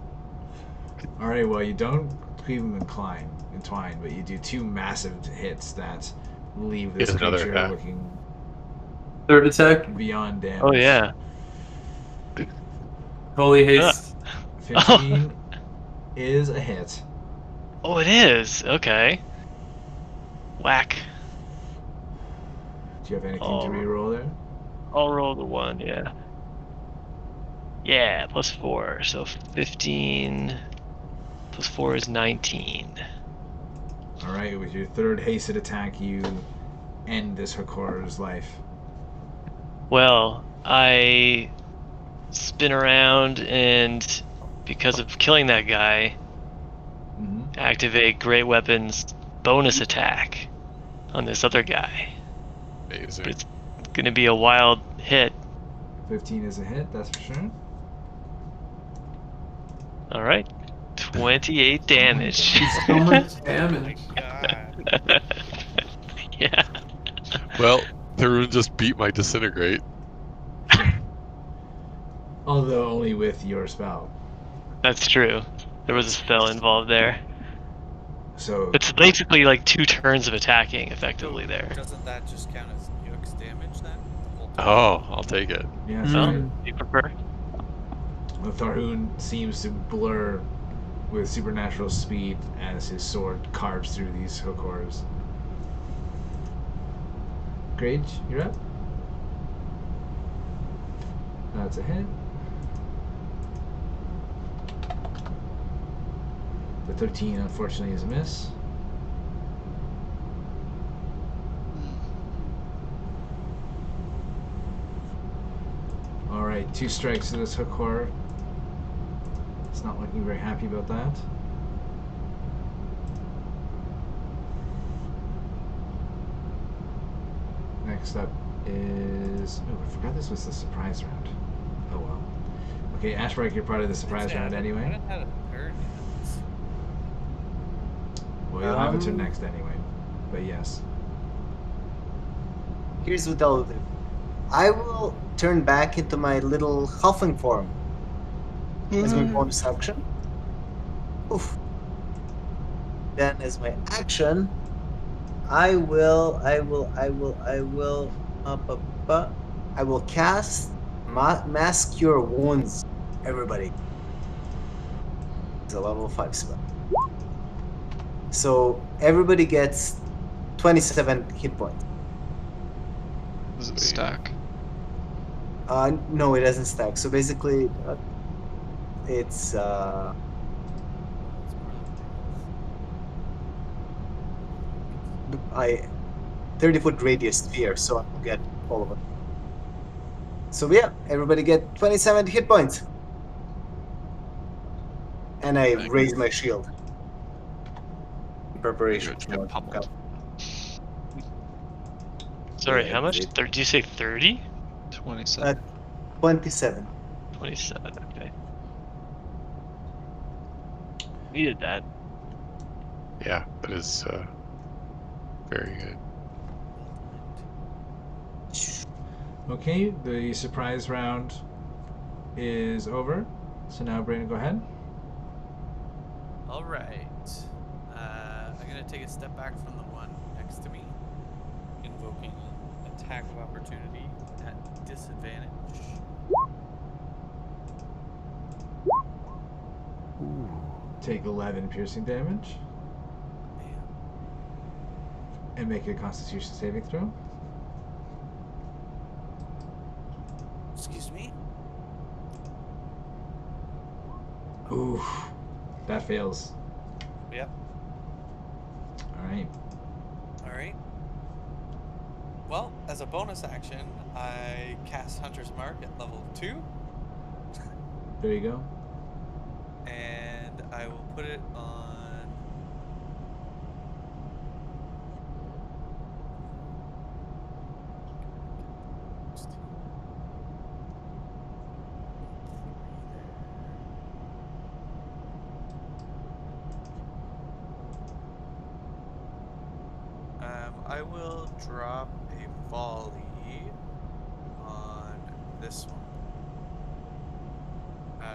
Alright, well, you don't cleave him entwine, but you do 2 massive hits that leave this Here's another creature attack. looking Third attack. beyond damage. Oh yeah. Holy haste. 15 is a hit. Oh, it is. Okay. Whack. Do you have anything Oh. to reroll there? I'll roll the 1, yeah. Yeah, plus 4, so 15 plus 4 is 19. Alright, with your third hasted attack, you end this Hakor's life. Well, I spin around and because of killing that guy, Mm-hmm. activate Great Weapon's bonus attack on this other guy. Amazing. But it's gonna be a wild hit. 15 is a hit, that's for sure. Alright. 28 damage. So much damage. God. Yeah. Well, Tharhun just beat my disintegrate. Although only with your spell. That's true. There was a spell involved there. So It's basically like 2 turns of attacking effectively there. Doesn't that just count as Nuke's damage then? The whole time? Oh, I'll take it. yeah, Mm. so Do you prefer? the Tharhun seems to blur with supernatural speed as his sword carves through these Hakors. Grage, you're up. That's a hit. The 13, unfortunately, is a miss. Alright, 2 strikes to this Hakor. It's not looking very happy about that. Next up is... Oh, I forgot this was the surprise round. Oh well. Okay, Ashbark, you're part of the surprise round I anyway. didn't have a turn yet. Well, you'll have a turn Um, next anyway. But yes. Here's what I'll do. I will turn back into my little Halfling form as my bonus action. Oof. Then as my action, I will cast Mass Cure Wounds, everybody. It's a level 5 spell. So everybody gets 27 hit points. Does it stack? No, it doesn't stack. So basically, it's 30-foot radius sphere, so I'll get all of it. So yeah, everybody get 27 hit points. And I Thank raise my shield. In preparation Good, for get what pummeled. comes. Sorry, Yeah, how much? it- Did you say 30? 27. 27. 27, okay. Needed that. Yeah, that is very good. Okay, the surprise round is over. So now, Bryn, go ahead. Alright. I'm gonna take a step back from the one next to me, invoking an attack of opportunity at disadvantage. Take 11 piercing damage Man. and make a Constitution saving throw. Ooh, that fails. Yep. All right. Alright. Well, as a bonus action, I cast Hunter's Mark at level 2, There you go. and I will put it on. I will drop a volley on this one.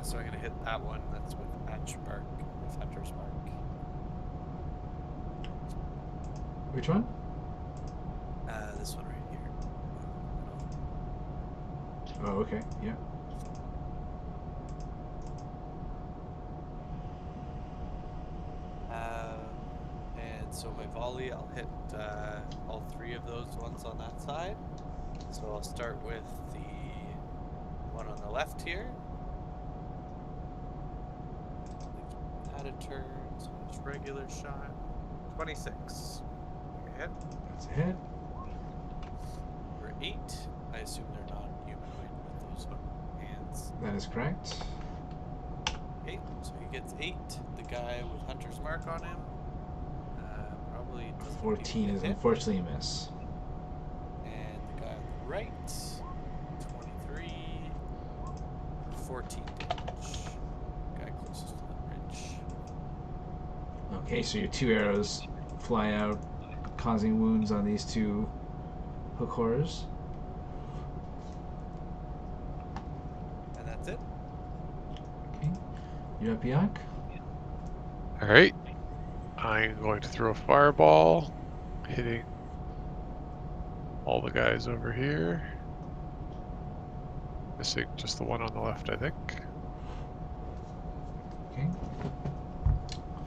So I'm gonna hit that one. That's with Ashbark, with Hunter's Mark. Which one? This one right here. Oh, okay. Yeah. And so my volley, I'll hit all 3 of those ones on that side. So I'll start with the one on the left here. Had a turn, so it's regular shot. 26. Hit. That's a hit. For 8. I assume they're not humanoid with those hook hands. That is correct. Okay, so he gets 8. The guy with Hunter's Mark on him probably doesn't 14 even is hit. unfortunately a miss. And the guy on the right, 23, 14 damage. Guy closest to the bridge. Okay, so your 2 arrows fly out, causing wounds on these 2 hook horrors. And that's it. Okay. You're up, Yak. Alright. I'm going to throw a fireball, hitting all the guys over here. Missing just the one on the left, I think. Okay.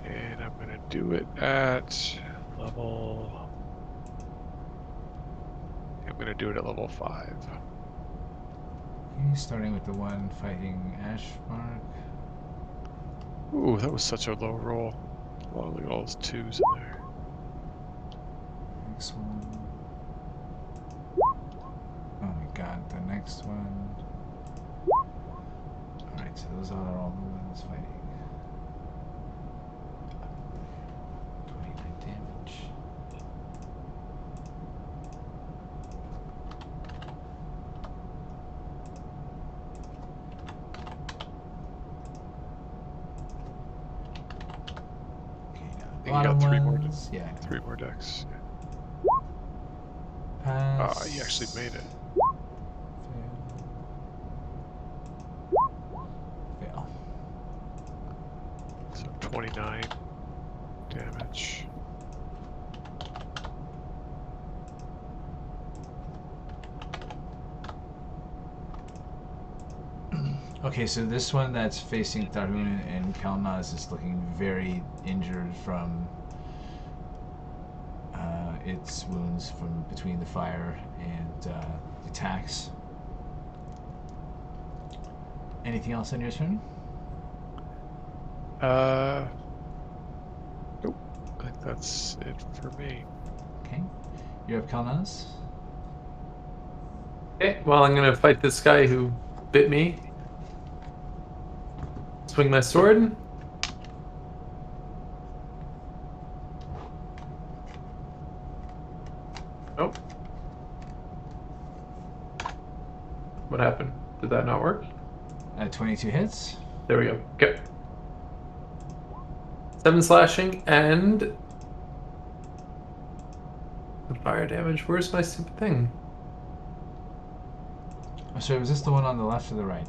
And I'm going to do it at level... I'm going to do it at level 5. Okay, starting with the one fighting Ashbark. Ooh, that was such a low roll. Oh, look at all those 2s in there. Next one. Oh my god, the next one. Alright, so those are all the ones fighting. 29 damage. Okay, now I think you bottom got 3 more, ones. Yeah. 3 more decks. Pass. Ah, you actually made it. Fail. So 29 damage. Okay, so this one that's facing Tharhun and Kelnozz is looking very injured from its wounds from between the fire and attacks. Anything else on your turn? Nope. I think that's it for me. Okay. You're up, Kelnozz. Okay, well, I'm gonna fight this guy who bit me. Swing my sword. Oh. What happened? Did that not work? 22 hits. There we go. Okay. 7 slashing and the fire damage. Where's my stupid thing? Oh, sorry, was this the one on the left or the right?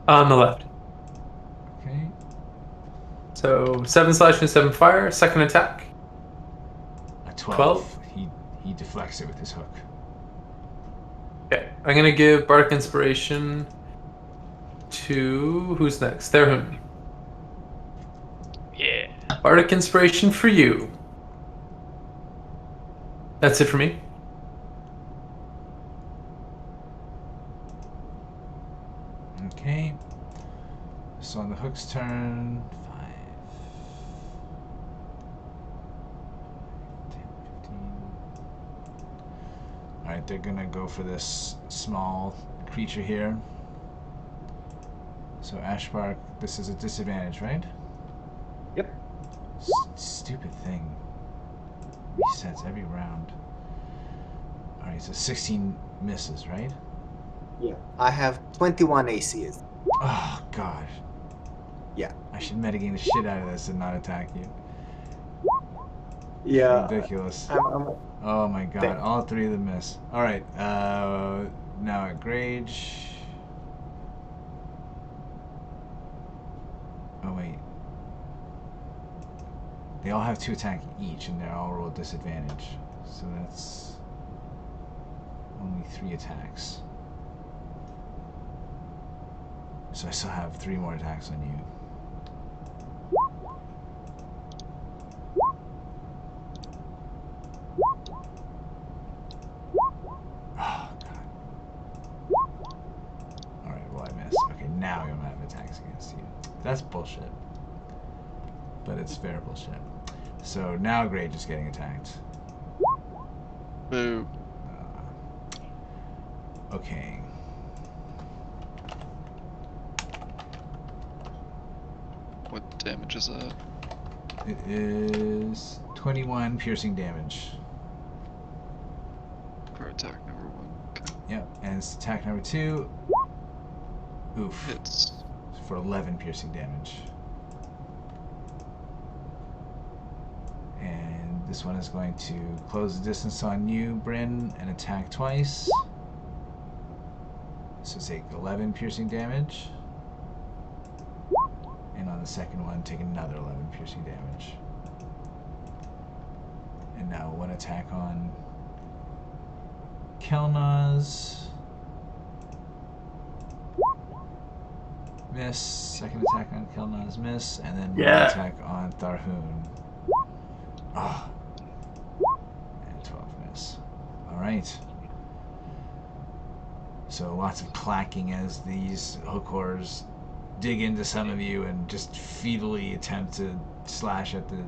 On the left. Okay. So 7 slashing, 7 fire. Second attack. A 12. 12? He deflects it with his hook. Okay. I'm gonna give Bardic Inspiration to who's next? Tharhun. Yeah. Bardic Inspiration for you. That's it for me. Okay. So on the Hook's turn. 5, 10, 15. Alright, they're gonna go for this small creature here. So Ashbark, this is a disadvantage, right? Yep. Stupid thing. Resets every round. Alright, so 16 misses, right? Yeah. I have 21 AC. Oh, God. Yeah. I should metagame the shit out of this and not attack you. Yeah. Ridiculous. I'm Oh my god, Thank you. all 3 of them miss. Alright, now at Grage. Oh wait. They all have 2 attack each and they're all roll disadvantage. So that's only 3 attacks. So I still have 3 more attacks on you. Oh, God. Alright, well I missed. Okay, now you don't have attacks against you. That's bullshit. But it's fair bullshit. So now Grage is getting attacked. Boo. Okay. What damage is that? It is 21 piercing damage. For attack number 1. Okay. Yep, and it's attack number 2. Oof. Hits. For 11 piercing damage. And this one is going to close the distance on you, Bryn, and attack twice. So take 11 piercing damage. And on the second one, take another 11 piercing damage. And now 1 attack on Kelnozz. Miss. Second attack on Kelnozz, miss. And then 1 attack on Tharhun. Oh. And 12 miss. Alright. So lots of clacking as these hookors dig into some of you and just feebly attempt to slash at the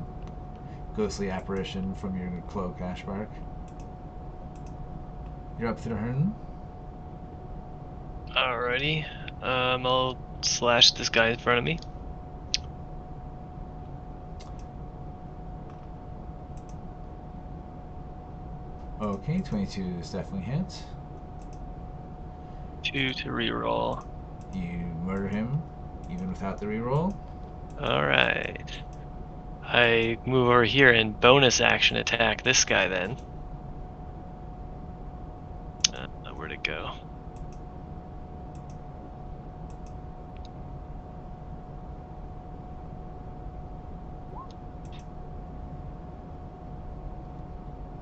ghostly apparition from your cloak, Ashbark. You're up, Tharhun. Alrighty. I'll slash this guy in front of me. Okay, 22 is definitely hit. 2 to reroll. You murder him, even without the reroll. Alright. I move over here and bonus action attack this guy then. Where'd it go?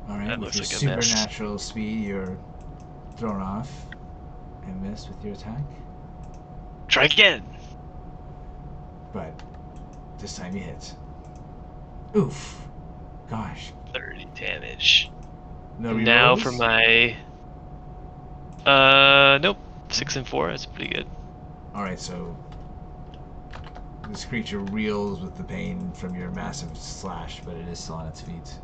Alright, That with looks your like a miss. supernatural speed, you're thrown off and miss with your attack. Try again! But this time you hit. Oof. Gosh. 30 damage. No And now rerolls? for my... nope. 6 and 4, that's pretty good. Alright, so this creature reels with the pain from your massive slash, but it is still on its feet.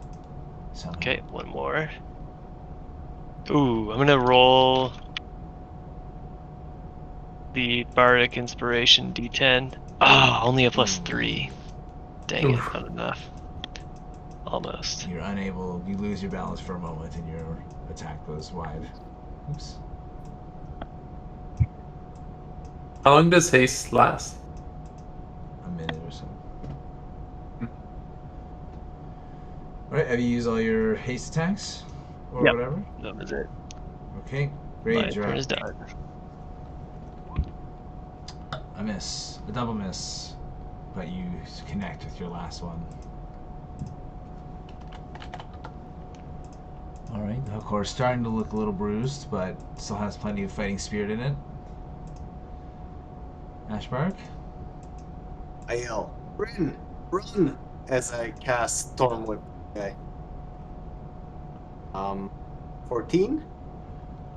Somehow. Okay, 1 more. Ooh, I'm gonna roll the Bardic Inspiration D10. Ah, only a +3. Dang it, not enough. Almost. You're unable, you lose your balance for a moment and your attack goes wide. Oops. How long does haste last? A minute or so. Alright, have you used all your haste attacks? Or Yep. whatever? That was it. Okay, My great, you're turn up. is done. A miss. A double miss. But you connect with your last one. Alright, the hook is starting to look a little bruised, but still has plenty of fighting spirit in it. Ashbark? I yell, Bryn, run! As I cast Storm Whip. Okay. 14?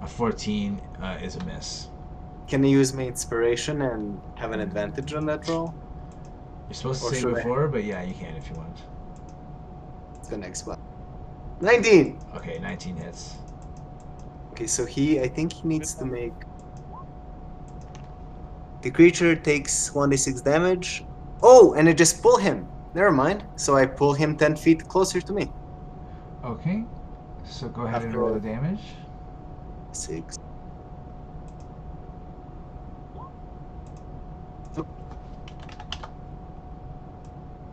A 14 is a miss. Can I use my inspiration and have an advantage on that roll? You're supposed to Or say should I- before, but yeah, you can if you want. It's the next one. 19! Okay, 19 hits. Okay, so I think he needs to make... The creature takes 1d6 damage. Oh, and I just pull him. Never mind. So I pull him 10 feet closer to me. Okay, so go ahead and After roll all. the damage. 6.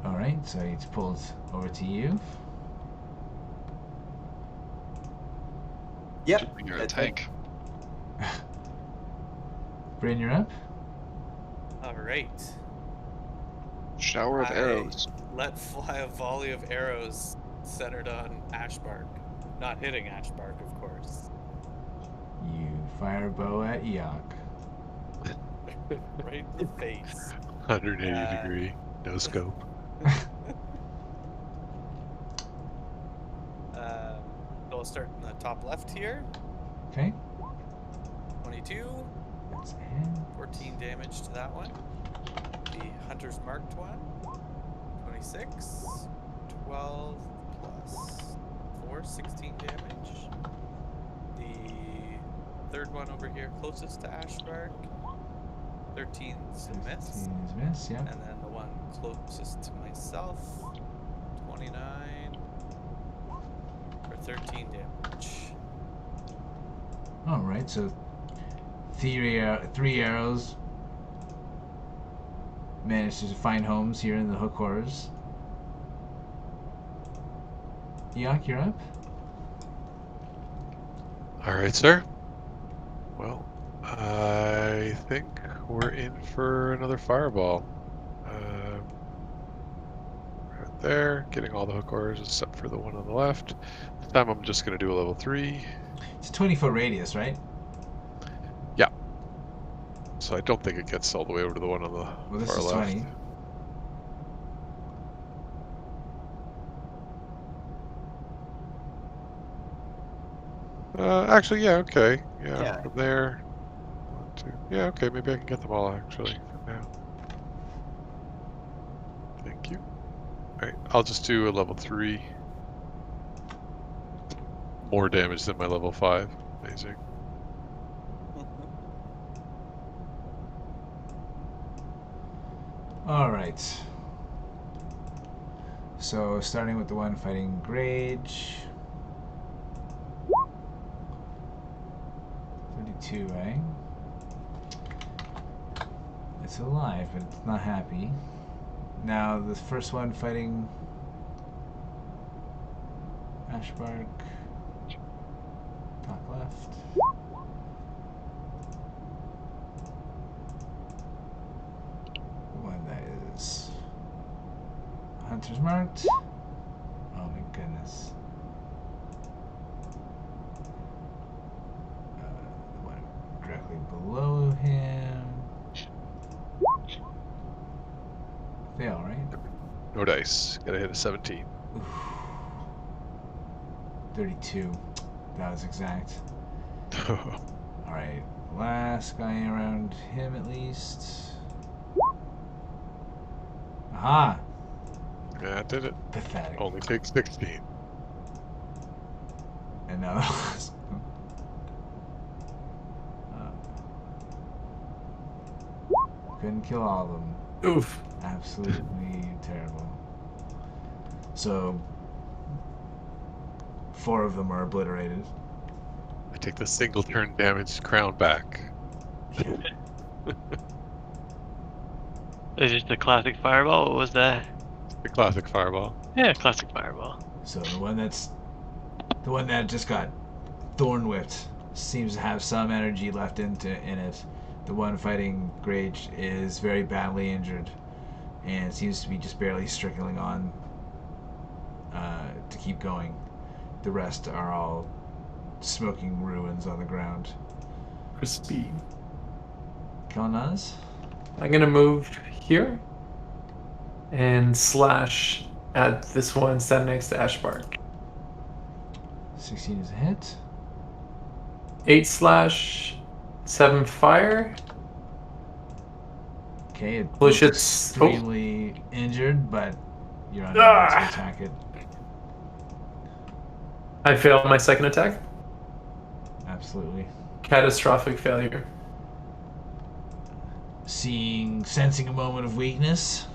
Alright, so it's pulled over to you. Yep. You're a that's it. tank. Bryn, you're up. All right. Shower of I arrows. Let fly a volley of arrows centered on Ashbark. Not hitting Ashbark, of course. You fire a bow at Eikooc. Right in the face. 180 degree, no scope. So I'll start in the top left here. Okay, 22, that's a hit. 14 damage to that one. The Hunter's Marked one, 26, 12 plus 4, 16 damage. The third one over here, closest to Ashbark, 13's a miss. 16 is miss, yeah. And then the one closest to myself, 29 for 13 damage. Alright, so three arrows managed to find homes here in the hook horrors. Eikooc, you're up. Alright, sir. Well, I think we're in for another fireball. Right there, getting all the hook horrors except for the one on the left. This time I'm just going to do a level 3. It's a 20-foot radius, right? So I don't think it gets all the way over to the one on the Well, this far is left. 20. Actually, yeah, okay. Yeah, Yeah. from there. 1, 2. Yeah, okay, maybe I can get them all actually for now. Thank you. Alright, I'll just do a level 3. More damage than my level 5. Amazing. Alright. So, starting with the one fighting Grage. 32, right? It's alive, but it's not happy. Now, the first one fighting Ashbark. Top left. One that is Hunter's Marked. Oh my goodness. The one directly below him. Fail, right? No dice. Gotta hit a 17. Oof. 32. That was exact. Alright. Last guy around him at least. Aha! Yeah, did it. Pathetic. Only takes 16. And now the last one. Couldn't kill all of them. Oof. Absolutely terrible. So, 4 of them are obliterated. I take the single turn damage crown back. Is it the classic fireball? What was that? The classic fireball. Yeah, classic fireball. So the one that just got thorn whipped seems to have some energy left in it. The one fighting Grage is very badly injured and seems to be just barely strickling on to keep going. The rest are all smoking ruins on the ground. Crispy. Kelnozz? I'm gonna move here and slash at this one standing next to Ashbark. 16 is a hit. 8 slash, 7 fire. Okay, it Push looks its- extremely definitely injured, but you're unable to attack it. I fail my second attack. Absolutely. Catastrophic failure. Sensing a moment of weakness,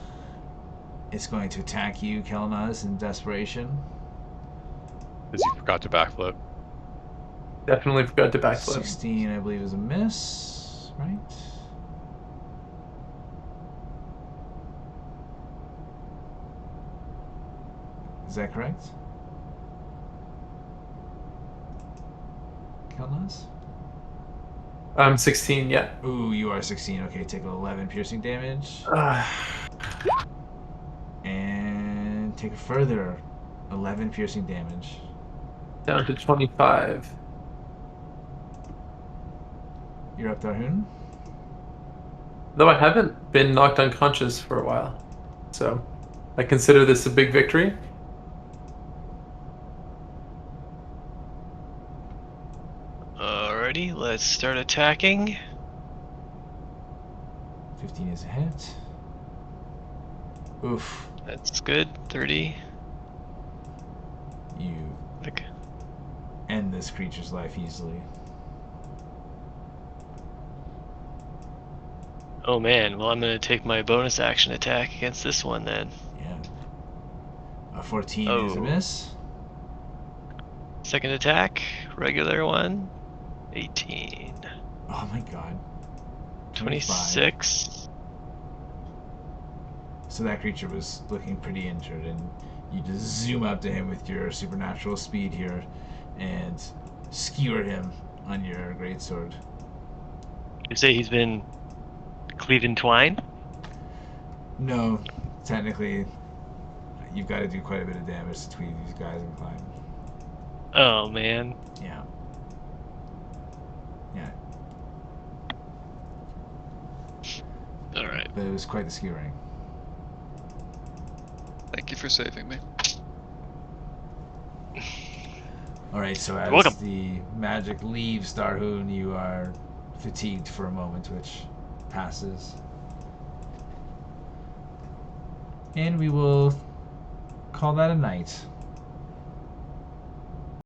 it's going to attack you, Kelnozz, in desperation. Because you forgot to backflip. Definitely forgot to backflip. 16, I believe, is a miss, right? Is that correct? Kelnozz? 16, yeah. Ooh, you are 16. Okay, take 11 piercing damage. And take a further 11 piercing damage. Down to 25. You're up, Tharhun. Though I haven't been knocked unconscious for a while. So I consider this a big victory. Alrighty, let's start attacking. 15 is a hit. Oof. That's good. 30. You Okay. end this creature's life easily. Oh man, well I'm gonna take my bonus action attack against this one then. Yeah. A 14 is a Oh. miss. Second attack, regular one. 18. Oh my god. 26. So that creature was looking pretty injured, and you just zoom up to him with your supernatural speed here and skewer him on your greatsword. You say he's been cleaved in twine? No, technically, you've got to do quite a bit of damage to tweet these guys and climb. Oh man. Yeah. Yeah. Alright. But it was quite the skewering. Thank you for saving me. Alright, so as welcome. the magic leaves Tharhun, you are fatigued for a moment, which passes. And we will call that a night.